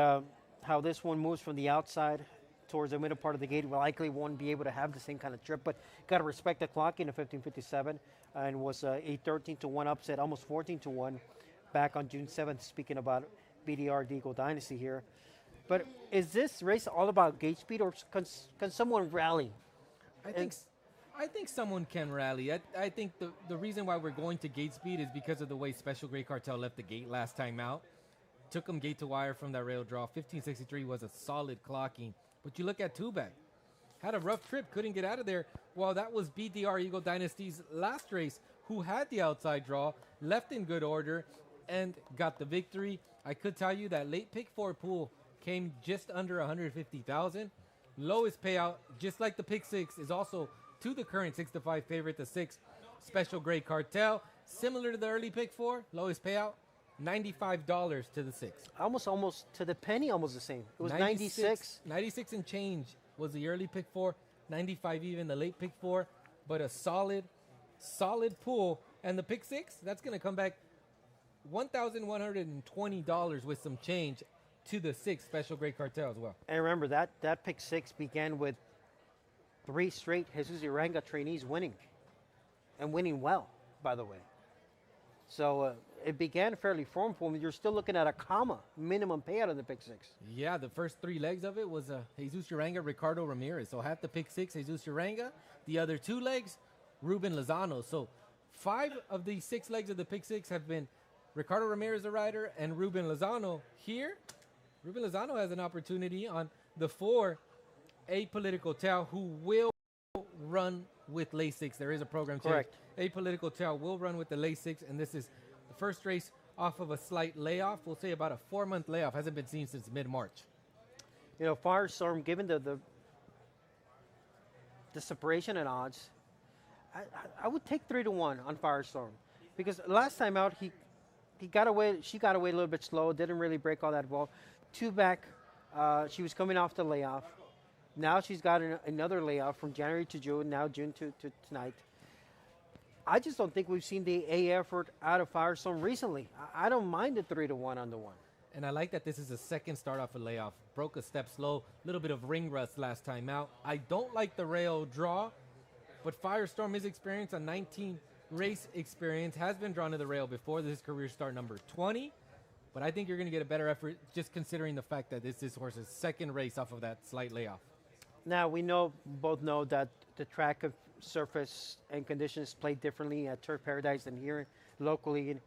how this one moves from the outside towards the middle part of the gate, will likely won't be able to have the same kind of trip, but got to respect the clock in 1557, and was a 13-1 upset, almost 14-1 back on June 7th, speaking about BDR Eagle Dynasty here. But is this race all about gate speed, or can someone rally? I think someone can rally. I think the reason why we're going to gate speed is because of the way Special Grey Cartel left the gate last time out. Took him gate to wire from that rail draw. 1563 was a solid clocking. But you look at Tubac. Had a rough trip, couldn't get out of there. Well, that was BDR Eagle Dynasty's last race, who had the outside draw, left in good order, and got the victory. I could tell you that late pick 4 pool came just under 150,000. Lowest payout, just like the pick 6, is also to the current 6-5 favorite, the 6 Special Grey Cartel. Similar to the early pick 4, lowest payout, $95 to the 6. Almost to the penny, almost the same. It was 96. 96 and change was the early pick 4, 95 even the late pick 4, but a solid pool. And the pick 6, that's going to come back $1,120 with some change to the 6 Special Grey Cartel as well. And remember, that pick 6 began with 3 straight Jesus Uranga trainees winning, and winning well, by the way. So it began fairly formful. You're still looking at a comma minimum payout on the pick 6. Yeah, the first 3 legs of it was Jesus Uranga, Ricardo Ramirez. So half the pick 6, Jesus Uranga. The other 2 legs, Ruben Lozano. So 5 of the 6 legs of the pick 6 have been Ricardo Ramirez, the rider, and Ruben Lozano. Here, Ruben Lozano has an opportunity on the 4, Apolitical Tao, who will run with Lasix. There is a program change. Correct. Apolitical Tao will run with the Lasix, and this is the first race off of a slight layoff. We'll say about a 4-month layoff. Hasn't been seen since mid-March. Firestorm, given the separation in odds, I would take 3-1 on Firestorm, because last time out she got away a little bit slow, didn't really break all that well. 2 back, she was coming off the layoff. Now she's got another layoff from January to June, now June to tonight. I just don't think we've seen the A effort out of Firestorm recently. I don't mind the 3-1 on the 1. And I like that this is a second start off a layoff. Broke a step slow, a little bit of ring rust last time out. I don't like the rail draw, but Firestorm is experienced, a 19 race experience, has been drawn to the rail before. This is career start number 20. But I think you're going to get a better effort just considering the fact that this horse's second race off of that slight layoff. Now, we both know that the track of surface and conditions play differently at Turf Paradise than here locally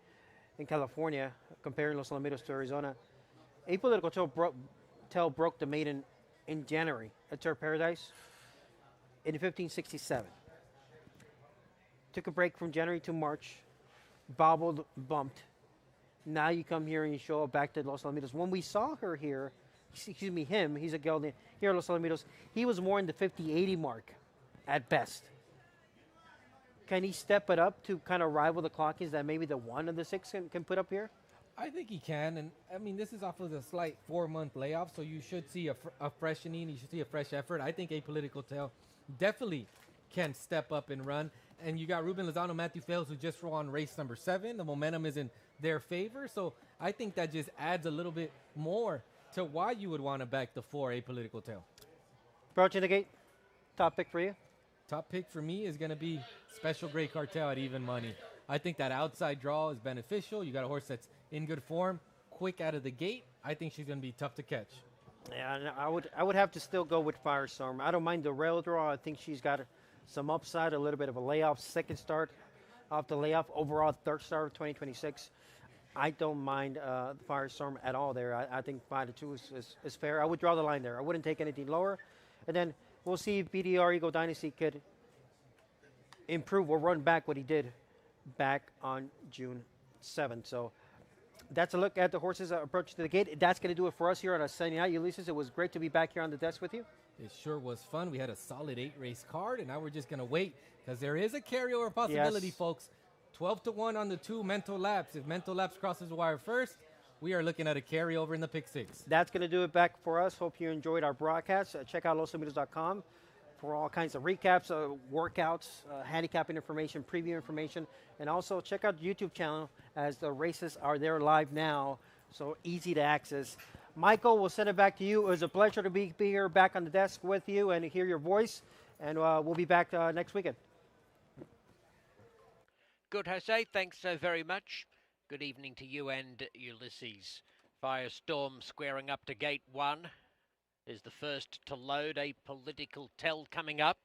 in California, comparing Los Alamitos to Arizona. Apolitical Tao broke the maiden in January at Turf Paradise in 1567. Took a break from January to March, bobbled, bumped. Now you come here and you show up back to Los Alamitos. When we saw her here, him, he's a gelding here at Los Alamitos, he was more in the 50-80 mark at best. Can he step it up to kind of rival the clockings that maybe the 1 of the 6 can put up here? I think he can, and I mean this is off of a slight 4-month layoff, so you should see a freshening. You should see a fresh effort. I think Apolitical Tail definitely can step up and run. And you got Ruben Lozano, Matthew Fails, who just won race number 7. The momentum is in their favor, so I think that just adds a little bit more to why you would want to back the 4 Apolitical Tail. Approaching the gate, top pick for you. Top pick for me is going to be Special Gray Cartel at even money. I think that outside draw is beneficial. You got a horse that's in good form, quick out of the gate. I think she's going to be tough to catch. Yeah, and I would have to still go with Firestorm. I don't mind the rail draw. I think she's got some upside, a little bit of a layoff, second start off the layoff, overall third start of 2026. I don't mind Firestorm at all there. I think 5-2 is fair. I would draw the line there. I wouldn't take anything lower. And then we'll see if BDR Eagle Dynasty could improve or run back what he did back on June 7th. So that's a look at the horses approach to the gate. That's going to do it for us here on a Sunday night. Ulysses, it was great to be back here on the desk with you. It sure was fun. We had a solid 8-race card, and now we're just going to wait because there is a carryover possibility, Yes. folks. 12-1 on the 2 mental laps. If mental laps crosses the wire first, we are looking at a carryover in the pick 6. That's going to do it back for us. Hope you enjoyed our broadcast. Check out losalamitos.com for all kinds of recaps, workouts, handicapping information, preview information, and also check out the YouTube channel as the races are there live now, so easy to access. Michael, we'll send it back to you. It was a pleasure to be here back on the desk with you and hear your voice, and we'll be back next weekend. Good, Jose. Thanks so very much. Good evening to you and Ulysses. Firestorm squaring up to gate 1 is the first to load. A Political Tell coming up,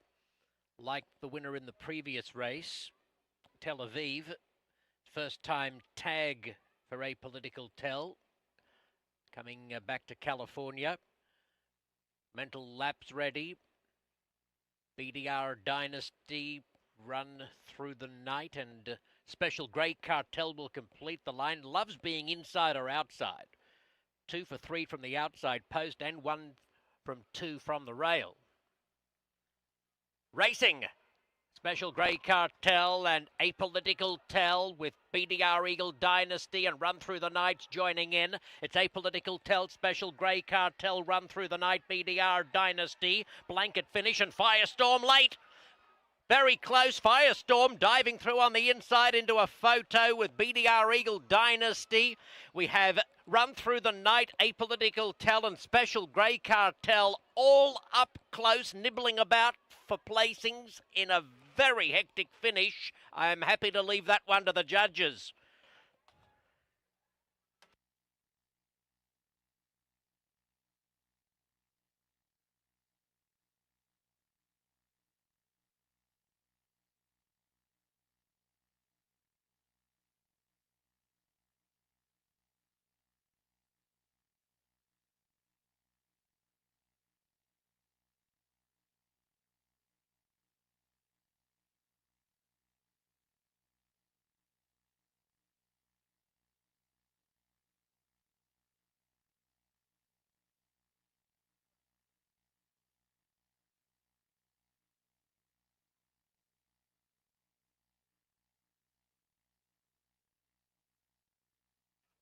like the winner in the previous race, Tel Aviv. First time tag for A Political Tell, coming back to California. Mental laps ready. BDR Dynasty run through the night, and Special Grey Cartel will complete the line. Loves being inside or outside. 2 for 3 from the outside post and 1 from 2 from the rail. Racing. Special Grey Cartel and Apolitical Tell with BDR Eagle Dynasty and Run Through the Night joining in. It's Apolitical Tell, Special Grey Cartel, Run Through the Night, BDR Dynasty. Blanket finish and Firestorm late. Very close. Firestorm diving through on the inside into a photo with BDR Eagle Dynasty. We have Run Through the Night, Apolitical Tell and Special Grey Cartel all up close, nibbling about for placings in a very hectic finish. I'm happy to leave that one to the judges.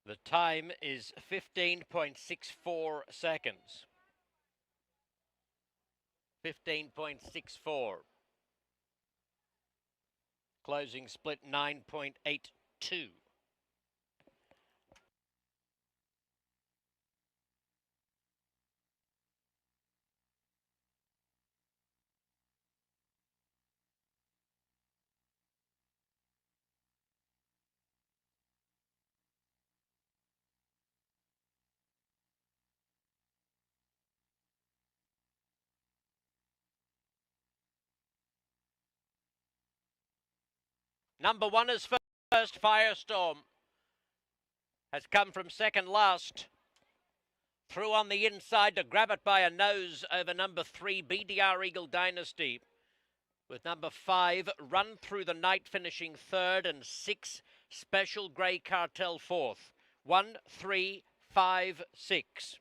The time is 15.64 seconds. 15.64. Closing split 9.82. Number 1 is first. Firestorm has come from second last. Through on the inside to grab it by a nose over number 3, BDR Eagle Dynasty. With number 5, Run Through the Night finishing third, and 6, Special Grey Cartel fourth. 1, 3, 5, 6.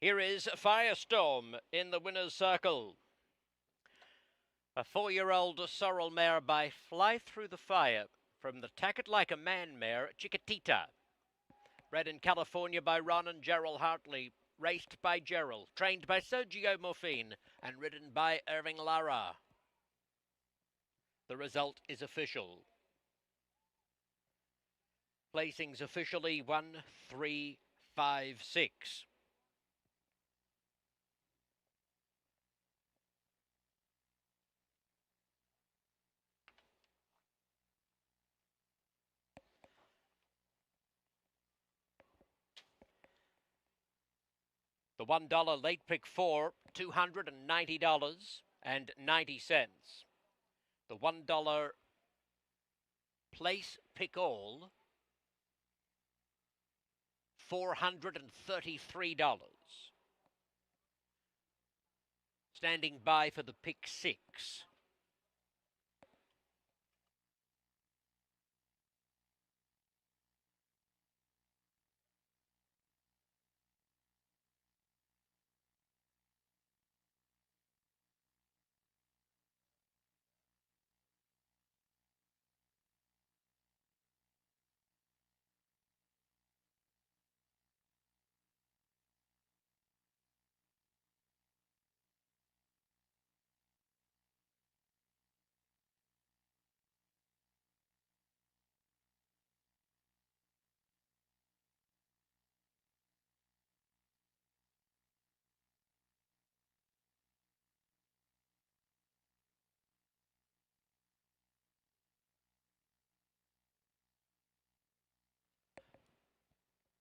Here is Firestorm in the winner's circle. A 4-year-old sorrel mare by Fly Through the Fire from the Tack It Like a Man mare, Chiquitita. Bred in California by Ron and Gerald Hartley, raced by Gerald, trained by Sergio Morfine, and ridden by Irving Lara. The result is official. Placings officially 1, 3, 5, 6. The $1 late pick 4, $290.90. The $1 place pick all, $433. Standing by for the pick 6.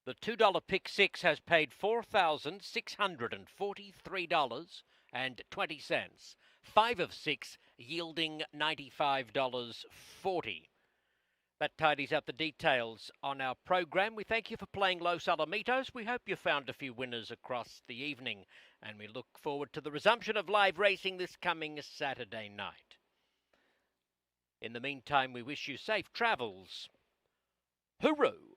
The $2 pick 6 has paid $4,643.20. 5 of 6 yielding $95.40. That tidies up the details on our program. We thank you for playing Los Alamitos. We hope you found a few winners across the evening, and we look forward to the resumption of live racing this coming Saturday night. In the meantime, we wish you safe travels. Hooroo!